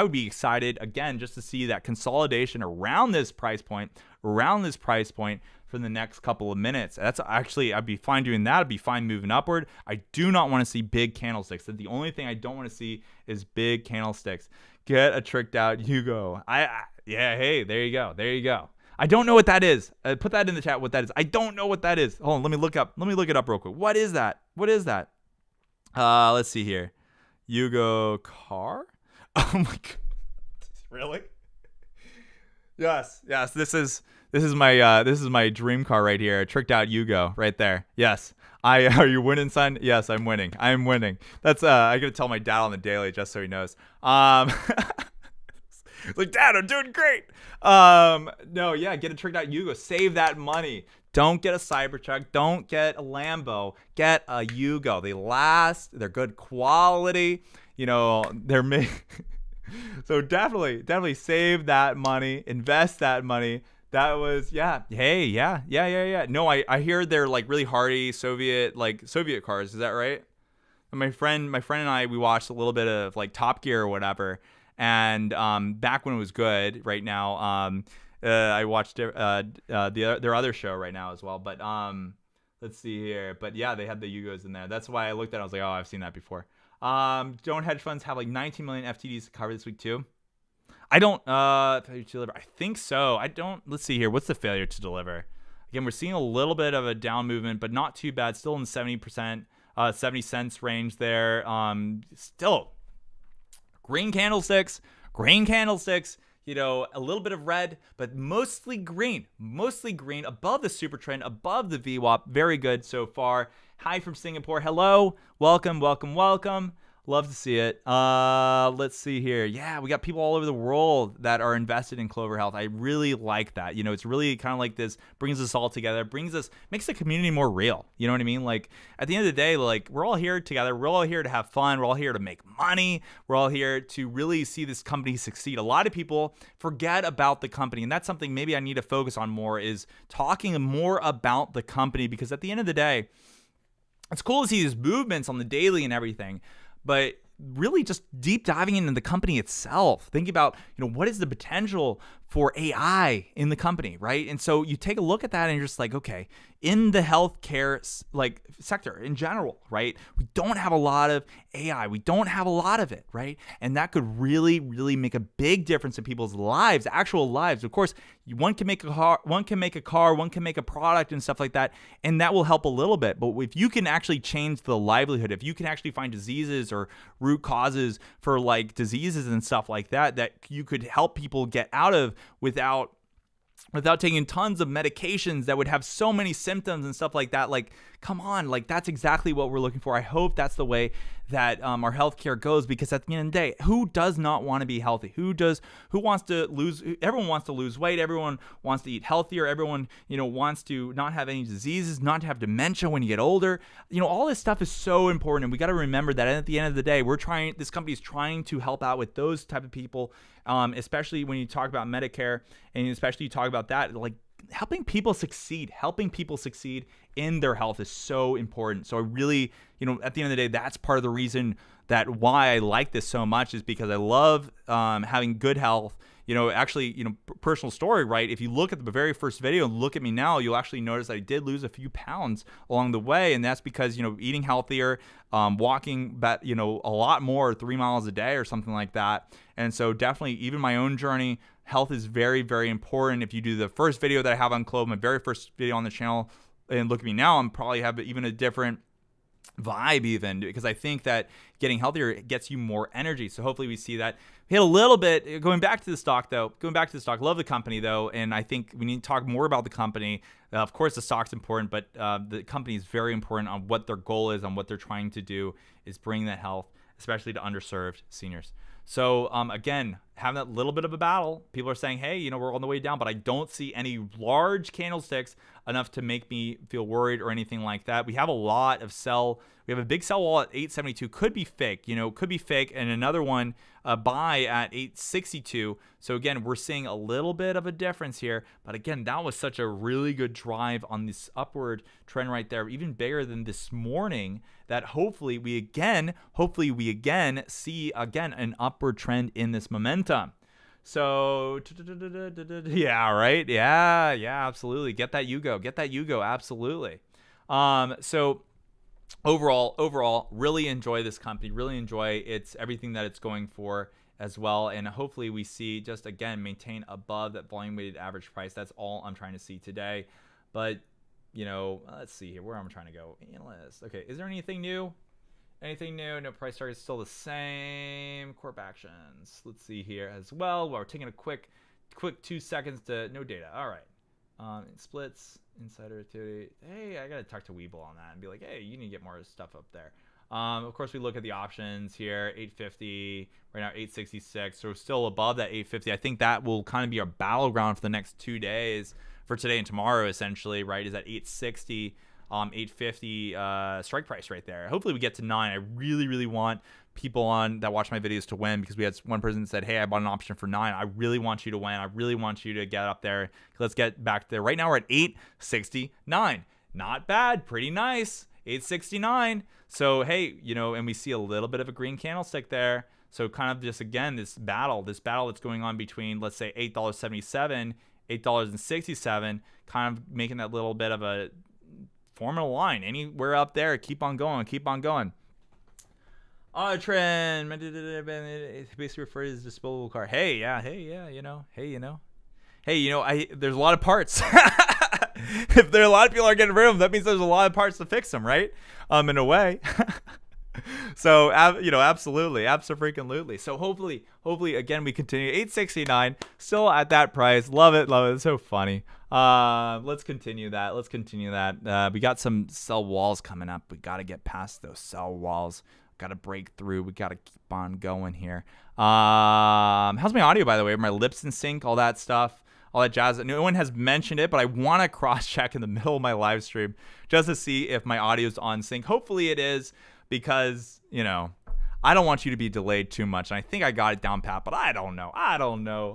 would be excited again, just to see that consolidation around this price point for the next couple of minutes. That's actually, I'd be fine doing that. I'd be fine moving upward. I do not want to see big candlesticks. The only thing I don't want to see is big candlesticks. Get a tricked out Hugo. Hey, there you go. I don't know what that is. Put that in the chat what that is. I don't know what that is. Hold on, let me look it up real quick. What is that? Let's see here. Yugo car? Oh my god. Really? Yes. This is my dream car right here. Tricked out Yugo right there. Yes. Are you winning, son? Yes, I'm winning. That's I gotta tell my dad on the daily just so he knows. It's like, Dad, I'm doing great. No, yeah, get a tricked out Yugo. Save that money. Don't get a Cybertruck. Don't get a Lambo. Get a Yugo. They last. They're good quality. They're made. So definitely save that money. Invest that money. That was, yeah. Hey, yeah. No, I hear they're like really hardy Soviet cars. Is that right? And my friend and I, we watched a little bit of like Top Gear or whatever. And back when it was good, right now, I watched their other show right now as well. But let's see here. But yeah, they had the Yugos in there. That's why I looked at it. I was like, oh, I've seen that before. Don't hedge funds have like 19 million FTDs to cover this week too? I don't. Failure to deliver. I think so. I don't. Let's see here. What's the failure to deliver? Again, we're seeing a little bit of a down movement, but not too bad. Still in the 70%, 70 cents range there. Still. Green candlesticks, a little bit of red, but mostly green above the super trend, above the VWAP. Very good so far. Hi from Singapore. Hello. Welcome. Love to see it. Let's see here. Yeah, we got people all over the world that are invested in Clover Health. I really like that. It's really kind of like this, brings us all together, makes the community more real. You know what I mean? Like at the end of the day, like we're all here together. We're all here to have fun. We're all here to make money. We're all here to really see this company succeed. A lot of people forget about the company, and that's something maybe I need to focus on more, is talking more about the company, because at the end of the day, it's cool to see these movements on the daily and everything, but really just deep diving into the company itself. Think about, what is the potential for AI in the company, right? And so you take a look at that and you're just like, okay, in the healthcare sector in general, right? We don't have a lot of AI. We don't have a lot of it, right? And that could really, really make a big difference in people's lives, actual lives. Of course, one can make a car, one can make a product and stuff like that, and that will help a little bit. But if you can actually change the livelihood, if you can actually find diseases or root causes for like diseases and stuff like that, that you could help people get out of without taking tons of medications that would have so many symptoms and stuff like that. Like, come on, like that's exactly what we're looking for. I hope that's the way that our healthcare goes, because at the end of the day, who does not want to be healthy? Everyone wants to lose weight. Everyone wants to eat healthier. Everyone, wants to not have any diseases, not to have dementia when you get older. All this stuff is so important. And we got to remember that at the end of the day, this company is trying to help out with those type of people. Especially when you talk about Medicare, and especially you talk about that, like helping people succeed in their health is so important. So I really, at the end of the day, that's part of the reason that why I like this so much, is because I love having good health. Actually, personal story, right? If you look at the very first video and look at me now, you'll actually notice that I did lose a few pounds along the way. And that's because, eating healthier, walking, a lot more, 3 miles a day or something like that. And so definitely, even my own journey, health is very, very important. If you do the first video that I have on Clov, my very first video on the channel, and look at me now, I'm probably have even a different vibe, even, because I think that getting healthier gets you more energy. So hopefully we see that. We hit a little bit going back to the stock. Love the company though, and I think we need to talk more about the company. Of course the stock's important, but the company is very important on what their goal is, on what they're trying to do, is bring that health, especially to underserved seniors. So again, having that little bit of a battle, people are saying, hey, we're on the way down, but I don't see any large candlesticks enough to make me feel worried or anything like that. We have a lot of sell. We have a big sell wall at 872. Could be fake, and another one buy at 862. So again, we're seeing a little bit of a difference here, but again, that was such a really good drive on this upward trend right there, even bigger than this morning, that hopefully we again see an upward trend in this momentum. So yeah, right, yeah, absolutely. Get that Yugo, absolutely. So overall, really enjoy this company, really enjoy everything that it's going for as well, and hopefully we see, just again, maintain above that volume weighted average price. That's all I'm trying to see today. But let's see here, where I'm trying to go. Analyst, okay, is there anything new? No, price target is still the same. Corp actions, let's see here as well. We're taking a quick 2 seconds to no data. All right, splits, insider activity. Hey, I gotta talk to Weeble on that and be like, hey, you need to get more stuff up there. Of course, we look at the options here, 850, right now 866, so we're still above that 850. I think that will kind of be our battleground for the next 2 days, for today and tomorrow, essentially, right, is at 860, 850 strike price right there. Hopefully we get to 9. I really want people that watch my videos to win, because we had one person that said, hey, I bought an option for 9. I really want you to win. I really want you to get up there. Let's get back there. Right now we're at 869. Not bad, pretty nice. 869. So hey, and we see a little bit of a green candlestick there. So kind of just, again, this battle that's going on between, let's say, $8.77, $8.67, kind of making that little bit of a forming a line anywhere up there. Keep on going. Trend basically refers to disposable car. Hey, there's a lot of parts. If there are a lot of people are getting rid of them, that means there's a lot of parts to fix them, right? In a way. So absolutely. So hopefully again we continue. 869, still at that price. Love it. It's so funny. Let's continue that. We got some sell walls coming up. We got to get past those sell walls. Got to break through. We got to keep on going here. How's my audio, by the way? Are my lips in sync? All that stuff, all that jazz. No one has mentioned it, but I want to cross check in the middle of my live stream just to see if my audio is on sync. Hopefully it is, because I don't want you to be delayed too much. And I think I got it down pat, but I don't know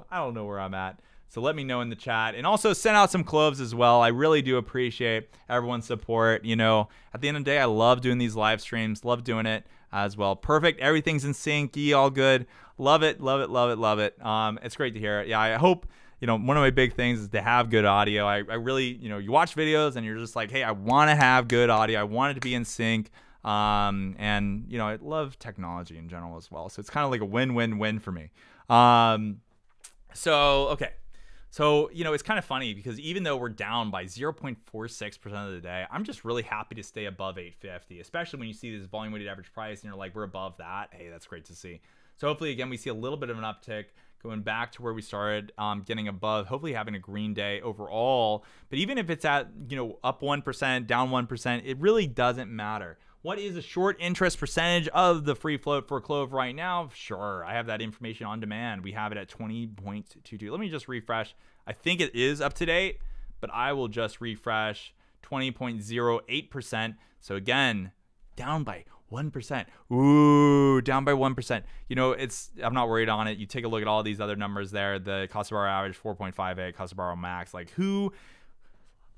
where I'm at. So let me know in the chat, and also send out some Cloves as well. I really do appreciate everyone's support. At the end of the day, I love doing these live streams, love doing it as well. Perfect. Everything's in sync. All good. Love it. It's great to hear it. Yeah, I hope, one of my big things is to have good audio. I really, you watch videos and you're just like, hey, I want to have good audio. I want it to be in sync. And I love technology in general as well. So it's kind of like a win-win-win for me. So, it's kind of funny, because even though we're down by 0.46% of the day, I'm just really happy to stay above 850, especially when you see this volume weighted average price and you're like, we're above that. Hey, that's great to see. So hopefully, again, we see a little bit of an uptick going back to where we started, getting above, hopefully having a green day overall. But even if it's at, up 1%, down 1%, it really doesn't matter. What is a short interest percentage of the free float for Clove right now? Sure, I have that information on demand. We have it at 20.22. Let me just refresh. I think it is up to date, but I will just refresh. 20.08%. So again, down by 1%. Ooh, down by 1%. I'm not worried on it. You take a look at all these other numbers there. The cost of borrow average 4.58, cost of borrow max. Like who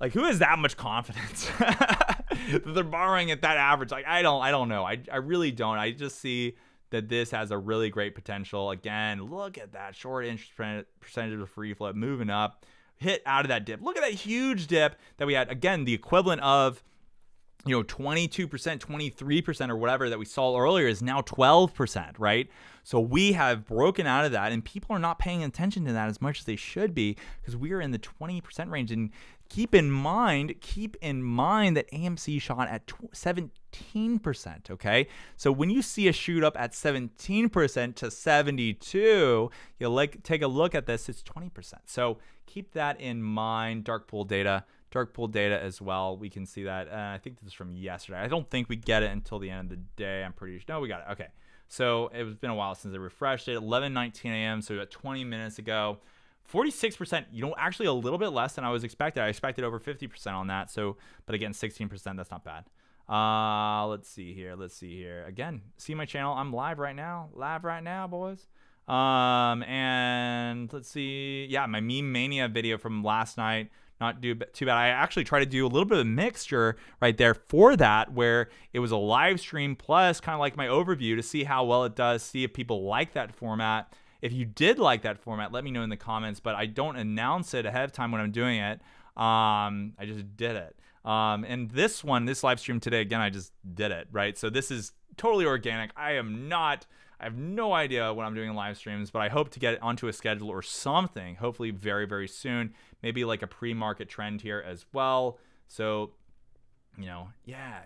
Like, who has that much confidence that they're borrowing at that average? Like, I don't know. I really don't. I just see that this has a really great potential. Again, look at that short interest percentage of free float moving up, hit out of that dip. Look at that huge dip that we had. Again, the equivalent of 22%, 23% or whatever that we saw earlier is now 12%, right? So we have broken out of that, and people are not paying attention to that as much as they should be, because we are in the 20% range. And keep in mind that AMC shot at 17%, okay? So when you see a shoot up at 17% to 72, you take a look at this, it's 20%. So keep that in mind. Dark pool data as well. We can see that. I think this is from yesterday. I don't think we get it until the end of the day. I'm pretty sure. No, we got it. Okay. So it's been a while since I refreshed it. 11:19 a.m. So about 20 minutes ago. 46%, actually a little bit less than I was expected. I expected over 50% on that. So, but again, 16%, that's not bad. Let's see here. Again, see my channel. I'm live right now, boys. And let's see. Yeah, my Meme Mania video from last night. Not too bad. I actually tried to do a little bit of a mixture right there for that, where it was a live stream plus kind of like my overview to see how well it does, see if people like that format. If you did like that format, let me know in the comments, but I don't announce it ahead of time when I'm doing it. I just did it. And this live stream today, again, I just did it, right? So this is totally organic. I have no idea what I'm doing in live streams, but I hope to get it onto a schedule or something, hopefully very, very soon. Maybe like a pre-market trend here as well. So, yeah,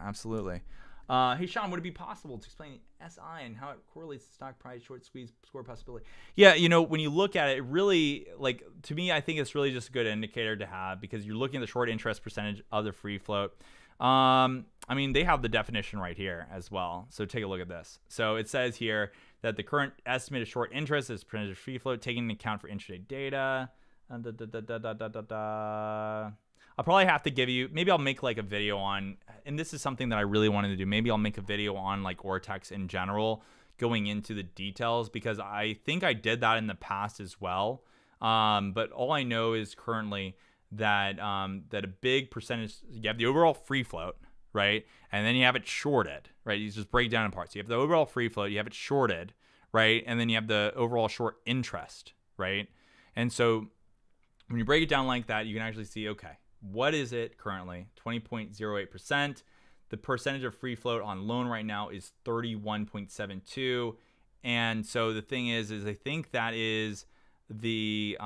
absolutely. Hey, Sean, would it be possible to explain the SI and how it correlates to stock price, short squeeze, score possibility? Yeah, when you look at it, really, to me, I think it's really just a good indicator to have, because you're looking at the short interest percentage of the free float. They have the definition right here as well. So take a look at this. So it says here that the current estimated short interest is percentage of free float, taking into account for intraday data. I'll probably have to give you, maybe I'll make like a video on, and this is something that I really wanted to do. Maybe I'll make a video on like Ortex in general, going into the details, because I think I did that in the past as well. But all I know is currently that that a big percentage, you have the overall free float, right? And then you have it shorted, right? You just break down in parts. You have the overall free float, you have it shorted, right? And then you have the overall short interest, right? And so when you break it down like that, you can actually see, okay, what is it currently? 20.08%. The percentage of free float on loan right now is 31.72. And so the thing is I think that is the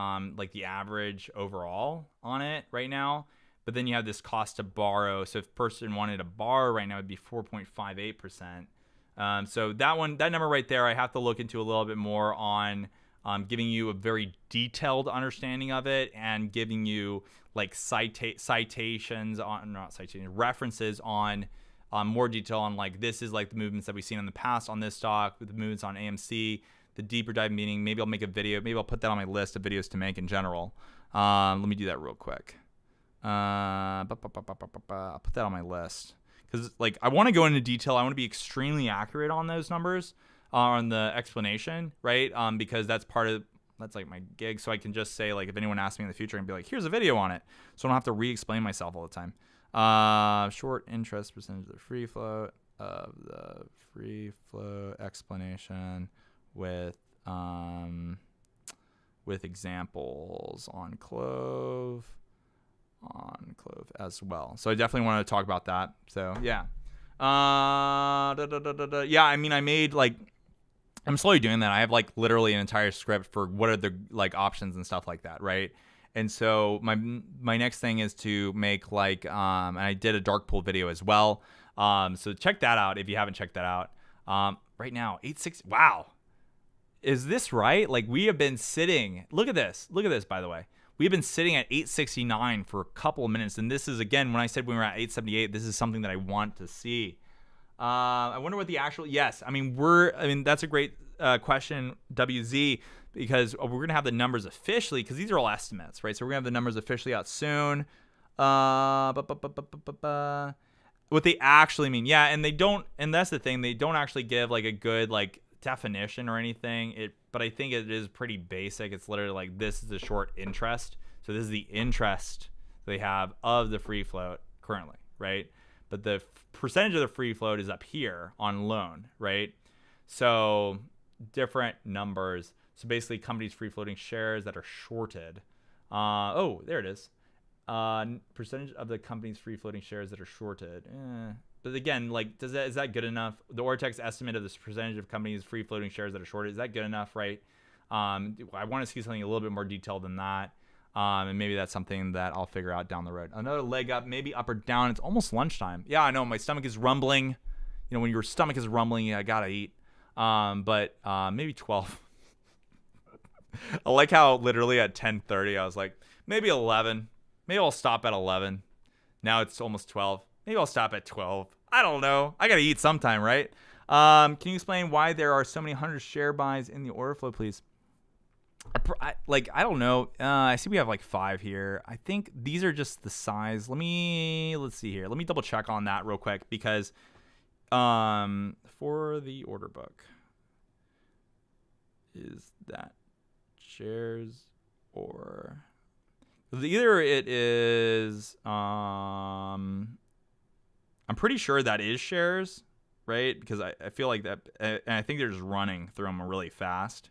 the average overall on it right now. But then you have this cost to borrow. So if a person wanted to borrow right now, it'd be 4.58%. So that number right there, I have to look into a little bit more on giving you a very detailed understanding of it, and giving you like references on more detail on like, this is like the movements that we've seen in the past on this stock, with the movements on AMC, the deeper dive meaning. Maybe I'll make a video. Maybe I'll put that on my list of videos to make in general. Let me do that real quick. I'll put that on my list, because like I want to go into detail. I want to be extremely accurate on those numbers, on the explanation, right? Because that's like my gig. So I can just say, like, if anyone asks me in the future, and be like, here's a video on it, so I don't have to re-explain myself all the time. Short interest percentage of the free float, explanation with examples on Clov as well. So I definitely want to talk about that. So yeah. Yeah, I made like, I'm slowly doing that. I have like literally an entire script for what are the like options and stuff like that, right? And so my next thing is to make like and I did a dark pool video as well. So check that out if you haven't checked that out. Right now, 860. Wow. Is this right? Like, we have been sitting. Look at this, by the way. We have been sitting at 869 for a couple of minutes. And this is, again, when I said we were at 878, this is something that I want to see. I wonder what the actual, yes. That's a great question, WZ, because we're going to have the numbers officially, because these are all estimates, right? So we're going to have the numbers officially out soon. What they actually mean. Yeah, and they don't, and that's the thing, they don't actually give like a good like definition or anything. But I think it is pretty basic. It's literally like, this is the short interest. So this is the interest they have of the free float currently, right? But the percentage of the free float is up here on loan, right? So different numbers. So basically, companies free floating shares that are shorted. Oh, there it is. Percentage of the company's free floating shares that are shorted. But again, like, is that good enough? The Ortex estimate of this percentage of companies free floating shares that are shorted, is that good enough, right? I want to see something a little bit more detailed than that. And maybe that's something that I'll figure out down the road. Another leg up, maybe up or down. It's almost lunchtime. Yeah, I know my stomach is rumbling. You know, when your stomach is rumbling, I gotta eat. But maybe 12. I like how literally at 10:30 I was like, maybe 11. Maybe I'll stop at 11. Now it's almost 12. Maybe I'll stop at 12. I don't know. I gotta eat sometime, right? Can you explain why there are so many 100 share buys in the order flow, please? I don't know. I see we have like 5 here. I think these are just the size. Let's see here. Let me double check on that real quick because for the order book, is that shares or either it is I'm pretty sure that is shares, right? Because I feel like that, and I think they're just running through them really fast.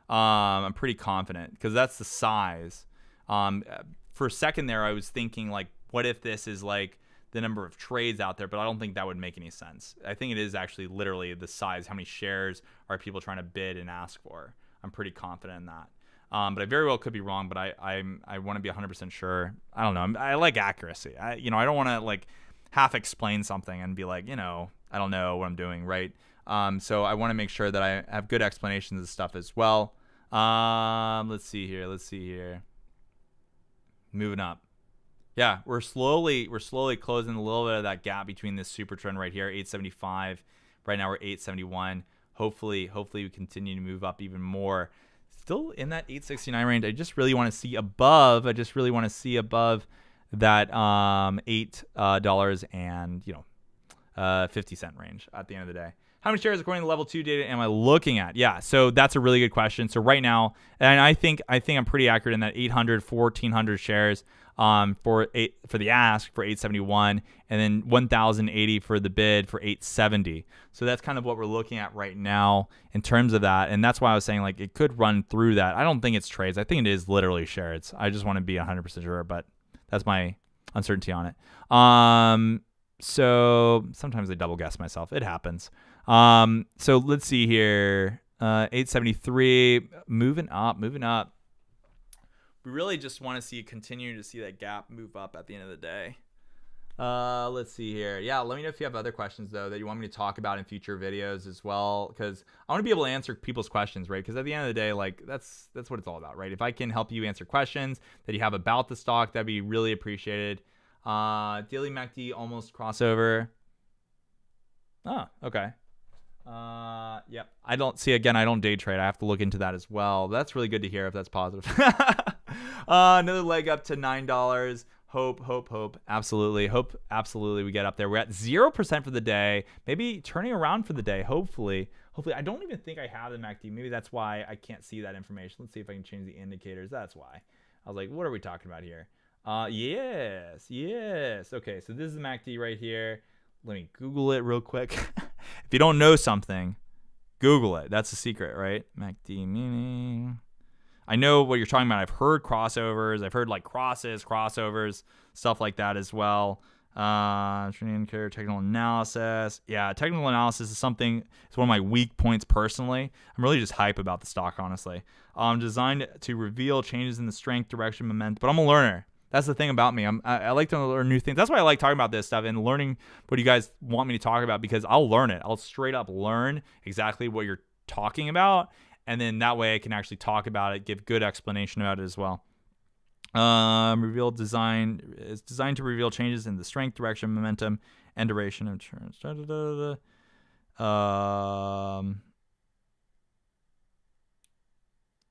I'm pretty confident because that's the size. For a second there, I was thinking like, what if this is like the number of trades out there? But I don't think that would make any sense. I think it is actually literally the size. How many shares are people trying to bid and ask for? I'm pretty confident in that. But I very well could be wrong. But I want to be 100% sure. I don't know. I like accuracy. I don't want to like half explain something and be like, I don't know what I'm doing, right? So I want to make sure that I have good explanations of stuff as well. Let's see here. Moving up. Yeah, we're slowly closing a little bit of that gap between this super trend right here, 875. Right now we're 871. Hopefully we continue to move up even more. Still in that 869 range. I just really want to see above. that $8 and 50-cent range at the end of the day. How many shares according to level 2 data am I looking at? Yeah, so that's a really good question. So right now, and I think I'm pretty accurate in that 800, 1,400 shares for the ask for 871, and then 1,080 for the bid for 870. So that's kind of what we're looking at right now in terms of that, and that's why I was saying like it could run through that. I don't think it's trades. I think it is literally shares. I just want to be 100% sure, but that's my uncertainty on it. So sometimes I double guess myself. It happens. So let's see here. 873, moving up. We really just want to continue to see that gap move up at the end of the day. Let's see here. Yeah, let me know if you have other questions though that you want me to talk about in future videos as well, because I want to be able to answer people's questions, right? Because at the end of the day, like that's what it's all about, right? If I can help you answer questions that you have about the stock, that'd be really appreciated. Daily MACD almost crossover. Oh, okay. Yep. I don't day trade. I have to look into that as well. That's really good to hear if that's positive. Another leg up to $9. Hope. Absolutely. We get up there. We're at 0% for the day. Maybe turning around for the day. Hopefully. I don't even think I have the MACD. Maybe that's why I can't see that information. Let's see if I can change the indicators. That's why. I was like, what are we talking about here? Yes. Okay, so this is the MACD right here. Let me Google it real quick. If you don't know something, Google it. That's the secret, right? MACD meaning. I know what you're talking about. I've heard crossovers. I've heard like crossovers, stuff like that as well. Technical analysis. Yeah, technical analysis is something. It's one of my weak points personally. I'm really just hype about the stock, honestly. Designed to reveal changes in the strength, direction, momentum. But I'm a learner. That's the thing about me. I like to learn new things. That's why I like talking about this stuff and learning what you guys want me to talk about, because I'll learn it. I'll straight up learn exactly what you're talking about, and then that way I can actually talk about it, give good explanation about it as well. Reveal design is designed to reveal changes in the strength, direction, momentum, and duration of turns.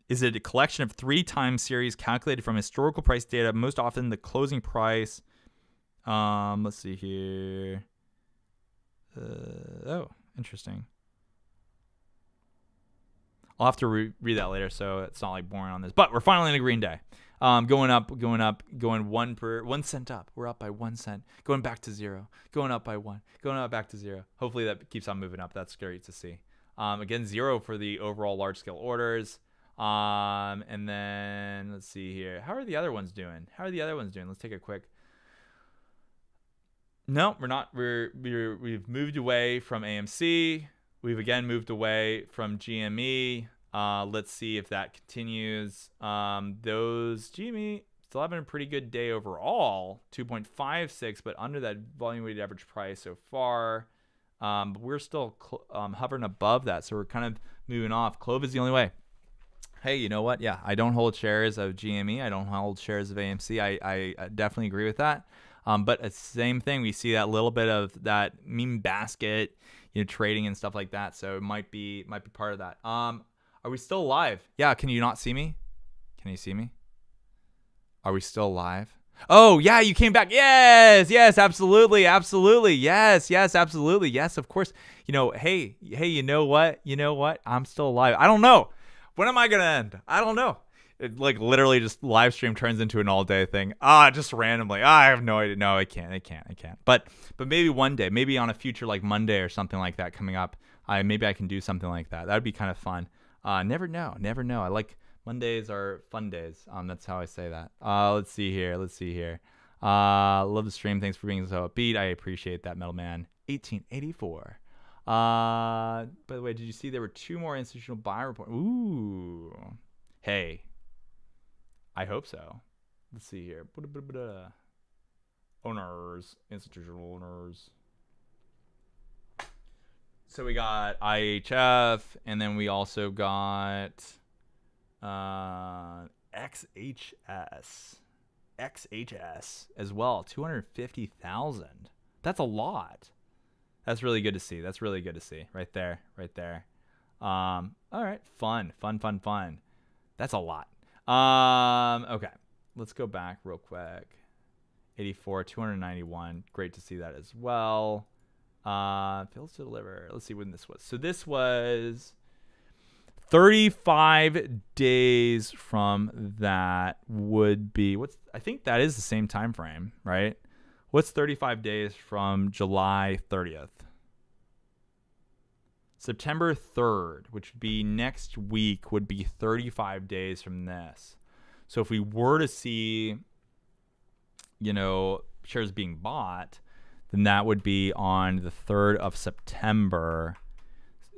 Is it a collection of 3 time series calculated from historical price data, most often the closing price? Let's see here. Oh, interesting. I'll have to read that later, so it's not like boring on this. But we're finally in a green day. going 1 cent up. We're up by 1 cent. Going back to 0. Going up by 1. Going up back to 0. Hopefully that keeps on moving up. That's great to see. Again, 0 for the overall large scale orders. And then let's see here. How are the other ones doing? Let's take a quick. No, we're not. We've moved away from AMC. We've again moved away from GME. Let's see if that continues. Those GME still having a pretty good day overall, 2.56, but under that volume weighted average price so far. But we're still hovering above that, so we're kind of moving off. Clove is the only way. Hey, you know what? Yeah, I don't hold shares of GME. I don't hold shares of AMC. I definitely agree with that. But it's the same thing. We see that little bit of that meme basket, trading and stuff like that. So it might be part of that. Are we still live? Yeah. Can you not see me? Can you see me? Are we still live? Oh yeah, you came back. Yes, absolutely. Yes, absolutely. Yes, of course. Hey, you know what? I'm still alive. I don't know. When am I gonna end? I don't know. It literally just live stream turns into an all day thing. Just randomly. I have no idea. No, I can't. But maybe one day, maybe on a future like Monday or something like that coming up, maybe I can do something like that. That would be kind of fun. Never know. I like Mondays are fun days. That's how I say that. Let's see here. Love the stream. Thanks for being so upbeat. I appreciate that, Metal Man. 1884. By the way, did you see there were 2 more institutional buy reports? Ooh. Hey. I hope so. Let's see here. Owners, institutional owners. So we got IHF, and then we also got XHS as well. 250,000. That's a lot. That's really good to see. Right there. All right. Fun. That's a lot. Okay, let's go back real quick. 84, 291. Great to see that as well. Fails to deliver. Let's see when this was. So this was 35 days from that would be I think that is the same time frame, right? What's 35 days from July 30th? September 3rd, which would be next week, would be 35 days from this. So if we were to see, shares being bought, then that would be on the 3rd of September,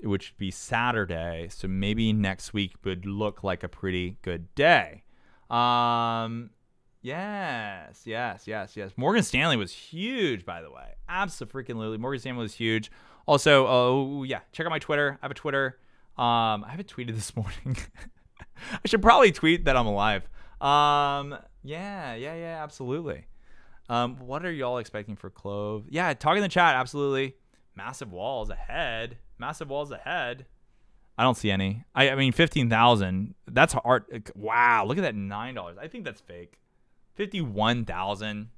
which would be Saturday. So maybe next week would look like a pretty good day. Yes. Morgan Stanley was huge, by the way. Absolutely. Morgan Stanley was huge. Also, check out my Twitter. I have a Twitter. I haven't tweeted this morning. I should probably tweet that I'm alive. Absolutely. What are y'all expecting for Clove? Yeah, talk in the chat. Absolutely. Massive walls ahead. I don't see any. I mean, 15,000. That's hard. Wow, look at that $9. I think that's fake. 51,000.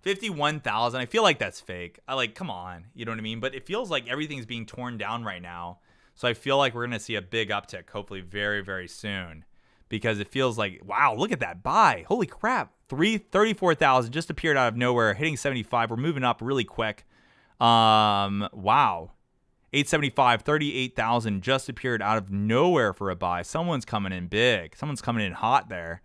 51,000. I feel like that's fake. Come on. You know what I mean? But it feels like everything's being torn down right now. So I feel like we're going to see a big uptick, hopefully very, very soon. Because it feels like, wow, look at that buy. Holy crap. 34,000 just appeared out of nowhere, hitting 75. We're moving up really quick. Wow. 875, 38,000 just appeared out of nowhere for a buy. Someone's coming in big. Someone's coming in hot there.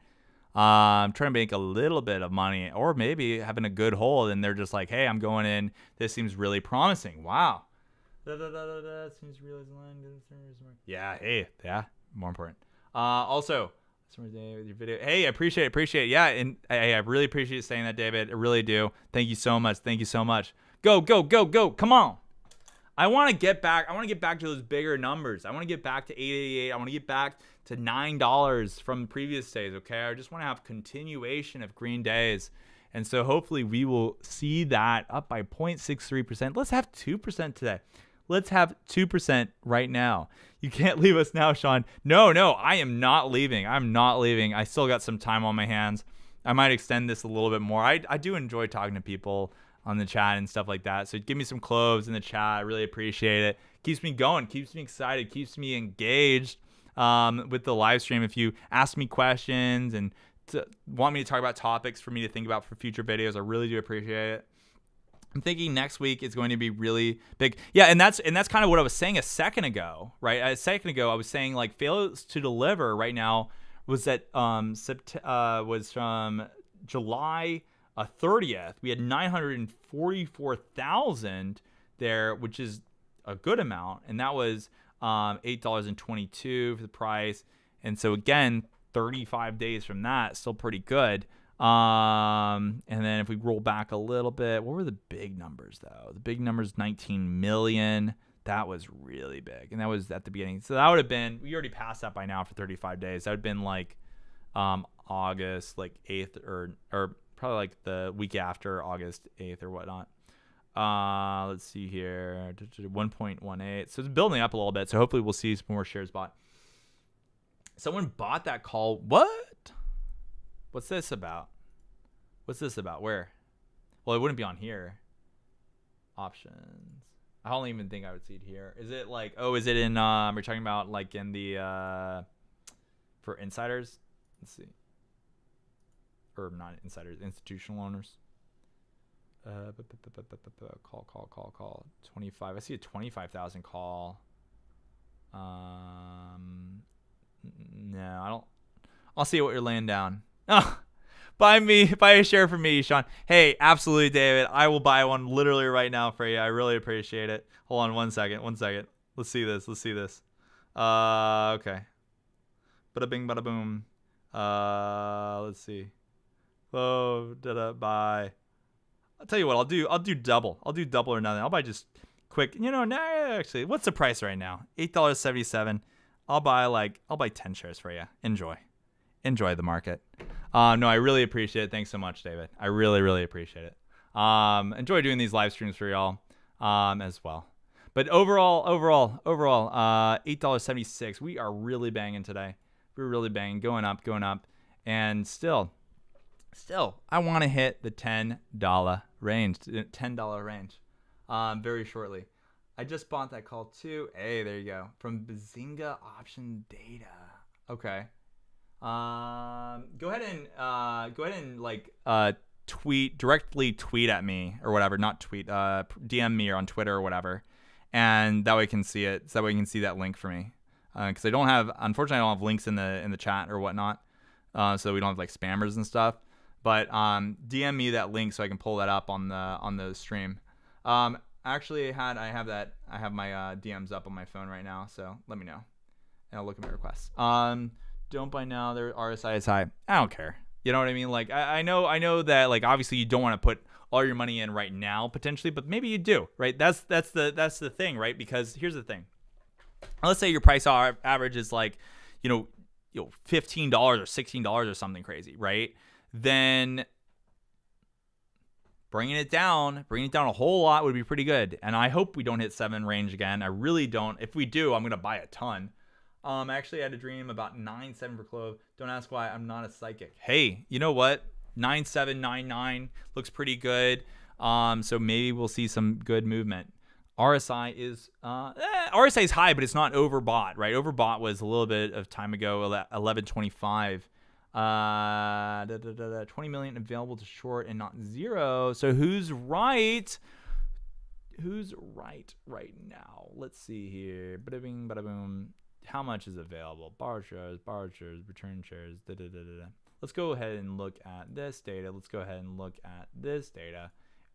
I'm trying to make a little bit of money, or maybe having a good hold, and they're just like, hey, I'm going in. This seems really promising. Wow. Seems really yeah, hey, yeah, more important. Also, with your video. Hey, I appreciate it. Yeah, and I really appreciate you saying that, David. I really do. Thank you so much. Go. Come on. I want to get back to those bigger numbers. I want to get back to 888. I want to get back to $9 from previous days, okay? I just want to have continuation of green days. And so hopefully we will see that up by 0.63%. Let's have 2% today. Let's have 2% right now. You can't leave us now, Sean. No, I am not leaving. I still got some time on my hands. I might extend this a little bit more. I do enjoy talking to people on the chat and stuff like that. So give me some cloves in the chat. I really appreciate it. Keeps me going, keeps me excited, keeps me engaged. with the live stream. If you ask me questions and want me to talk about topics for me to think about for future videos, I really do appreciate it. I'm thinking next week is going to be really big. Yeah, and that's kind of what I was saying a second ago, right? A second ago, I was saying like fails to deliver right now was that was from July 30th. We had 944,000 there, which is a good amount, and that was $8.22 for the price. And so again, 35 days from that, still pretty good. And then if we roll back a little bit, what were the big numbers though? The big numbers, 19 million. That was really big, and that was at the beginning. So that would have been, we already passed that by now for 35 days. That would have been like August like 8th or probably like the week after August 8th or whatnot. Let's see here, 1.18. So it's building up a little bit. So hopefully we'll see some more shares bought. Someone bought that call. What? What's this about? What's this about? Where? Well, it wouldn't be on here. Options. I don't even think I would see it here. Is it like, oh, is it in, we're talking about like in the, for insiders? Let's see. Or not insiders, institutional owners. Call. 25. I see a 25,000 call. No, I don't. I'll see what you're laying down. Oh, buy a share for me, Sean. Hey, absolutely, David. I will buy one literally right now for you. I really appreciate it. Hold on one second. Let's see this. Okay. Bada bing, bada boom. Let's see. Oh, buy. I'll tell you what, I'll do double. I'll do double or nothing. I'll buy just quick. Actually, what's the price right now? $8.77. I'll buy 10 shares for you. Enjoy the market. No, I really appreciate it. Thanks so much, David. I really, really appreciate it. Enjoy doing these live streams for y'all as well. But overall, $8.76. We are really banging today. We're really banging, going up, and still, I want to hit the $10 range. Very shortly. I just bought that call too. Hey, there you go. From Bazinga Option Data. Okay. Go ahead and directly tweet at me or whatever. Not tweet. DM me or on Twitter or whatever, and that way I can see it. So that way you can see that link for me. Because unfortunately, I don't have links in the chat or whatnot. So we don't have like spammers and stuff. But DM me that link so I can pull that up on the stream. Actually, I have my DMs up on my phone right now, so let me know, and I'll look at my requests. Don't buy now. Their RSI is high. I don't care. You know what I mean? Like I know that like obviously you don't want to put all your money in right now potentially, but maybe you do, right? That's the thing, right? Because here's the thing. Let's say your price average is like, $15 or $16 or something crazy, right? Then bringing it down a whole lot would be pretty good. And I hope we don't hit 7 range again. I really don't. If we do, I'm going to buy a ton. I actually had a dream about 9.7 for Clove. Don't ask why. I'm not a psychic. Hey, you know what? 9.799 looks pretty good. So maybe we'll see some good movement. RSI is high, but it's not overbought, right? Overbought was a little bit of time ago, 11.25. 20 million available to short and not zero. So who's right? Who's right now? Let's see here. Bada bing, bada boom. How much is available? Bar shares, return shares. Let's go ahead and look at this data.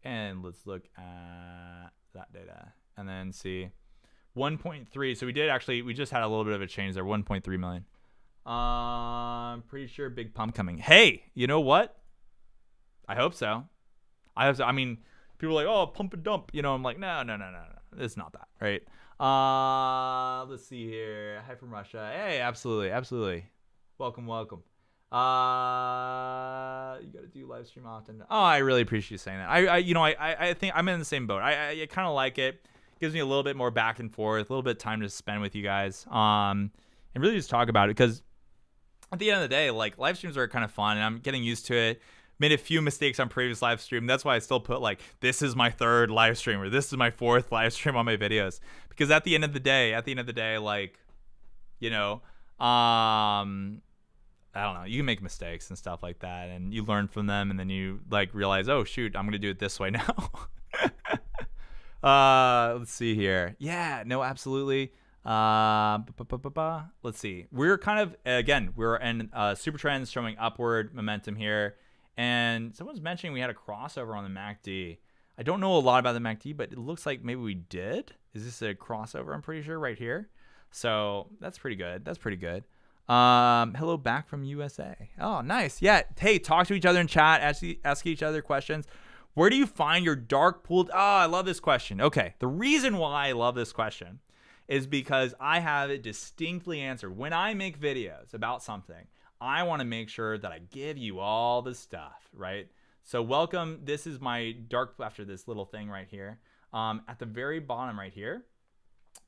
And let's look at that data. And then see 1.3. So we just had a little bit of a change there. 1.3 million. Pretty sure big pump coming. Hey, you know what? I hope so. I mean, people are like, oh, pump and dump. I'm like, no. It's not that, right? Let's see here. Hi from Russia. Hey, absolutely. Welcome. You got to do live stream often. Oh, I really appreciate you saying that. I think I'm in the same boat. I kind of like it. Gives me a little bit more back and forth, a little bit of time to spend with you guys. And really just talk about it, because at the end of the day, like, live streams are kind of fun and I'm getting used to it. Made a few mistakes on previous live stream. That's why I still put like, this is my 3rd live stream or this is my 4th live stream on my videos. Because at the end of the day, like, I don't know. You can make mistakes and stuff like that, and you learn from them, and then you like realize, oh shoot, I'm gonna do it this way now. Let's see here. Yeah, no, absolutely. Let's see. We're kind of we're in super trends showing upward momentum here, and someone's mentioning we had a crossover on the MACD. I don't know a lot about the MACD, but it looks like maybe we did. Is this a crossover? I'm pretty sure right here. So that's pretty good. That's pretty good. Hello back from USA. Oh, nice. Yeah. Hey, talk to each other in chat. Ask each other questions. Where do you find your dark pooled? Oh, I love this question. Okay. The reason why I love this question is because I have it distinctly answered. When I make videos about something, I want to make sure that I give you all the stuff, right? So welcome. This is my dark, after this little thing right here. At the very bottom right here,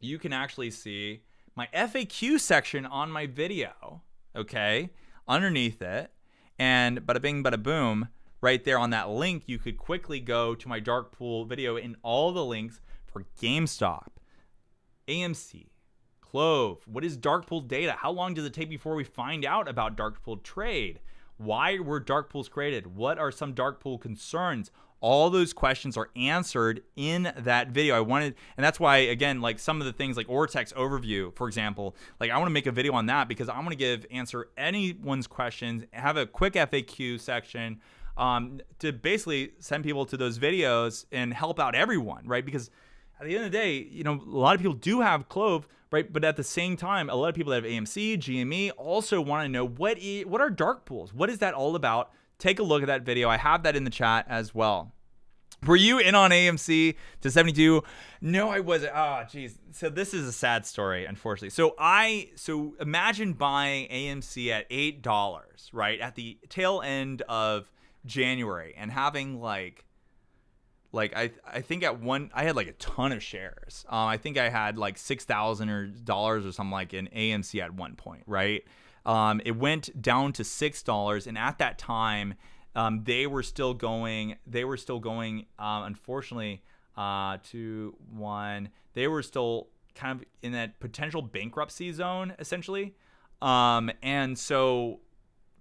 you can actually see my FAQ section on my video, okay, underneath it. And bada bing, bada boom, right there on that link, you could quickly go to my dark pool video in all the links for GameStop, AMC, Clove. What is dark pool data? How long does it take before we find out about dark pool trade? Why were dark pools created? What are some dark pool concerns? All those questions are answered in that video. And that's why, again, like some of the things like Ortex overview, for example, like I want to make a video on that because I want to answer anyone's questions, have a quick FAQ section to basically send people to those videos and help out everyone, right? Because at the end of the day, you know, a lot of people do have Clove, right? But at the same time, a lot of people that have AMC, GME also want to know what are dark pools? What is that all about? Take a look at that video. I have that in the chat as well. Were you in on AMC to 72? No, I wasn't. Oh, geez. So this is a sad story, unfortunately. So imagine buying AMC at $8, right? At the tail end of January and having like I think I had like a ton of shares. I think I had like $6,000 or something like in AMC at one point, right? It went down to $6, and at that time, they were still going. Unfortunately, to one. They were still kind of in that potential bankruptcy zone, essentially. And so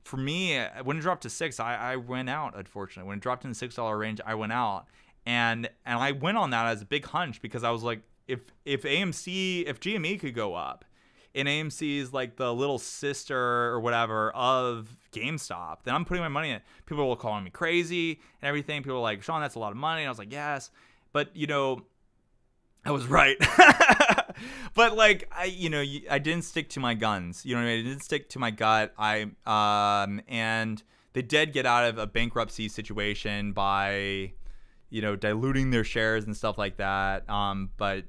for me, when it dropped to $6, I went out. Unfortunately, when it dropped in the $6 range, I went out, and I went on that as a big hunch because I was like, if GME could go up. And AMC is like the little sister or whatever of GameStop, then I'm putting my money in it. People were calling me crazy and everything. People were like, Sean, that's a lot of money. And I was like, yes. But, you know, I was right. But like, I didn't stick to my guns. You know what I mean? I didn't stick to my gut. And they did get out of a bankruptcy situation by, you know, diluting their shares and stuff like that. But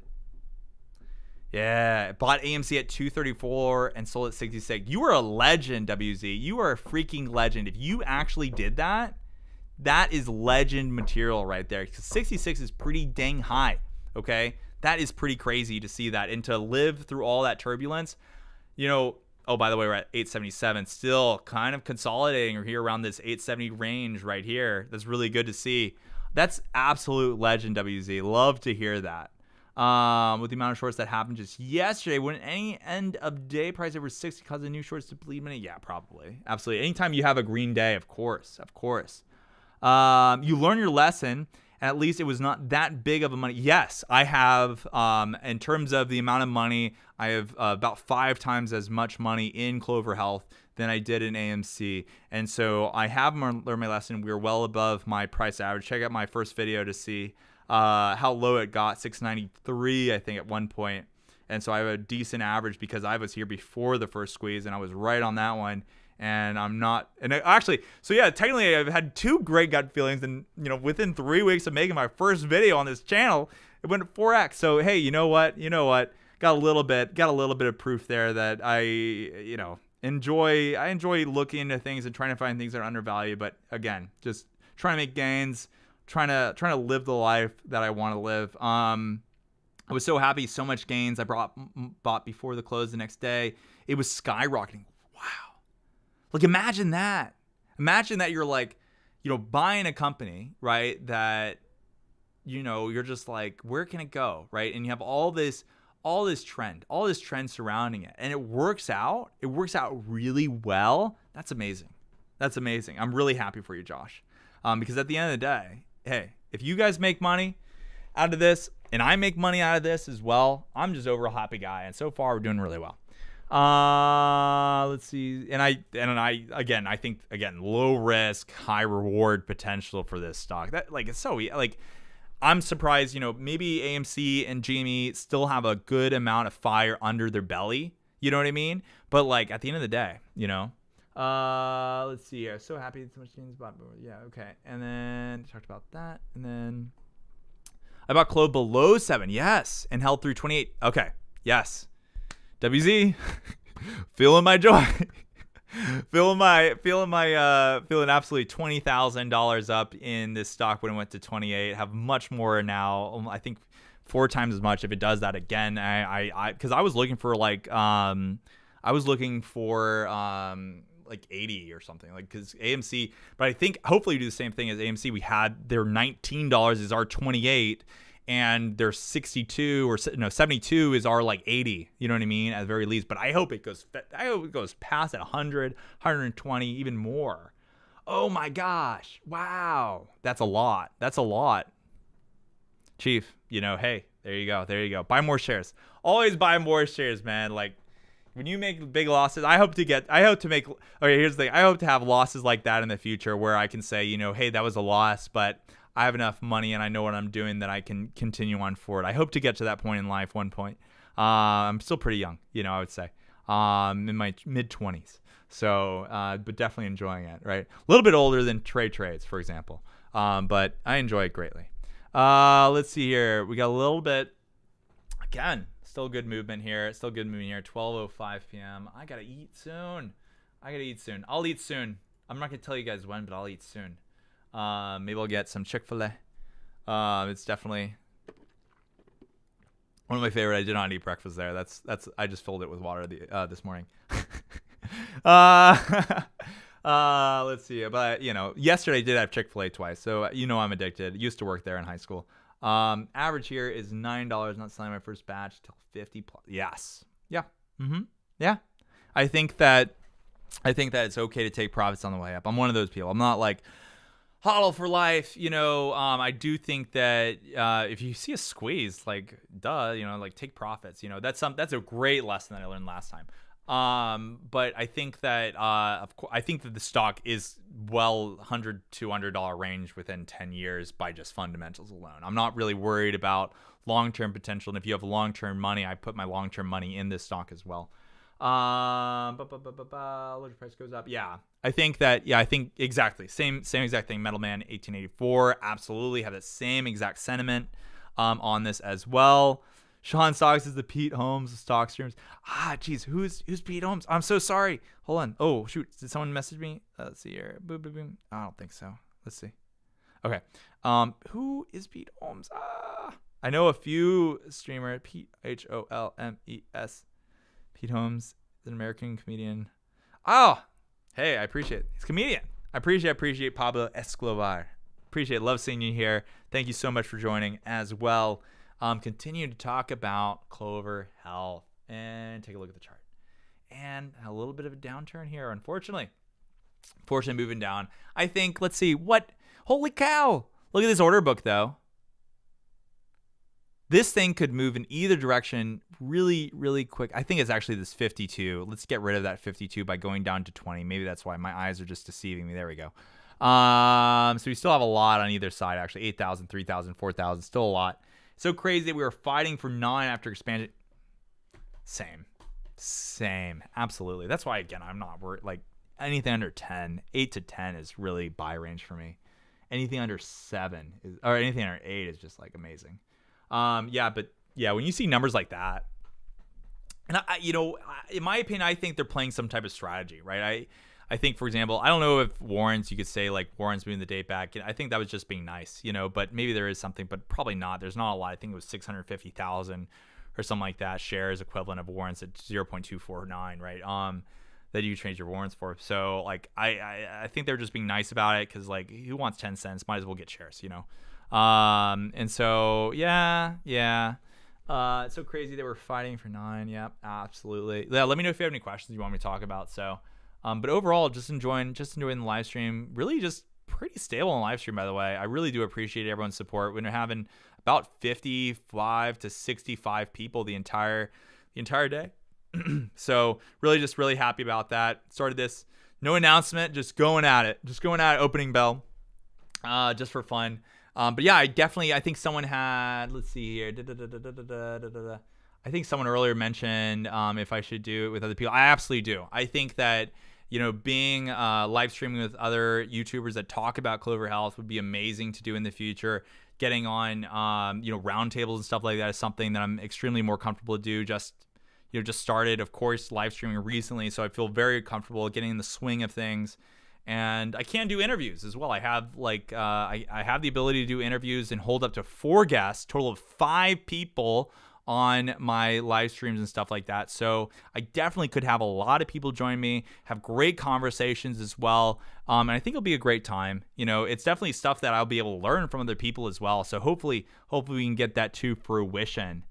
yeah, bought AMC at 234 and sold at 66. You were a legend, WZ. You are a freaking legend. If you actually did that, that is legend material right there. Because 66 is pretty dang high, okay? That is pretty crazy to see that. And to live through all that turbulence, you know, oh, by the way, we're at 877. Still kind of consolidating or here around this 870 range right here. That's really good to see. That's absolute legend, WZ. Love to hear that. With the amount of shorts that happened just yesterday, wouldn't any end of day price over 60 cause of new shorts to bleed money? Yeah, probably. Absolutely. Anytime you have a green day, of course. You learn your lesson, and at least it was not that big of a money. Yes, I have, in terms of the amount of money, I have about 5 times as much money in Clover Health than I did in AMC. And so I have learned my lesson. We are well above my price average. Check out my first video to see how low it got, 693, I think, at one point. And so I have a decent average because I was here before the first squeeze, and I was right on that one. And I'm not, and actually, so yeah, technically I've had 2 great gut feelings, and you know, within 3 weeks of making my first video on this channel, it went 4x. So hey, you know what? Got a little bit of proof there that I enjoy looking into things and trying to find things that are undervalued. But again, just trying to make gains. Trying to live the life that I want to live. I was so happy, so much gains. I bought before the close the next day. It was skyrocketing. Wow. Like imagine that. Imagine that you're like, buying a company, right? That, you're just like, where can it go, right? And you have all this all this trend surrounding it, and it works out really well. That's amazing. I'm really happy for you, Josh. Because at the end of the day, hey, if you guys make money out of this and I make money out of this as well, I'm just overall happy guy. And so far we're doing really well. Let's see. And I think low risk, high reward potential for this stock. That like, it's so like, I'm surprised, maybe AMC and GME still have a good amount of fire under their belly. You know what I mean? But like at the end of the day, let's see here. So happy so much gains bought. Yeah, okay. And then talked about that. And then I bought Clov below 7. Yes. And held through 28. Okay. Yes. WZ. Feeling my joy. feeling absolutely $20,000 up in this stock when it went to 28. Have much more now. I think 4 times as much if it does that again. Because I was looking for like 80 or something, like, because AMC, but I think hopefully you do the same thing as AMC. We had their $19 is our 28, and their 72 is our like 80. You know what I mean? At the very least. But I hope it goes past at 100, 120, even more. Oh my gosh! Wow, that's a lot. Chief, hey, there you go. Buy more shares. Always buy more shares, man. Like, when you make big losses, I hope to have losses like that in the future where I can say, hey, that was a loss, but I have enough money and I know what I'm doing that I can continue on forward. I hope to get to that point in life one point. I'm still pretty young, I would say, in my mid-20s. So, but definitely enjoying it, right? A little bit older than trades, for example. But I enjoy it greatly. Let's see here. We got a little bit, again, still good movement here. 12:05 p.m. I gotta eat soon. I'll eat soon. I'm not gonna tell you guys when, but I'll eat soon. Maybe I'll get some Chick-fil-A. It's definitely one of my favorite. I did not eat breakfast there. That's I just filled it with water this morning. Let's see. But yesterday I did have Chick-fil-A twice, so I'm addicted. Used to work there in high school. Average here is $9. Not selling my first batch till 50 plus. Yes. Yeah. Yeah. I think that it's okay to take profits on the way up. I'm one of those people. I'm not like hodl for life. I do think that if you see a squeeze, like like take profits. That's a great lesson that I learned last time. But I think that the stock is well $100 to $200 range within 10 years by just fundamentals alone. I'm not really worried about long-term potential. And if you have long-term money, I put my long-term money in this stock as well. Large price goes up. Yeah. I think exactly. Same exact thing. Metalman 1884. Absolutely have the same exact sentiment, on this as well. Sean Stocks is the Pete Holmes of stock streams. Geez, who's Pete Holmes? I'm so sorry. Hold on. Oh shoot, did someone message me? Let's see here. Boom, boom, boom. I don't think so. Let's see. Okay. Who is Pete Holmes? I know a few streamer. Pete Holmes. Pete Holmes is an American comedian. Oh, hey, I appreciate it. He's a comedian. I appreciate Pablo Escobar. Love seeing you here. Thank you so much for joining as well. Continue to talk about Clover Health and take a look at the chart. And a little bit of a downturn here, unfortunately. Moving down. I think, let's see, holy cow. Look at this order book, though. This thing could move in either direction really, really quick. I think it's actually this 52. Let's get rid of that 52 by going down to 20. Maybe that's why my eyes are just deceiving me. There we go. So we still have a lot on either side, actually. 8,000, 3,000, 4,000, still a lot. So crazy that we were fighting for 9 after expansion. Same. Absolutely. That's why, again, I'm not worried. Like, anything under 10, 8 to 10 is really buy range for me. Anything under 7 or anything under 8 is just like amazing. When you see numbers like that, and in my opinion, I think they're playing some type of strategy, right? I think, for example, I don't know if warrants, you could say like warrants moving the date back. I think that was just being nice, but maybe there is something, but probably not. There's not a lot. I think it was 650,000 or something like that shares equivalent of warrants at 0.249, right? That you change your warrants for. So like, I think they're just being nice about it. Cause like, who wants 10 cents? Might as well get shares, And so, yeah. It's so crazy that we're fighting for 9. Yep, absolutely. Yeah, let me know if you have any questions you want me to talk about. So, but overall, just enjoying the live stream. Really, just pretty stable on live stream. By the way, I really do appreciate everyone's support. When we're having about 55 to 65 people the entire day. So really happy about that. Started this, no announcement, just going at it, opening bell, just for fun. But yeah, I think someone had, let's see here. I think someone earlier mentioned if I should do it with other people. I absolutely do. I think that, being live streaming with other YouTubers that talk about Clover Health would be amazing to do in the future. Getting on, roundtables and stuff like that is something that I'm extremely more comfortable to do. Just started, of course, live streaming recently, so I feel very comfortable getting in the swing of things. And I can do interviews as well. I have I have the ability to do interviews and hold up to 4 guests, total of 5 people on my live streams and stuff like that. So I definitely could have a lot of people join me, have great conversations as well. And I think it'll be a great time. It's definitely stuff that I'll be able to learn from other people as well. So hopefully we can get that to fruition.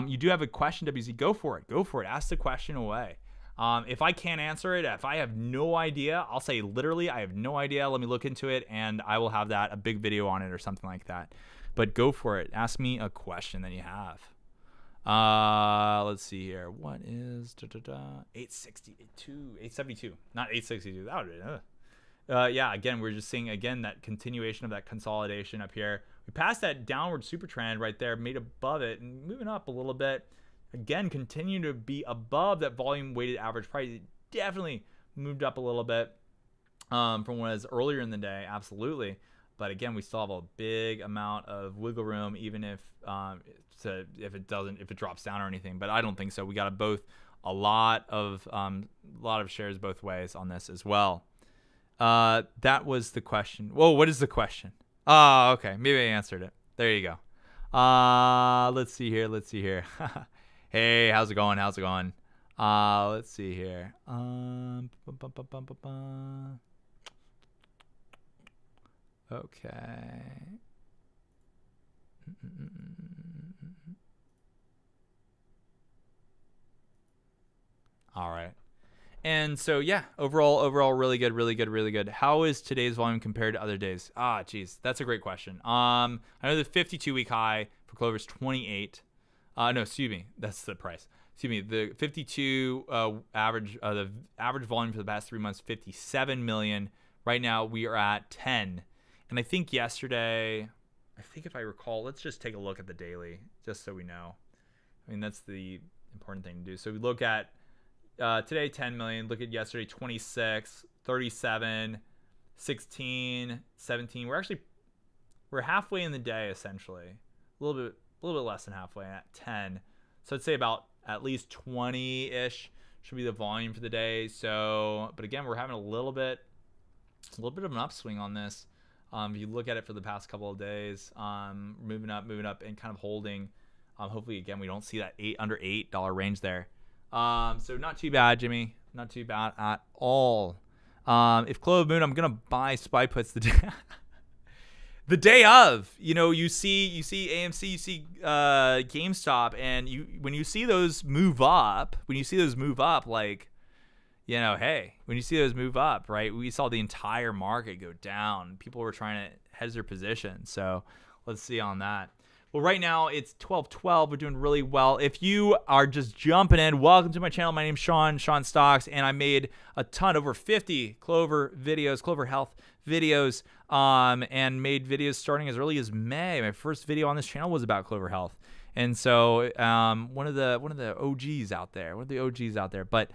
You do have a question, WZ. Go for it. Ask the question away. If I can't answer it, if I have no idea, I'll say literally, I have no idea. Let me look into it, and I will have a big video on it or something like that. But go for it. Ask me a question that you have. Let's see here. What is 872? Not 862. That would be. Yeah. Again, we're just seeing that continuation of that consolidation up here. We passed that downward super trend right there, made above it, and moving up a little bit. Again, continue to be above that volume weighted average price. It definitely moved up a little bit from what it was earlier in the day, absolutely. But again, we still have a big amount of wiggle room, even if it drops down or anything. But I don't think so. We got a lot of shares both ways on this as well. That was the question. Whoa, what is the question? Oh, okay. Maybe I answered it. There you go. Let's see here. Hey, how's it going? Let's see here. Okay. All right. And so, yeah, overall, really good. How is today's volume compared to other days? Geez, that's a great question. I know the 52-week high for Clover is 28. No, excuse me, that's the price. Excuse me, the 52 average, the average volume for the past 3 months, 57 million. Right now, we are at 10. And I think yesterday, if I recall, let's just take a look at the daily, just so we know. I mean, that's the important thing to do. So we look at today, 10 million. Look at yesterday, 26, 37, 16, 17. We're halfway in the day, essentially. A little bit less than halfway at 10. So I'd say about at least 20-ish should be the volume for the day. So, but again, we're having a little bit of an upswing on this. If you look at it for the past couple of days, moving up, and kind of holding. Hopefully, again, we don't see that under $8 range there. So not too bad, Jimmy. Not too bad at all. If Clove Moon, I'm gonna buy SPY puts the day of. You see AMC, you see GameStop, and when you see those move up, like, hey, when you see those move up, right? We saw the entire market go down. People were trying to hedge their position. So let's see on that. Well, right now it's 12:12. We're doing really well. If you are just jumping in, welcome to my channel. My name's Sean Stocks, and I made over 50 Clover Health videos, and made videos starting as early as May. My first video on this channel was about Clover Health, and so one of the OGs out there. But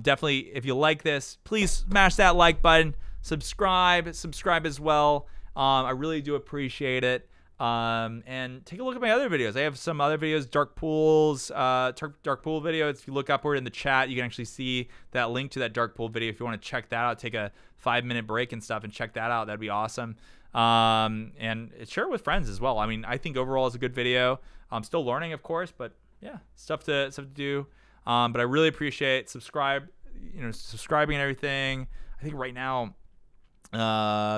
definitely, if you like this, please smash that like button. Subscribe as well. I really do appreciate it. And take a look at my other videos. I have some other videos, dark pool video. If you look upward in the chat, you can actually see that link to that dark pool video. If you want to check that out, take a 5-minute break and stuff and check that out. That'd be awesome. And share it with friends as well. I mean, I think overall it's a good video. I'm still learning, of course, but yeah, stuff to do. But I really appreciate subscribing and everything. I think right now,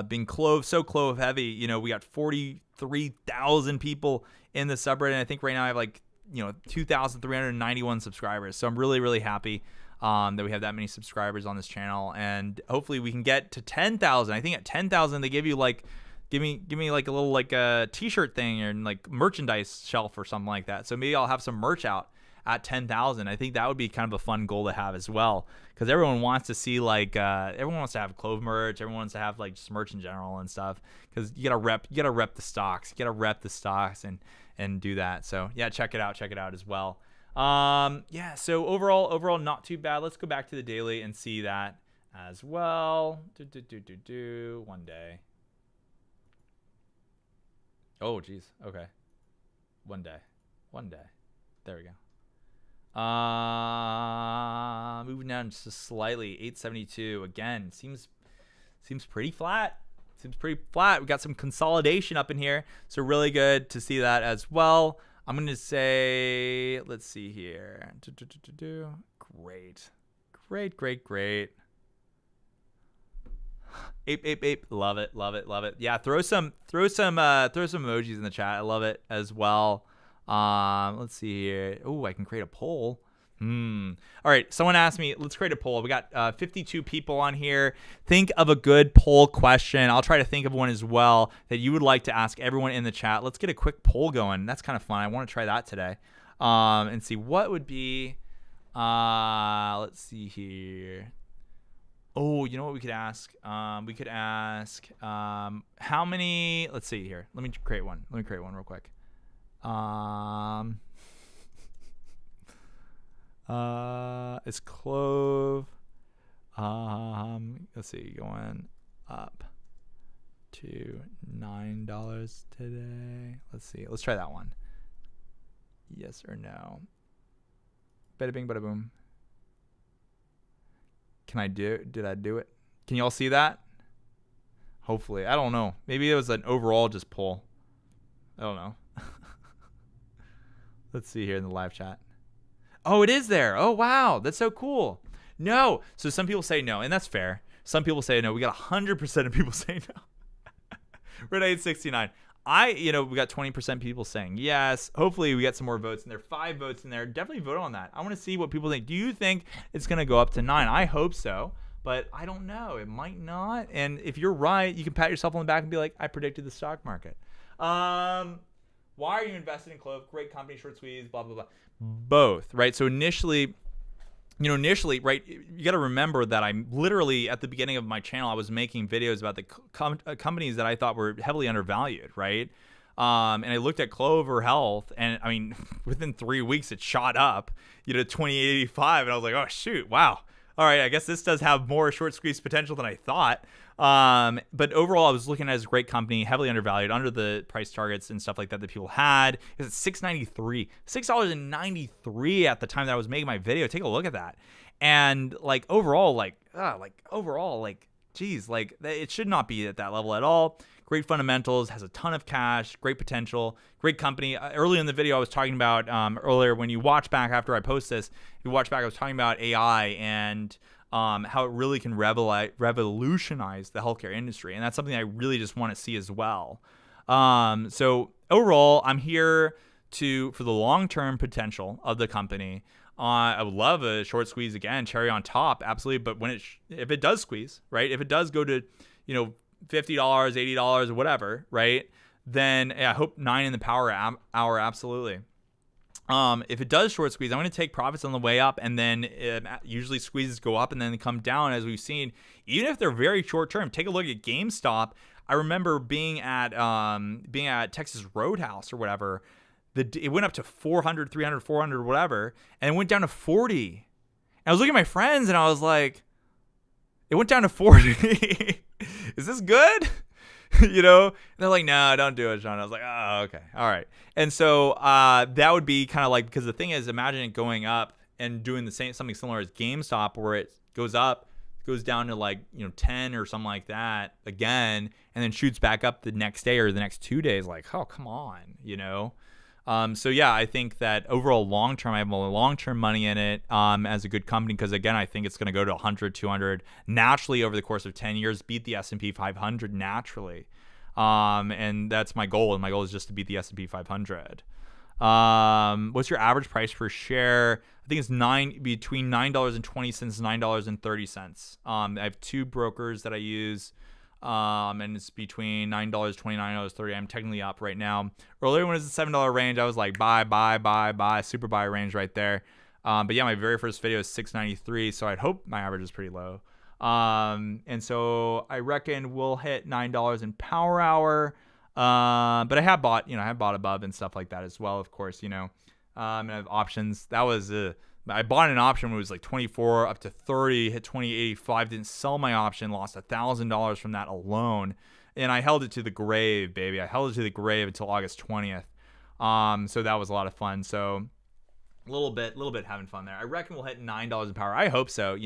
being Clove heavy, we got 43,000 people in the subreddit. And I think right now I have like 2,391 subscribers. So I'm really, really happy that we have that many subscribers on this channel, and hopefully we can get to 10,000. I think at 10,000 they give you like give me like a little like a t-shirt thing or like merchandise shelf or something like that. So maybe I'll have some merch out at 10,000. I think that would be kind of a fun goal to have as well, because everyone wants to see like everyone wants to have Clove merch, everyone wants to have like just merch in general and stuff, because you gotta rep the stocks and do that. So yeah, check it out as well. Yeah, so overall not too bad. Let's go back to the daily and see that as well. One day. Oh geez, okay. One day. There we go. Moving down just slightly, 872 again. Seems pretty flat. We got some consolidation up in here, so really good to see that as well. I'm gonna say, let's see here. Great. Ape. Love it. Yeah, throw some emojis in the chat. I love it as well. Let's see here. Oh, I can create a poll. All right, someone asked me, let's create a poll. We got 52 people on here. Think of a good poll question. I'll try to think of one as well that you would like to ask everyone in the chat. Let's get a quick poll going. That's kind of fun. I want to try that today. And see what would be, let's see here. Oh, you know what we could ask? We could ask, how many, let's see here. Let me create one real quick. It's Clove. Let's see, going up to $9 today. Let's see. Let's try that one. Yes or no? Bada bing, bada boom. Did I do it? Can y'all see that? Hopefully. I don't know. Maybe it was an overall just poll. I don't know. Let's see here in the live chat. Oh, it is there. Oh, wow. That's so cool. No. So some people say no, and that's fair. Some people say no. We got 100% of people saying no. We're at 869. We got 20% people saying yes. Hopefully we get some more votes in there. 5 votes in there. Definitely vote on that. I want to see what people think. Do you think it's going to go up to 9? I hope so, but I don't know. It might not. And if you're right, you can pat yourself on the back and be like, I predicted the stock market. Why are you invested in Clove? Great company, short squeeze, blah, blah, blah. Both, right? So initially, right, you got to remember that I'm literally at the beginning of my channel, I was making videos about the companies that I thought were heavily undervalued, right? And I looked at Clover Health, and I mean, within 3 weeks, it shot up, to 2885, and I was like, oh shoot, wow. All right, I guess this does have more short squeeze potential than I thought. But overall, I was looking at it as a great company, heavily undervalued, under the price targets and stuff like that people had. It was at $6.93 at the time that I was making my video. Take a look at that. And overall, geez, it should not be at that level at all. Great fundamentals, has a ton of cash, great potential, great company. Earlier in the video, I was talking about, earlier when you watch back after I post this, I was talking about AI and how it really can revolutionize the healthcare industry. And that's something I really just want to see as well. So overall, I'm here for the long-term potential of the company. I would love a short squeeze again, cherry on top, absolutely. But if it does squeeze, right? If it does go to, $50, $80 or whatever, right? Then I hope 9 in the power hour, absolutely. If it does short squeeze, I'm going to take profits on the way up, and then usually squeezes go up and then they come down, as we've seen, even if they're very short term. Take a look at GameStop. I remember being at Texas Roadhouse or whatever. It went up to 400, 300, 400, whatever, and it went down to 40. And I was looking at my friends, and I was like, it went down to 40. Is this good? And they're like, no, don't do it, Sean. I was like, oh, okay. All right. And so that would be kind of like, because the thing is, imagine it going up and doing something similar as GameStop, where it goes up, goes down to 10 or something like that again, and then shoots back up the next day or the next 2 days. Like, oh, come on, So yeah, I think that overall long-term, I have long-term money in it as a good company, because again, I think it's going to go to 100, 200 naturally over the course of 10 years, beat the S&P 500 naturally. And that's my goal. And my goal is just to beat the S&P 500. What's your average price per share? I think it's between $9.20 and $9.30. I have 2 brokers that I use. And it's between $9.20, $9.30. I'm technically up right now. Earlier when it was the $7 range, I was like buy, super buy range right there. But yeah, my very first video is $6.93, so I'd hope my average is pretty low. And so I reckon we'll hit $9 in power hour. But I have bought above and stuff like that as well, of course, and I have options. That was I bought an option when it was like 24 up to 30, hit 2085, didn't sell my option, lost $1,000 from that alone. And I held it to the grave, baby. I held it to the grave until August 20th. So that was a lot of fun. So a little bit having fun there. I reckon we'll hit $9 in power. I hope so.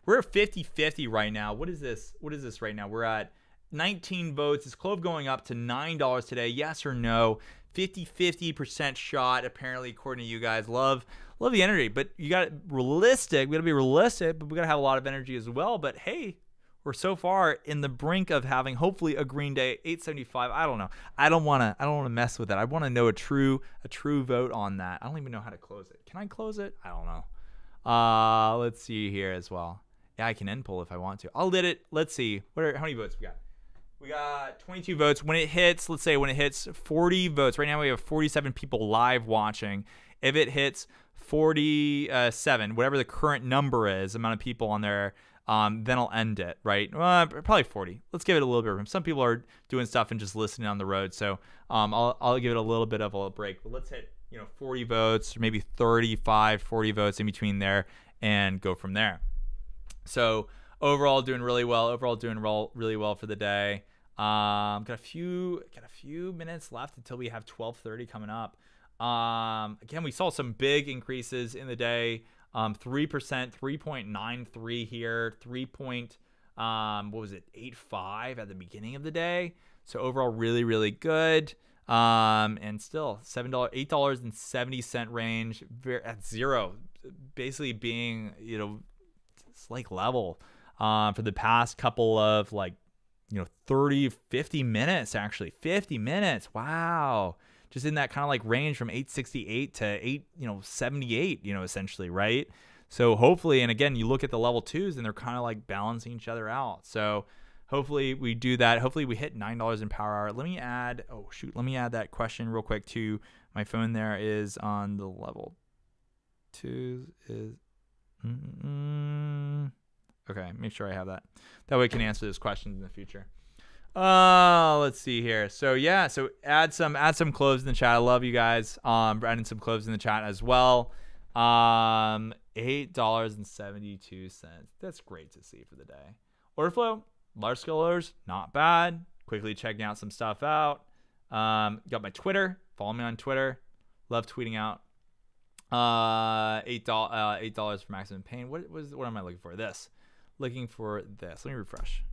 We're at 50-50 right now. What is this right now? We're at 19 votes. Is Clove going up to $9 today? Yes or no? 50% shot, apparently, according to you guys. Love the energy, but you got realistic. We got to be realistic, but we got to have a lot of energy as well. But hey, we're so far in the brink of having hopefully a green day. 875. I don't know. I don't want to mess with it. I want to know a true vote on that. I don't even know how to close it. Can I close it? I don't know. Let's see here as well. Yeah, I can end poll if I want to. I'll let it. Let's see. How many votes we got? We got 22 votes. When it hits, let's say when it hits 40 votes. Right now we have 47 people live watching. If it hits 47, whatever the current number is, amount of people on there, then I'll end it, right? Probably 40. Let's give it a little bit of room. Some people are doing stuff and just listening on the road, so I'll give it a little bit of a break. But let's hit 40 votes, or maybe 35, 40 votes in between there, and go from there. So overall, doing really well. Really well for the day. Got a few minutes left until we have 12:30 coming up. Again, we saw some big increases in the day. 3%, 3.93 here, 85 at the beginning of the day. So overall, really, really good. And still $8.70 range, at zero, basically being it's like level for the past couple of 30, 50 minutes, actually 50 minutes. Wow. Just in that kind of like range from 868 to 878, essentially. Right. So hopefully, and again, you look at the level 2s and they're kind of like balancing each other out. So hopefully we do that. Hopefully we hit $9 in power hour. Let me add that question real quick to my phone. There is on the level 2s is, okay, make sure I have that. That way I can answer those questions in the future. Let's see here. So yeah, so add some cloves in the chat. I love you guys. Adding some cloves in the chat as well. $8.72. That's great to see for the day. Order flow, large scale orders, not bad. Quickly checking out some stuff out. Got my Twitter. Follow me on Twitter. Love tweeting out. $8 for maximum pain. What am I looking for? Looking for this. Let me refresh.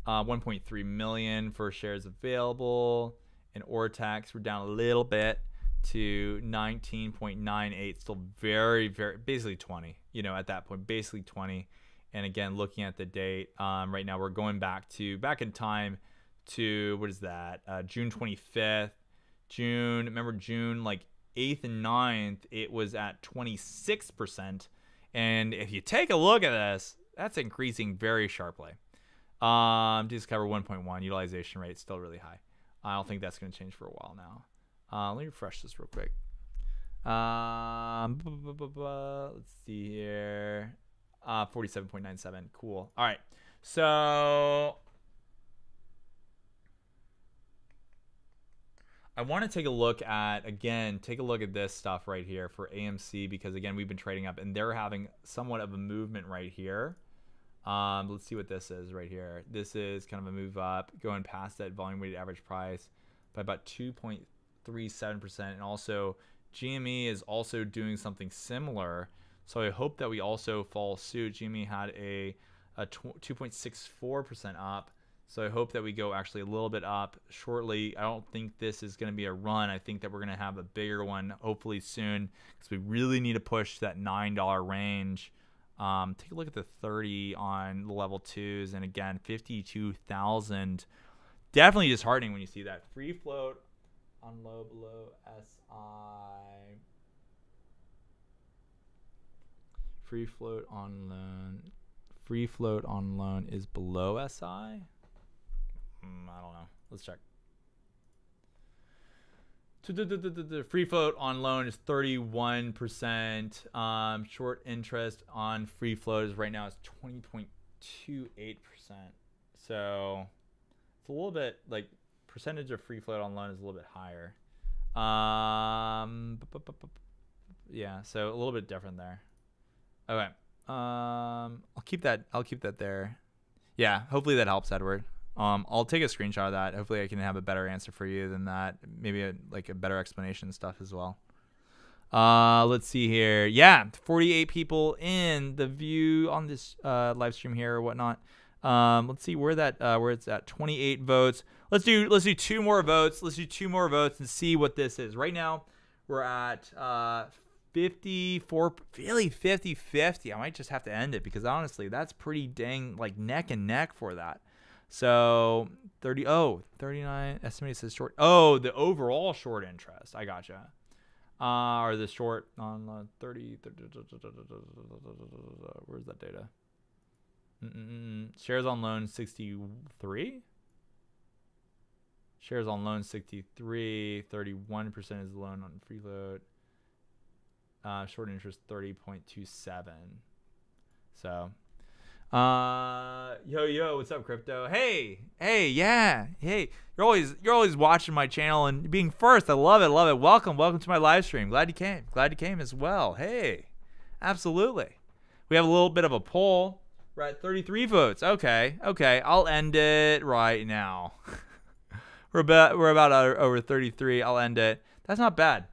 1.3 million for shares available. And Ortex, we're down a little bit to 19.98. Still very, very, basically 20. At that point, basically 20. And again, looking at the date, right now we're going back in time to what is that? June 25th. Remember June 8th and 9th, it was at 26%. And if you take a look at this, that's increasing very sharply. Discover 1.1 utilization rate, still really high. I don't think that's going to change for a while now. Let me refresh this real quick. Let's see here. 47.97. Cool. All right. So I want to take a look at this stuff right here for AMC, because again, we've been trading up and they're having somewhat of a movement right here. Let's see what this is right here. This is kind of a move up, going past that volume weighted average price by about 2.37%. And also GME is also doing something similar. So I hope that we also follow suit. GME had a 2.64% up. So I hope that we go actually a little bit up shortly. I don't think this is going to be a run. I think that we're going to have a bigger one hopefully soon, because we really need to push that $9 range. Take a look at the 30 on the level 2s. And again, 52,000. Definitely disheartening when you see that. Free float on low below SI. Free float on loan. Free float on loan is below SI. I don't know. Let's check. Free float on loan is 31%. Short interest on free float is right now is 20.28%. So it's a little bit like percentage of free float on loan is a little bit higher. Yeah, so a little bit different there. Okay. I'll keep that there. Yeah, hopefully that helps, Edward. I'll take a screenshot of that. Hopefully I can have a better answer for you than that. Maybe a better explanation and stuff as well. Let's see here. Yeah, 48 people in the view on this live stream here or whatnot. Let's see where it's at. 28 votes. Let's do 2 more votes. Let's do 2 more votes and see what this is. Right now we're at 54, really 50-50. I might just have to end it because honestly, that's pretty dang like neck and neck for that. So 39 estimated says short. Oh, the overall short interest. I gotcha. Or the short on 30. Where's that data? Shares on loan 63. Shares on loan 63. 31% is loan on free load. Short interest 30.27. So. Yo, what's up, crypto? Hey, yeah, hey, you're always watching my channel and being first. I love it. Welcome to my live stream. Glad you came as well. Hey, absolutely. We have a little bit of a poll. We're at 33 votes. Okay, I'll end it right now. we're about over 33. I'll end it. That's not bad.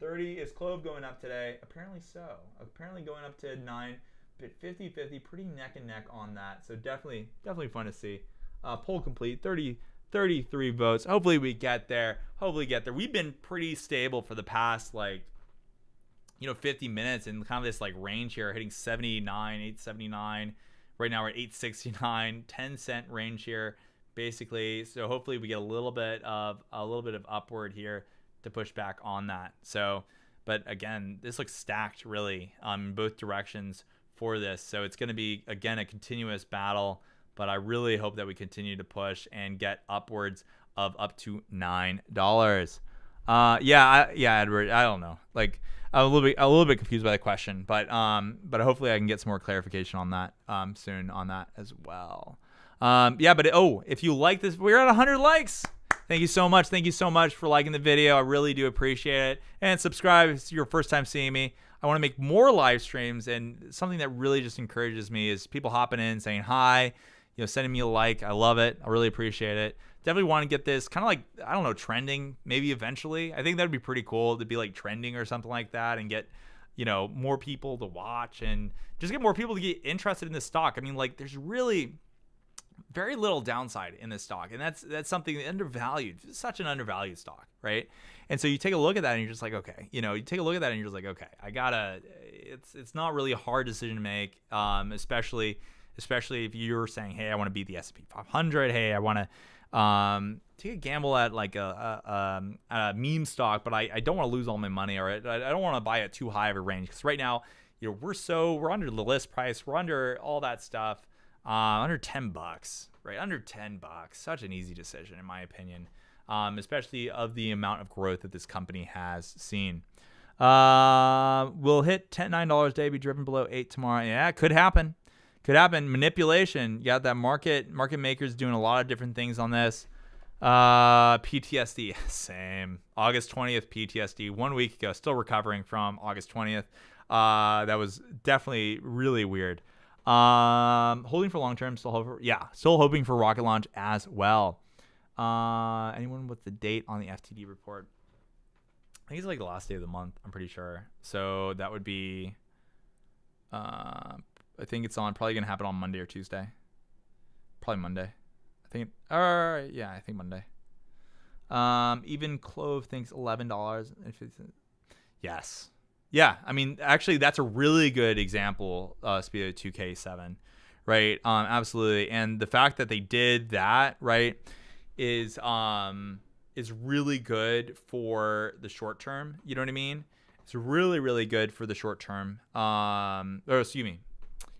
30 is Clove going up today. Apparently so. Apparently going up to 9. But 50-50, pretty neck and neck on that. So definitely fun to see. Poll complete, 33 votes. Hopefully we get there. We've been pretty stable for the past 50 minutes in kind of this range here, hitting 79, 879. Right now we're at 869, 10-cent range here, basically. So hopefully we get a little bit of upward here to push back on that. So, but again, this looks stacked really in both directions for this. So it's going to be, again, a continuous battle, but I really hope that we continue to push and get upwards of up to $9. Yeah, Edward, I don't know. I'm a little bit confused by the question, but hopefully I can get some more clarification on that soon on that as well. If you like this, we're at 100 likes. Thank you so much. Thank you so much for liking the video. I really do appreciate it. And subscribe if it's your first time seeing me. I want to make more live streams, and something that really just encourages me is people hopping in, saying hi, sending me a like. I love it. I really appreciate it. Definitely want to get this kind of trending maybe eventually. I think that'd be pretty cool to be trending or something like that and get, more people to watch and just get more people to get interested in this stock. I mean, there's really very little downside in this stock, and that's something undervalued. It's such an undervalued stock, right? And so you take a look at that and you're just like, okay, I gotta. It's not really a hard decision to make, especially if you're saying, hey, I want to beat the S&P 500. Hey, I want to take a gamble at a meme stock, but I don't want to lose all my money, or I don't want to buy it too high of a range, because right now we're under the list price, we're under all that stuff. Under $10, right? Under $10. Such an easy decision, in my opinion, especially of the amount of growth that this company has seen. We'll hit $9 a day, be driven below 8 tomorrow. Yeah, it could happen. Manipulation. You got that market makers doing a lot of different things on this. PTSD. Same. August 20th, PTSD. 1 week ago. Still recovering from August 20th. That was definitely really weird. Holding for long term, still hoping for rocket launch as well. Anyone with the date on the FTD report? I think it's the last day of the month, I'm pretty sure. So that would be I think it's probably gonna happen on Monday or Tuesday. Probably Monday. I think Monday. Even Clove thinks $11. Yes. Yeah, I mean, actually, that's a really good example, Speedo 2K7, right? Absolutely. And the fact that they did that, right, is is really good for the short term. You know what I mean? It's really, really good for the short term.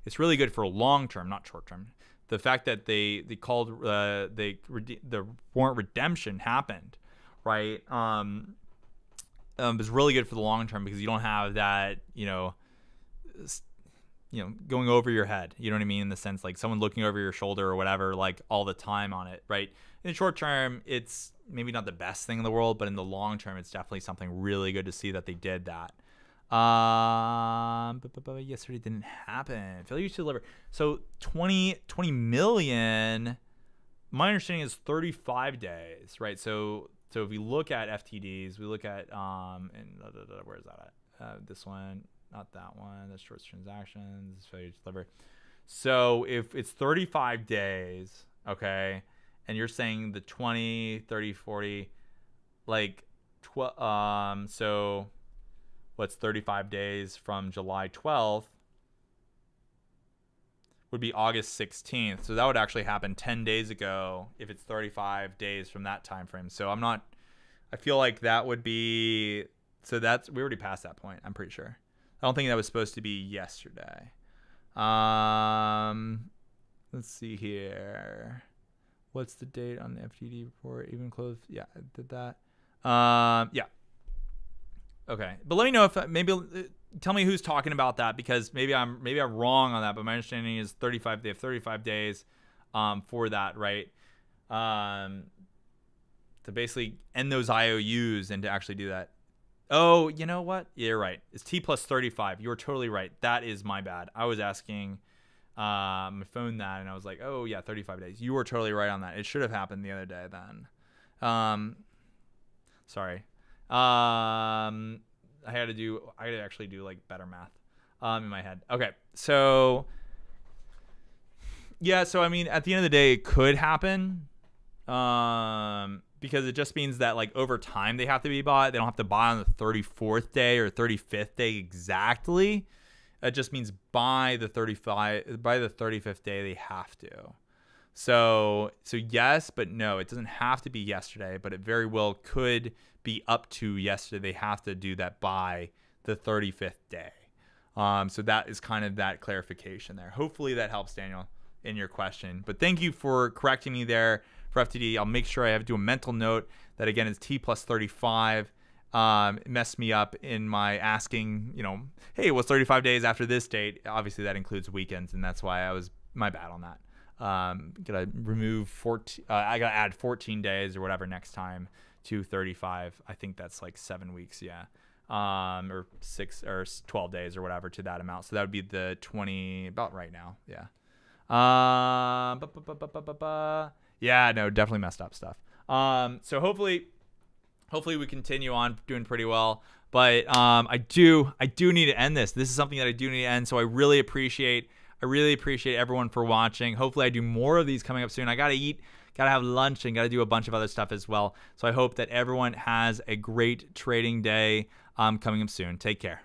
It's really good for long term, not short term. The fact that the warrant redemption happened, right? Is really good for the long term because you don't have that, going over your head. You know what I mean? In the sense like someone looking over your shoulder or whatever, like all the time on it, right? In the short term, it's maybe not the best thing in the world, but in the long term, it's definitely something really good to see that they did that. But yesterday didn't happen. Failure to deliver. So 20 million. My understanding is 35 days, right? So if we look at FTDs, we look at where is that at? This one, not that one. That's short transactions. Failure to deliver. So if it's 35 days, okay, and you're saying the 20, 30, 40, like 12. So what's 35 days from July 12th would be August 16th. So that would actually happen 10 days ago if it's 35 days from that time frame. So I feel like that would be, we already passed that point, I'm pretty sure. I don't think that was supposed to be yesterday. Let's see here. What's the date on the FTD report? Even Clov? Yeah, I did that. Yeah. Okay, but let me know if tell me who's talking about that, because maybe I'm wrong on that. But my understanding is 35. They have 35 days for that, right? To basically end those IOUs and to actually do that. Oh, you know what? Yeah, you're right. It's T plus 35. You're totally right. That is my bad. I was asking my phone that, and I was like, oh yeah, 35 days. You were totally right on that. It should have happened the other day then. Sorry. I had to actually do like better math in my head. Okay, so yeah, so I mean, at the end of the day, it could happen because it just means that like over time they have to be bought. They don't have to buy on the 34th day or 35th day exactly. It just means by the 35th day they have to. So yes, but no, it doesn't have to be yesterday, but it very well could be up to yesterday. They have to do that by the 35th day. So that is kind of that clarification there. Hopefully that helps, Daniel, in your question. But thank you for correcting me there for FTD. I'll make sure I have to do a mental note that, again, it's T plus 35. It messed me up in my asking, hey, what's 35 days after this date? Obviously that includes weekends, and that's why my bad on that. Gotta remove 14. I gotta add 14 days or whatever next time to 35. I think that's like 7 weeks, yeah. Or 6 or 12 days or whatever to that amount. So that would be the 20, about right now, yeah. Yeah, no, definitely messed up stuff. So hopefully we continue on doing pretty well. But I do need to end this. This is something that I do need to end. So I really appreciate everyone for watching. Hopefully I do more of these coming up soon. I gotta eat, gotta have lunch, and gotta do a bunch of other stuff as well. So I hope that everyone has a great trading day coming up soon. Take care.